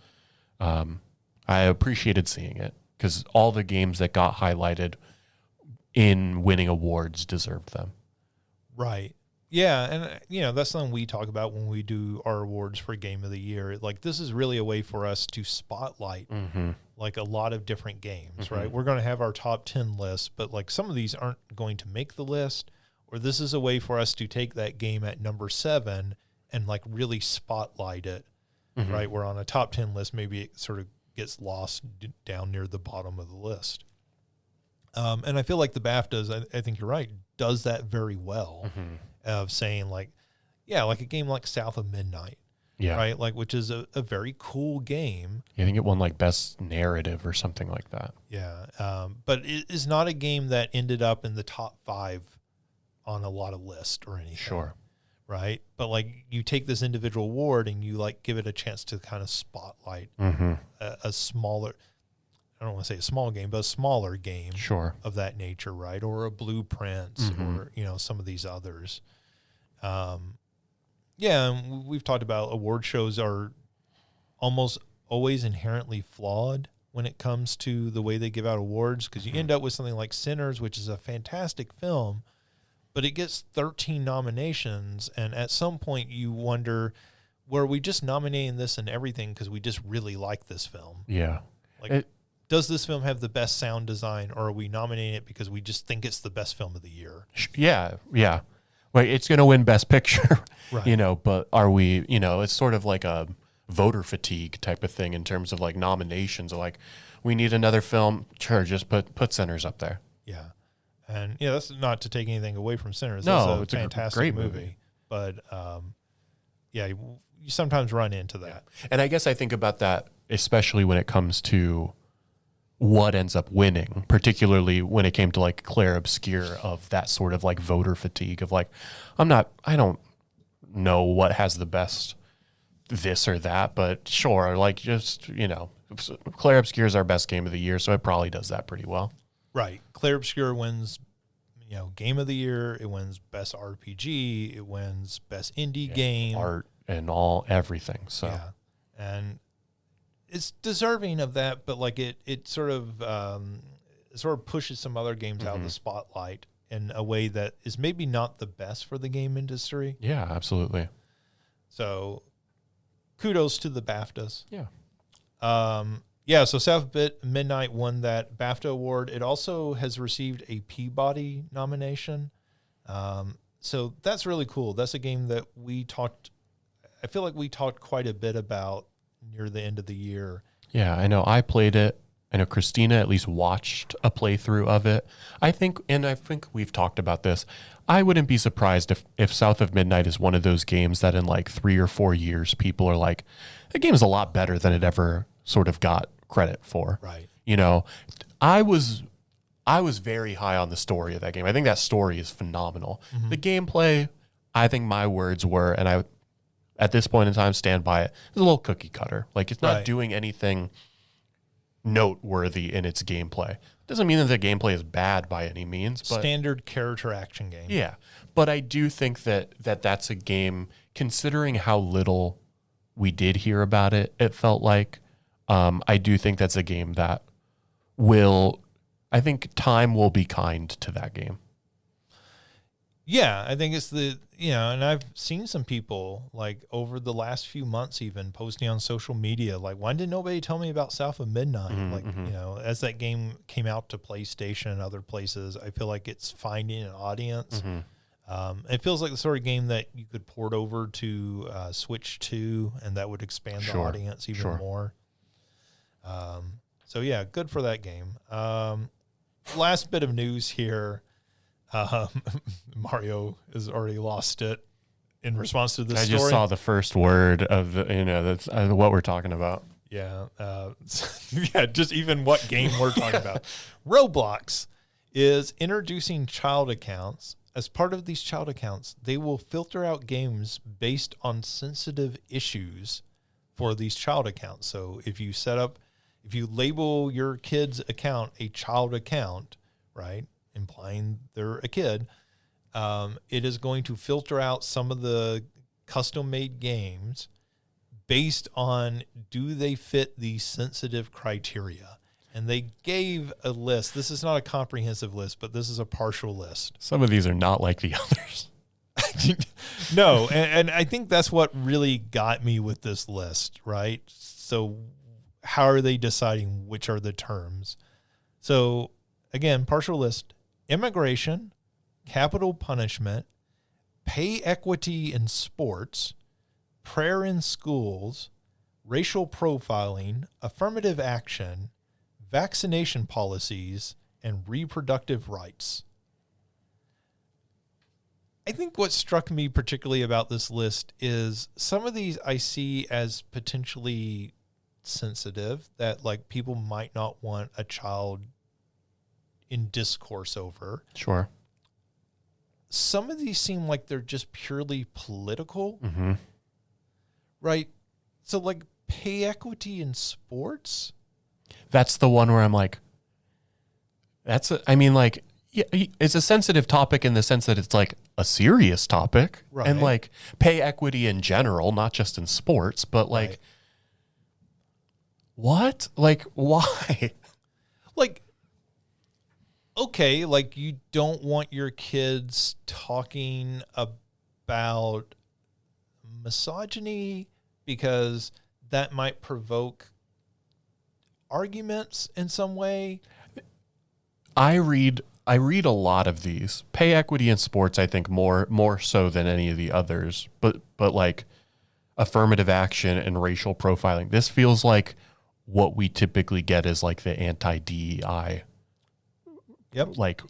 I appreciated seeing it. Because all the games that got highlighted in winning awards deserved them. Right. Yeah. And, that's something we talk about when we do our awards for Game of the Year. Like, this is really a way for us to spotlight, like, a lot of different games, right? We're going to have our top 10 list, but, like, some of these aren't going to make the list. Or this is a way for us to take that game at number 7 and, like, really spotlight it, right? We're on a top 10 list. Maybe it sort of gets lost down near the bottom of the list. And I feel like the BAFTAs, I think you're right, does that very well of saying like a game like South of Midnight, right? Like, which is a very cool game. I think it won like best narrative or something like that. Yeah. But it is not a game that ended up in the top 5 on a lot of lists or anything. Sure. Right. But like you take this individual award and you like give it a chance to kind of spotlight a smaller, I don't want to say a small game, but a smaller game of that nature. Right. Or a Blueprints or, some of these others. And we've talked about award shows are almost always inherently flawed when it comes to the way they give out awards. Cause you end up with something like Sinners, which is a fantastic film, but it gets 13 nominations, and at some point you wonder, were we just nominating this and everything because we just really like this film? Yeah. Like, does this film have the best sound design, or are we nominating it because we just think it's the best film of the year? Yeah, yeah. Well, it's going to win Best Picture, right. But are we, it's sort of like a voter fatigue type of thing in terms of like nominations. Like, we need another film, sure, just put Sinners up there. Yeah. And that's not to take anything away from Sinners. No, it's a fantastic great movie. But you sometimes run into that. Yeah. And I guess I think about that, especially when it comes to what ends up winning, particularly when it came to like Clair Obscur, of that sort of like voter fatigue of like, I don't know what has the best this or that, but sure, like just, Clair Obscur is our best game of the year, so it probably does that pretty well. Right. Clair Obscur wins, Game of the Year. It wins Best RPG. It wins Best Indie Game. Art and everything. So, yeah. And it's deserving of that, but like it sort of pushes some other games out of the spotlight in a way that is maybe not the best for the game industry. Yeah, absolutely. So kudos to the BAFTAs. Yeah. So South Midnight won that BAFTA award. It also has received a Peabody nomination. So that's really cool. That's a game that I feel like we talked quite a bit about near the end of the year. Yeah, I know. I played it. I know Christina at least watched a playthrough of it. I think we've talked about this. I wouldn't be surprised if South of Midnight is one of those games that in like 3 or 4 years, people are like, the game is a lot better than it ever sort of got credit for. Right. You know, I was very high on the story of that game. I think that story is phenomenal. Mm-hmm. The gameplay, I think my words were, and I, at this point in time, stand by it, it's a little cookie cutter. Like, it's not doing anything noteworthy in its gameplay. Doesn't mean that the gameplay is bad by any means. But standard character action game. Yeah. But I do think that's a game, considering how little we did hear about it, it felt like, I do think that's a game that I think time will be kind to that game. Yeah, I think it's and I've seen some people like over the last few months even posting on social media, like, why did nobody tell me about South of Midnight? As that game came out to PlayStation and other places, I feel like it's finding an audience. It feels like the sort of game that you could port over to Switch 2, and that would expand the audience even more. So yeah, good for that game. Last bit of news here. Mario has already lost it in response to this story. I just saw the first word of that's what we're talking about. Yeah. Just even what game we're talking about. Roblox is introducing child accounts. As part of these child accounts, they will filter out games based on sensitive issues for these child accounts. So if you label your kid's account a child account, right, implying they're a kid, it is going to filter out some of the custom-made games based on, do they fit the sensitive criteria? And they gave a list. This is not a comprehensive list, but this is a partial list. Some of these are not like the others. No, and I think that's what really got me with this list, right? So how are they deciding which are the terms? So again, partial list: immigration, capital punishment, pay equity in sports, prayer in schools, racial profiling, affirmative action, vaccination policies, and reproductive rights. I think what struck me particularly about this list is some of these I see as potentially sensitive, that like people might not want a child in discourse over. Sure. Some of these seem like they're just purely political, right? So like pay equity in sports. That's the one where I'm like, it's a sensitive topic in the sense that it's like a serious topic, right? And like pay equity in general, not just in sports, but like, right. What? Like, why? Like, okay, like you don't want your kids talking about misogyny because that might provoke arguments in some way. I read a lot of these. Pay equity in sports, I think more so than any of the others. But like affirmative action and racial profiling, this feels like what we typically get is like the anti-DEI. Yep. Like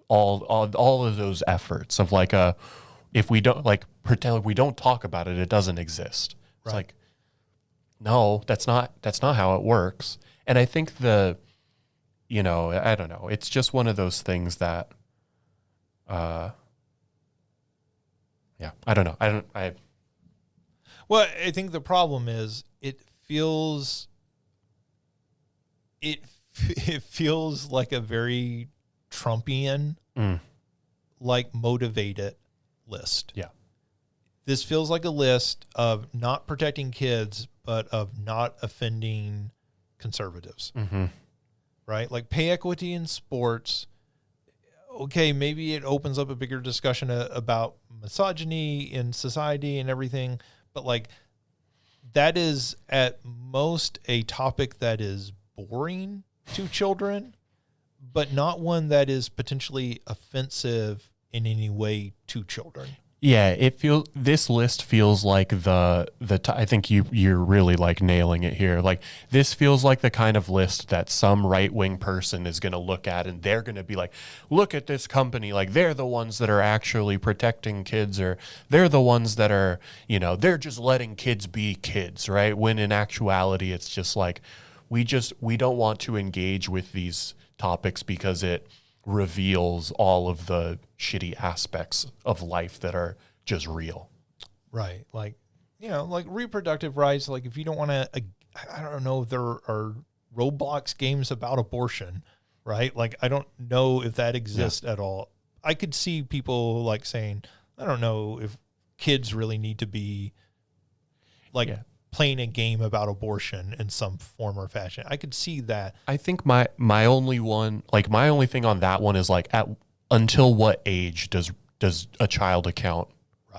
all of those efforts of like if we don't like pretend like we don't talk about it, it doesn't exist. It's like, no, that's not how it works. And I think I don't know. It's just one of those things that, I don't know. Well, I think the problem is it feels like a very Trumpian, like motivated list. Yeah. This feels like a list of not protecting kids, but of not offending conservatives. Right? Like pay equity in sports. okay, maybe it opens up a bigger discussion about misogyny in society and everything, but like that is at most a topic that is boring to children, but not one that is potentially offensive in any way to children. Yeah, this list feels like I think you're really like nailing it here. Like this feels like the kind of list that some right-wing person is going to look at and they're going to be like, look at this company, like they're the ones that are actually protecting kids, or they're the ones that are, they're just letting kids be kids, right? When in actuality it's just like we don't want to engage with these topics because it reveals all of the shitty aspects of life that are just real. Right. Like, like reproductive rights. Like if you don't want to, I don't know if there are Roblox games about abortion, right? Like, I don't know if that exists at all. I could see people like saying, I don't know if kids really need to be like playing a game about abortion in some form or fashion. I could see that. I think my only thing on that one is like until what age does a child account,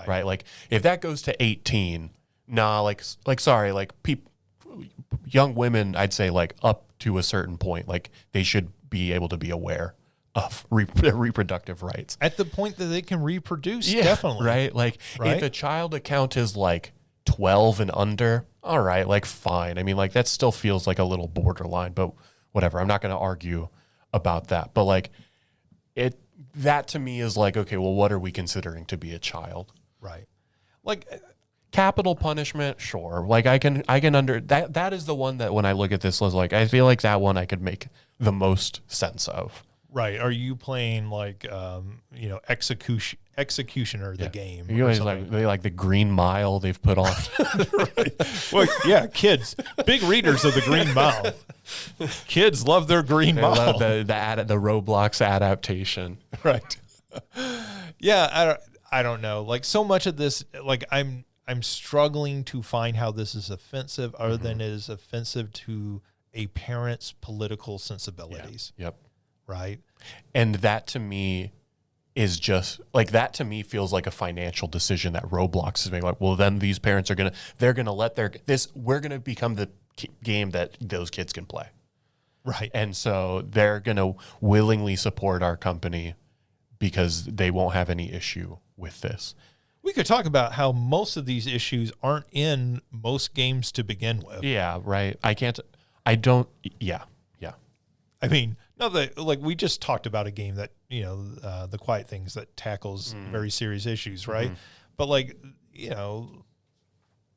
right? Like if that goes to 18, sorry, like young women, I'd say like up to a certain point, like they should be able to be aware of their reproductive rights. At the point that they can reproduce, definitely. Right? Like if a child account is like 12 and under, all right, like fine. I mean, like that still feels like a little borderline, but whatever. I'm not going to argue about that. But like that to me is like, okay, well, what are we considering to be a child? Right. Like capital punishment, sure. Like I can under that is the one that when I look at this list, like I feel like that one I could make the most sense of. Right. Are you playing like Executioner the game? You guys like the Green Mile they've put on. Right. Well, yeah, kids, big readers of the Green Mile. Kids love their Green Mile. Love the Roblox adaptation. Right. Yeah, I don't know. Like so much of this, like I'm struggling to find how this is offensive, other than it is offensive to a parent's political sensibilities. Yeah. Yep. Right. And that to me is just like, that to me feels like a financial decision that Roblox is making. Like, well, then these parents they're going to let we're going to become the game that those kids can play. Right. And so they're going to willingly support our company because they won't have any issue with this. We could talk about how most of these issues aren't in most games to begin with. Yeah. Right. Yeah. I mean, no, like we just talked about a game that, The Quiet Things, that tackles very serious issues, right? But like,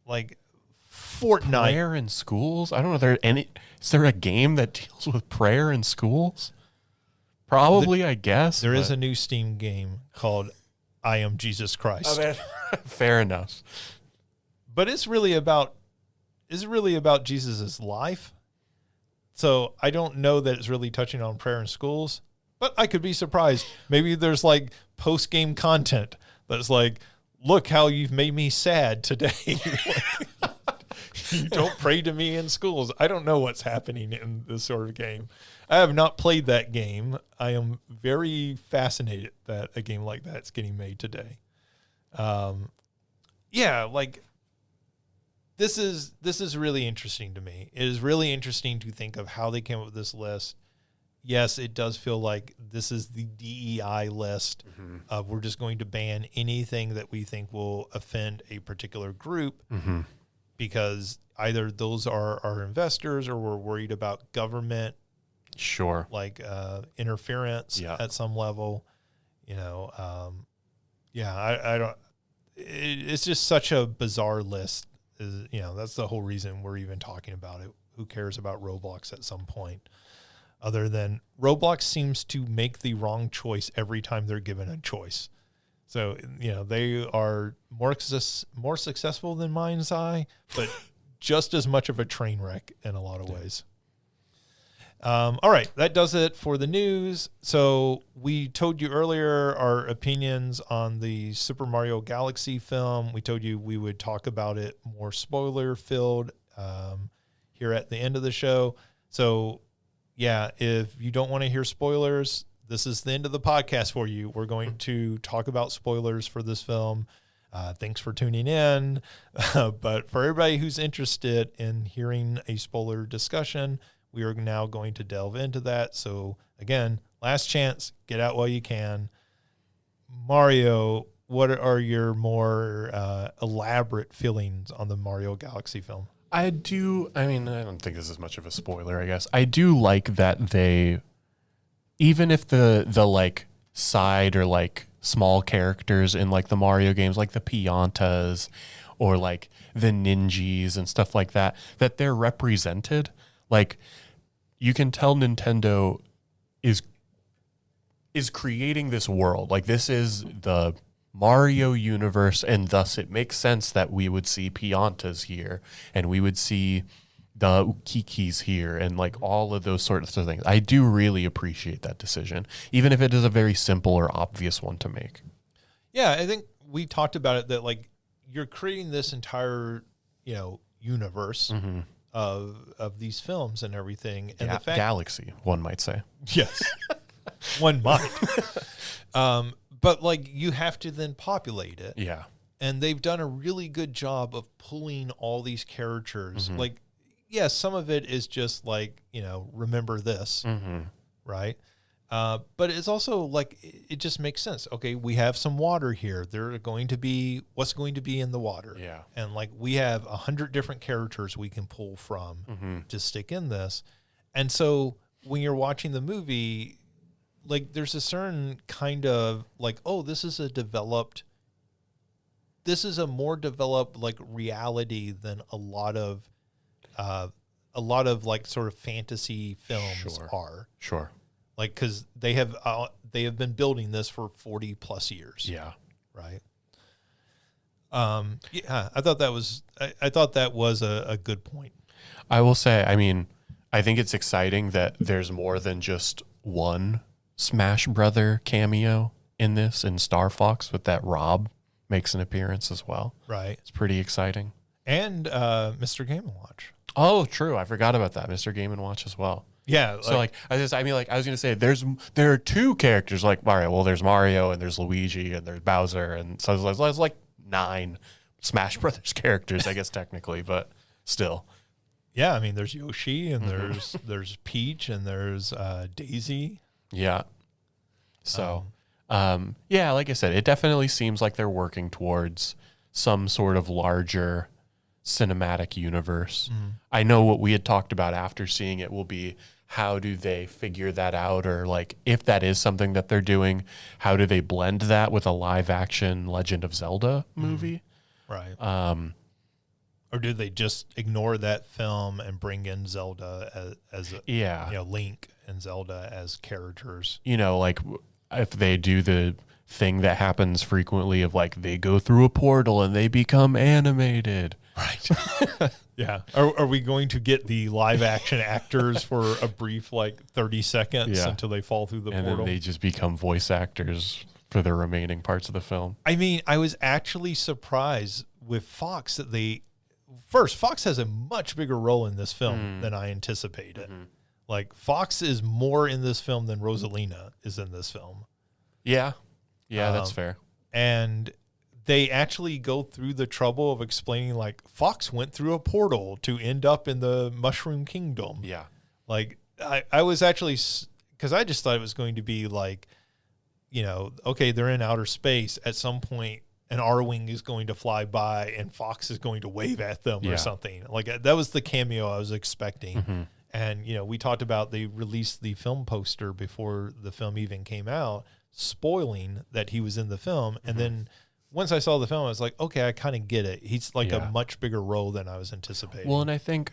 like Fortnite. Prayer in schools? I don't know is there a game that deals with prayer in schools? Probably, I guess. There is a new Steam game called I Am Jesus Christ. Fair enough. But is it really about Jesus' life? So I don't know that it's really touching on prayer in schools, but I could be surprised. Maybe there's like post-game content that's like, look how you've made me sad today. You don't pray to me in schools. I don't know what's happening in this sort of game. I have not played that game. I am very fascinated that a game like that's getting made today. Like this is really interesting to me. It is really interesting to think of how they came up with this list. Yes, it does feel like this is the DEI list of we're just going to ban anything that we think will offend a particular group because either those are our investors or we're worried about government interference at some level. I don't. It's just such a bizarre list. That's the whole reason we're even talking about it. Who cares about Roblox at some point? Other than Roblox seems to make the wrong choice every time they're given a choice. So, they are more successful than MindsEye, but just as much of a train wreck in a lot of ways. All right, that does it for the news. So we told you earlier our opinions on the Super Mario Galaxy film. We told you we would talk about it more spoiler-filled here at the end of the show. So, yeah, if you don't want to hear spoilers, this is the end of the podcast for you. We're going to talk about spoilers for this film. Thanks for tuning in. But for everybody who's interested in hearing a spoiler discussion, we are now going to delve into that. So again, last chance, get out while you can. Mario, what are your more elaborate feelings on the Mario Galaxy film? I don't think this is much of a spoiler, I guess. I do like that they, even if the like side or like small characters in like the Mario games, like the Piantas or like the Ninjas and stuff like that, that they're represented. Like, you can tell Nintendo is creating this world. Like, this is the Mario universe, and thus it makes sense that we would see Piantas here and we would see the Ukikis here and like all of those sorts of things. I do really appreciate that decision, even if it is a very simple or obvious one to make. Yeah, I think we talked about it, that like you're creating this entire, universe of these films and everything. And the fact, galaxy, one might say. Yes. One might. But like you have to then populate it. Yeah. And they've done a really good job of pulling all these characters. Like, yes, some of it is just like, remember this, right? But it's also like, it just makes sense. Okay, we have some water here. There are going to be, what's going to be in the water? Yeah. And like, we have 100 different characters we can pull from to stick in this. And so when you're watching the movie, like there's a certain kind of like, oh, this is a more developed like reality than a lot of like sort of fantasy films are. Sure. Like, cause they have been building this for 40 plus years. Yeah. Right. Yeah, I thought that was a good point. I will say, I think it's exciting that there's more than just one Smash Brother cameo in this, in Star Fox, with that Rob makes an appearance as well. Right. It's pretty exciting. And Mr. Game & Watch. Oh, true. I forgot about that. Mr. Game & Watch as well. Yeah. So I was going to say there are two characters like Mario. Well, there's Mario and there's Luigi and there's Bowser. And so there's like 9 Smash Brothers characters, I guess, technically, but still. Yeah. There's Yoshi and there's Peach and there's Daisy. Yeah. So, yeah, like I said, it definitely seems like they're working towards some sort of larger cinematic universe. I know what we had talked about after seeing it will be, how do they figure that out? Or like, if that is something that they're doing, how do they blend that with a live action Legend of Zelda movie? Right. Or do they just ignore that film and bring in Zelda as Link and Zelda as characters? Like if they do the thing that happens frequently of like they go through a portal and they become animated. Right. Yeah. Are we going to get the live action actors for a brief like 30 seconds until they fall through the portal? And then they just become voice actors for the remaining parts of the film. I was actually surprised with Fox that Fox has a much bigger role in this film than I anticipated. Like, Fox is more in this film than Rosalina is in this film. Yeah. Yeah, that's fair. And they actually go through the trouble of explaining, like, Fox went through a portal to end up in the Mushroom Kingdom. Yeah. Like, I was actually, because I just thought it was going to be like, okay, they're in outer space. At some point, an R-Wing is going to fly by and Fox is going to wave at them or something. Like, that was the cameo I was expecting. And, we talked about, they released the film poster before the film even came out, spoiling that he was in the film. And then once I saw the film, I was like, okay, I kind of get it. He's like a much bigger role than I was anticipating. Well, and I think,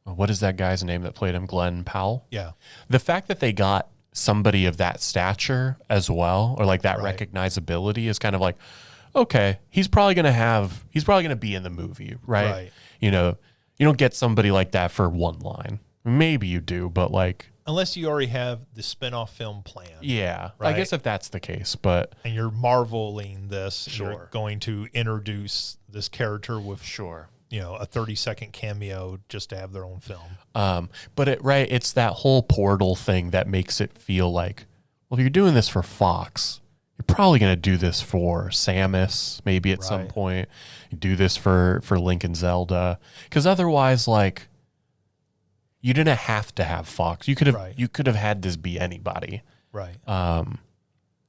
what is that guy's name that played him? Glenn Powell? Yeah. The fact that they got somebody of that stature as well, or like that recognizability, is kind of like, okay, he's probably going to be in the movie, right? You don't get somebody like that for one line. Maybe you do, but like, unless you already have the spinoff film plan. Yeah. Right? I guess if that's the case, but. And you're marveling this. You're going to introduce this character with a 30-second cameo just to have their own film. But it's that whole Portal thing that makes it feel like, well, if you're doing this for Fox, you're probably going to do this for Samus, maybe at some point. You do this for Link and Zelda, because otherwise, like, you didn't have to have Fox. You could have had this be anybody. Right.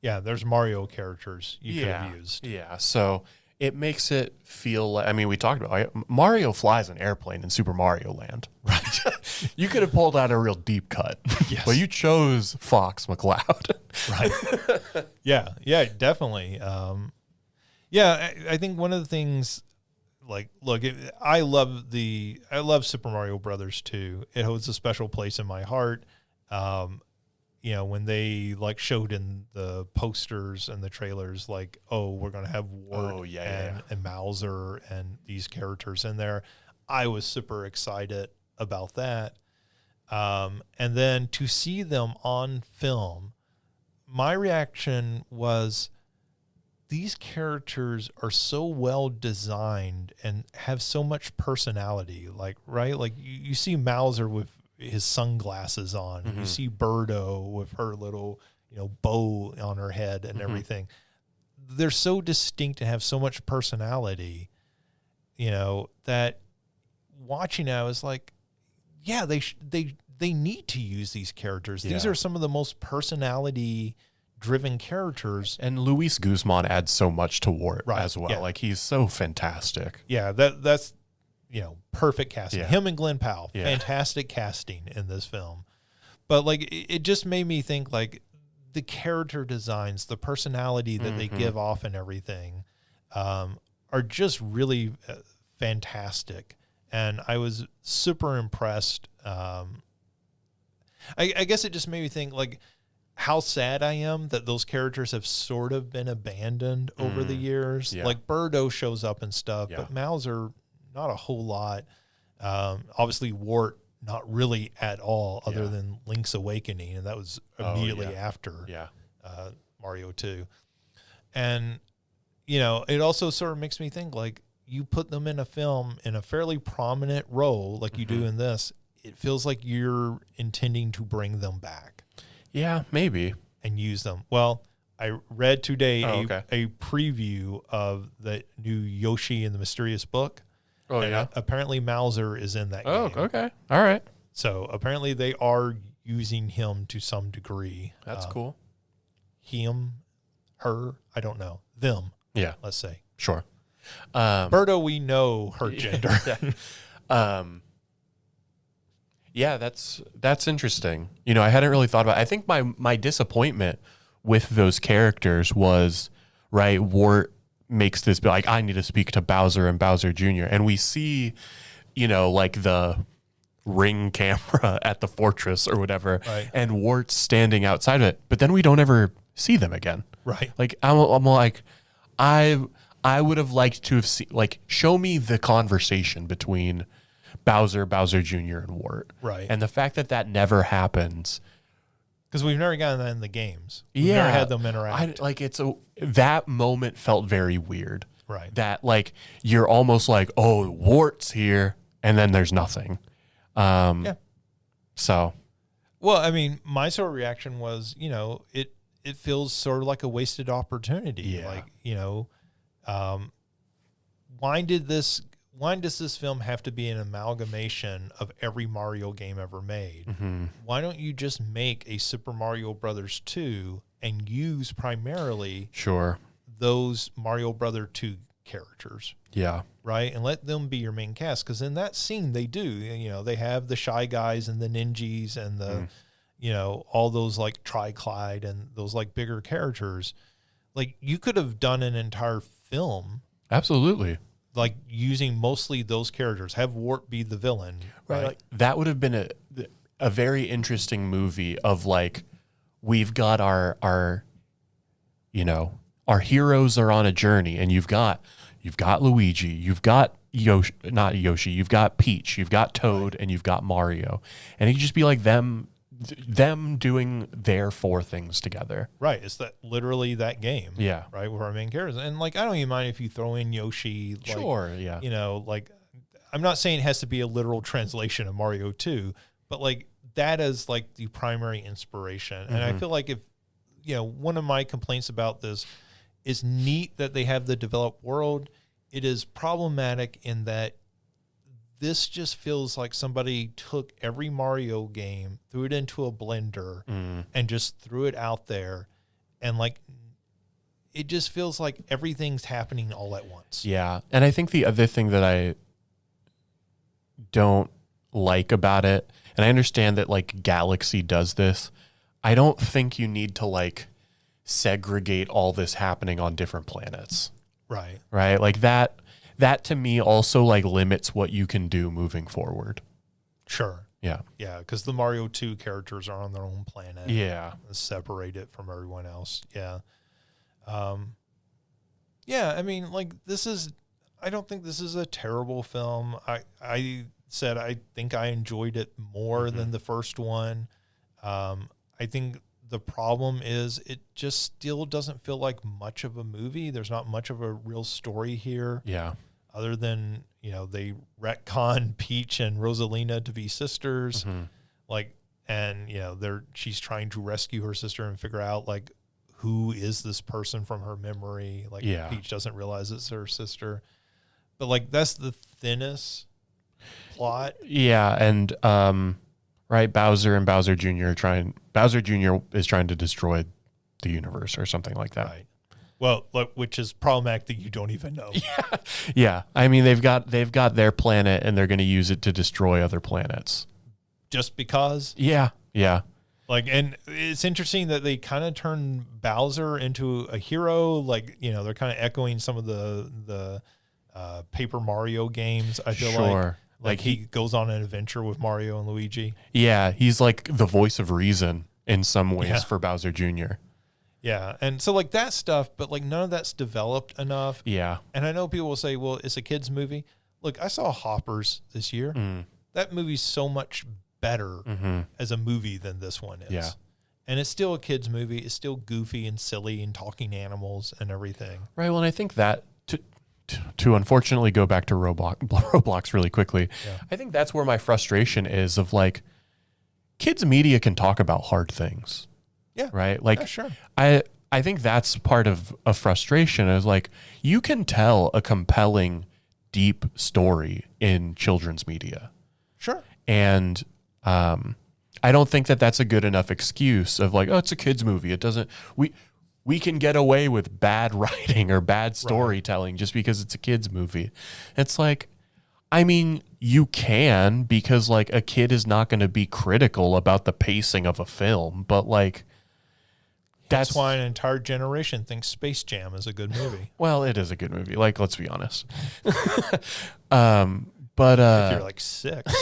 Yeah, there's Mario characters you could have used. Yeah, so it makes it feel like, I mean, we talked about Mario flies an airplane in Super Mario Land. Right. You could have pulled out a real deep cut. Yes. But you chose Fox McCloud. Right. Yeah, definitely. I think one of the things, like, look, I love Super Mario Brothers 2. It holds a special place in my heart. When they like showed in the posters and the trailers, like, oh, we're going to have Wart and Mauser and these characters in there, I was super excited about that. And then to see them on film, my reaction was, these characters are so well designed and have so much personality. Like, right? Like you see Mauser with his sunglasses on. Mm-hmm. You see Birdo with her little, bow on her head and everything. They're so distinct and have so much personality, that watching now is like, yeah, they need to use these characters. Yeah. These are some of the most personality driven characters. And Luis Guzman adds so much to Wart as well. Yeah. Like, he's so fantastic. Yeah, that's perfect casting. Yeah. Him and Glenn Powell, fantastic casting in this film. But like, it just made me think, like, the character designs, the personality that they give off and everything, are just really fantastic. And I was super impressed. I guess it just made me think, like, how sad I am that those characters have sort of been abandoned over the years. Yeah. Like, Birdo shows up and stuff, but Mauser, not a whole lot. Obviously, Wart, not really at all, other than Link's Awakening, and that was immediately after Mario 2. And, it also sort of makes me think, like, you put them in a film in a fairly prominent role, like you do in this, it feels like you're intending to bring them back. Yeah, maybe. And use them. Well, I read today a preview of the new Yoshi and the Mysterious Book. Oh, and apparently Mauser is in that game. Oh, okay. All right. So apparently they are using him to some degree. That's cool. Him, her, I don't know. Them. Yeah. Let's say. Sure. Birdo, we know her gender. Yeah, that's interesting. I hadn't really thought about it. I think my disappointment with those characters was, Wart makes this be like, I need to speak to Bowser and Bowser Jr. And we see, like the ring camera at the fortress or whatever, and Wart's standing outside of it, but then we don't ever see them again. Right. Like, I'm like, I would have liked to have seen, like, show me the conversation between Bowser Jr. and Wart. Right. And the fact that never happens. Because we've never gotten that in the games. We've never had them interact. That moment felt very weird. Right. That, like, you're almost like, oh, Wart's here, and then there's nothing. So. Well, I mean, my sort of reaction was, it feels sort of like a wasted opportunity. Yeah. Like, why does this film have to be an amalgamation of every Mario game ever made? Mm-hmm. Why don't you just make a Super Mario Brothers 2 and use primarily those Mario Brother 2 characters? Yeah. Right? And let them be your main cast. Because in that scene, they do. They have the Shy Guys and the Ninjas and the, all those, like, Tri-Clyde and those, like, bigger characters. Like, you could have done an entire film. Absolutely. Like, using mostly those characters, have Wart be the villain, right? Like, that would have been a very interesting movie of, like, we've got our heroes are on a journey, and you've got Luigi, you've got not Yoshi, you've got Peach, you've got Toad, and you've got Mario, and it could just be like them doing their four things together. Right. It's literally that game. Yeah. Right. With our main characters. And, like, I don't even mind if you throw in Yoshi. Like, sure. Yeah. Like, I'm not saying it has to be a literal translation of Mario 2, but like that is like the primary inspiration. And I feel like if, one of my complaints about this is neat that they have the developed world. It is problematic in that this just feels like somebody took every Mario game, threw it into a blender, and just threw it out there. And like, it just feels like everything's happening all at once. Yeah. And I think the other thing that I don't like about it, and I understand that like Galaxy does this, I don't think you need to like segregate all this happening on different planets. Right. Right. Like that to me also like limits what you can do moving forward. Sure. Yeah. Yeah. Because the Mario 2 characters are on their own planet. Yeah. Separated from everyone else. Yeah. Yeah. I mean, like I don't think this is a terrible film. I said I think I enjoyed it more than the first one. I think the problem is it just still doesn't feel like much of a movie. There's not much of a real story here. Yeah. Other than, they retcon Peach and Rosalina to be sisters. Like, and, she's trying to rescue her sister and figure out like, who is this person from her memory? Like Peach doesn't realize it's her sister, but like, that's the thinnest plot. Yeah. And, right. Bowser and Bowser Jr. is trying to destroy the universe or something like that. Right. Well, look, which is problematic that you don't even know. Yeah. Yeah. I mean, they've got their planet and they're going to use it to destroy other planets. Just because? Yeah. Yeah. Like, and it's interesting that they kind of turn Bowser into a hero. Like, they're kind of echoing some of the Paper Mario games. I feel like he goes on an adventure with Mario and Luigi. Yeah. He's like the voice of reason in some ways for Bowser Jr. Yeah. And so like that stuff, but like none of that's developed enough. Yeah. And I know people will say, well, it's a kid's movie. Look, I saw Hoppers this year. That movie's so much better as a movie than this one is. Yeah. And it's still a kid's movie. It's still goofy and silly and talking animals and everything. Right. Well, and I think that to unfortunately go back to Roblox really quickly, I think that's where my frustration is of like kids media can talk about hard things. Yeah. Right. Like, sure. I think that's part of a frustration is like, you can tell a compelling, deep story in children's media. Sure. And, I don't think that that's a good enough excuse of like, oh, it's a kid's movie. It doesn't, we can get away with bad writing or bad storytelling just because it's a kid's movie. It's like, I mean, you can, because like a kid is not going to be critical about the pacing of a film, but like, that's why an entire generation thinks Space Jam is a good movie. Well, it is a good movie. Like, let's be honest. But if you're like 6.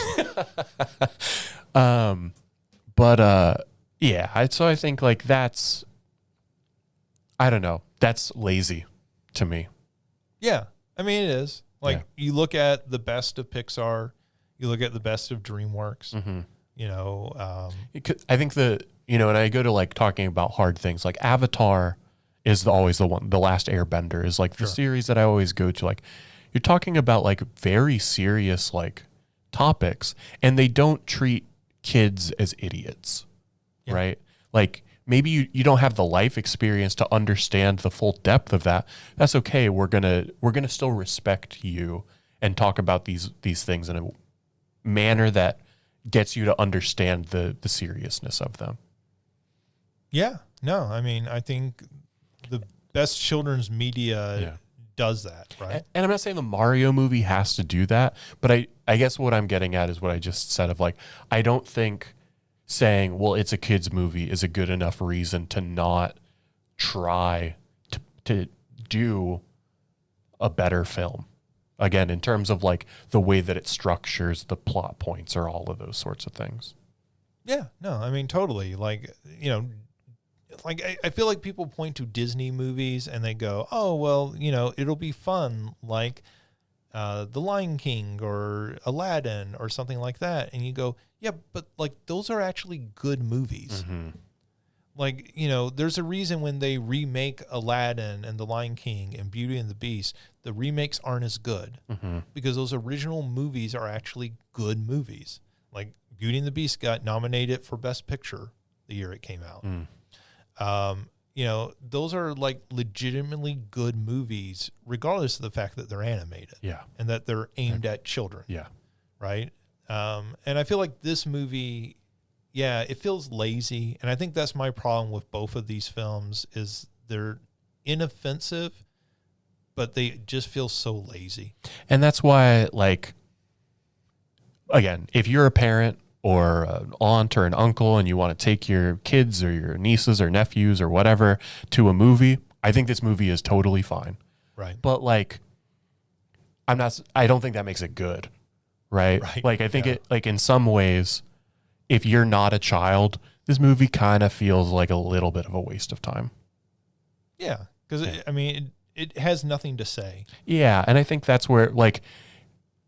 Yeah. So I think like that's, I don't know. That's lazy to me. Yeah. I mean, it is. Like, you look at the best of Pixar, you look at the best of DreamWorks, I think and I go to like talking about hard things, like Avatar is always the Last Airbender is like the series that I always go to. Like, you're talking about like very serious like topics, and they don't treat kids as idiots, right? Like, maybe you don't have the life experience to understand the full depth of that. That's okay. We're gonna still respect you and talk about these things in a manner that gets you to understand the seriousness of them. Yeah. No, I mean, I think the best children's media does that, right? And I'm not saying the Mario movie has to do that, but I guess what I'm getting at is what I just said of like, I don't think saying, well, it's a kid's movie is a good enough reason to not try to do a better film. Again, in terms of like the way that it structures the plot points or all of those sorts of things. Yeah, no, I mean, totally. Like, like I feel like people point to Disney movies and they go, oh, well, it'll be fun. Like The Lion King or Aladdin or something like that. And you go, yeah, but like those are actually good movies. like, there's a reason when they remake Aladdin and The Lion King and Beauty and the Beast, the remakes aren't as good because those original movies are actually good movies. Like Beauty and the Beast got nominated for Best Picture the year it came out. Those are like legitimately good movies, regardless of the fact that they're animated. Yeah. And that they're aimed at children. Yeah. Right. And I feel like this movie, it feels lazy. And I think that's my problem with both of these films is they're inoffensive, but they just feel so lazy. And that's why, like, again, if you're a parent or an aunt or an uncle and you want to take your kids or your nieces or nephews or whatever to a movie, I think this movie is totally fine. Right. But like, I don't think that makes it good. Right. Like, I think it, like, in some ways, if you're not a child, this movie kind of feels like a little bit of a waste of time. Yeah. Because it has nothing to say. Yeah. And I think that's where, like,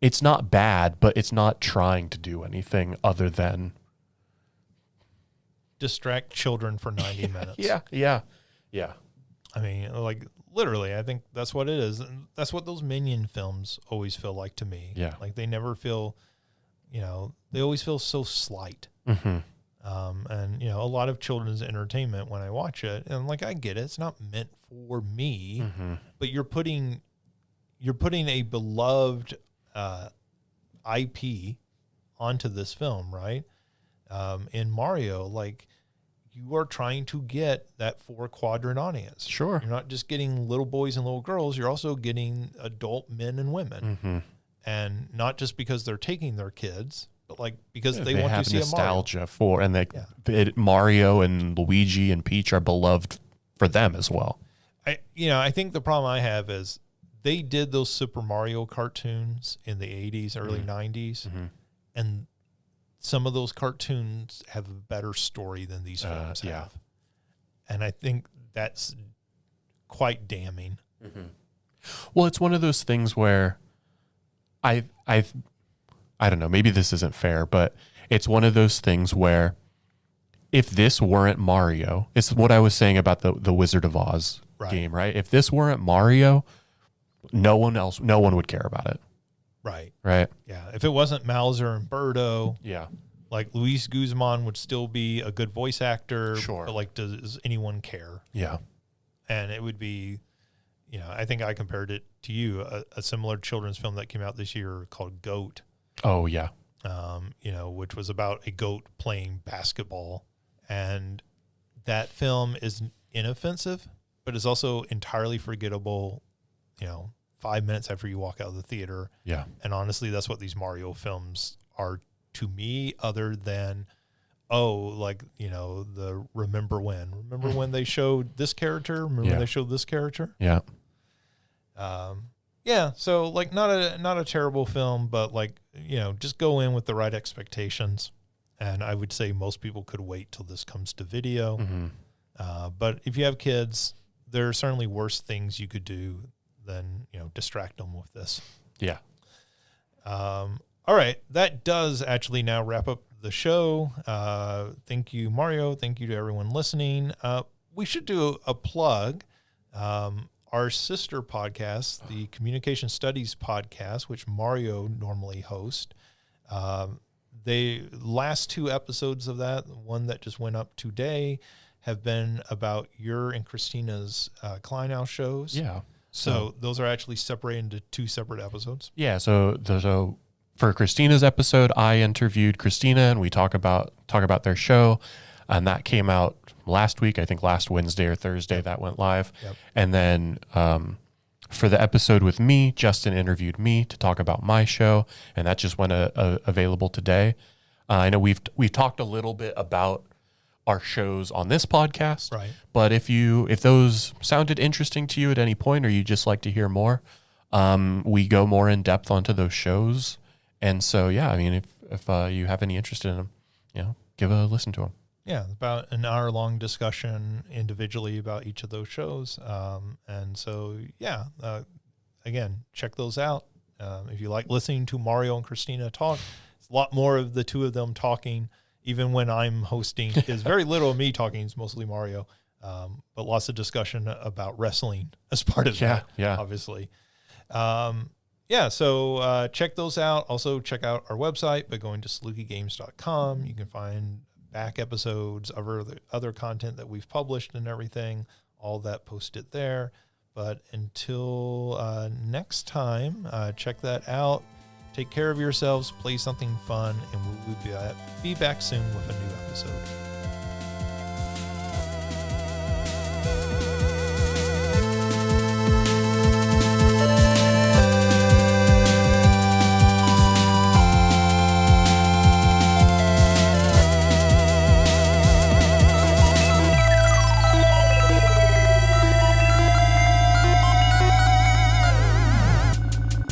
it's not bad, but it's not trying to do anything other than distract children for 90 minutes. Yeah. I mean, like, literally, I think that's what it is. And that's what those Minion films always feel like to me. Yeah. Like, they never feel, they always feel so slight. And, a lot of children's entertainment when I watch it, and like, I get it. It's not meant for me, but you're putting a beloved IP onto this film, right? In Mario, like, you are trying to get that 4-quadrant audience. Sure. You're not just getting little boys and little girls. You're also getting adult men and women. And not just because they're taking their kids, but like because they want have to see nostalgia a Mario. for, and Mario and Luigi and Peach are beloved for them as well. I think the problem I have is they did those Super Mario cartoons in the 80s, early 90s, and some of those cartoons have a better story than these films have. And I think that's quite damning. Well, it's one of those things where I don't know, maybe this isn't fair, but it's one of those things where if this weren't Mario, it's what I was saying about the Wizard of Oz game, right? If this weren't Mario, no one would care about it. Right. Yeah. If it wasn't Mauser and Birdo, like Luis Guzman would still be a good voice actor. Sure. But like, does anyone care? Yeah. And it would be, I think I compared it to you, a similar children's film that came out this year called Goat. Oh yeah. Which was about a goat playing basketball. And that film is inoffensive, but is also entirely forgettable, 5 minutes after you walk out of the theater. Yeah. And honestly, that's what these Mario films are to me, other than, the Remember when they showed this character? Remember when they showed this character? Yeah. So like not a terrible film, but like, just go in with the right expectations. And I would say most people could wait till this comes to video. But if you have kids, there are certainly worse things you could do than, distract them with this. Yeah. All right. That does actually now wrap up the show. Thank you, Mario. Thank you to everyone listening. We should do a plug. Our sister podcast, the Communication Studies podcast, which Mario normally hosts. The last 2 episodes of that, the one that just went up today, have been about your and Christina's Kleinau shows. Yeah. So those are actually separated into 2 separate episodes. Yeah. So for Christina's episode, I interviewed Christina and we talk about their show, and that came out last week. I think last Wednesday or Thursday that went live. Yep. And then for the episode with me, Justin interviewed me to talk about my show, and that just went available today. I know we've talked a little bit about our shows on this podcast, right? But if those sounded interesting to you at any point, or you just like to hear more, we go more in depth onto those shows. And so, yeah, I mean, if you have any interest in them, give a listen to them. Yeah, about an hour-long discussion individually about each of those shows. And so, again, check those out. If you like listening to Mario and Christina talk, it's a lot more of the 2 of them talking even when I'm hosting, is very little of me talking. It's mostly Mario, but lots of discussion about wrestling as part of that, obviously. So check those out. Also, check out our website by going to SalukieGames.com. You can find back episodes of other content that we've published and everything, all that posted there. But until next time, check that out. Take care of yourselves, play something fun, and we'll be back soon with a new episode.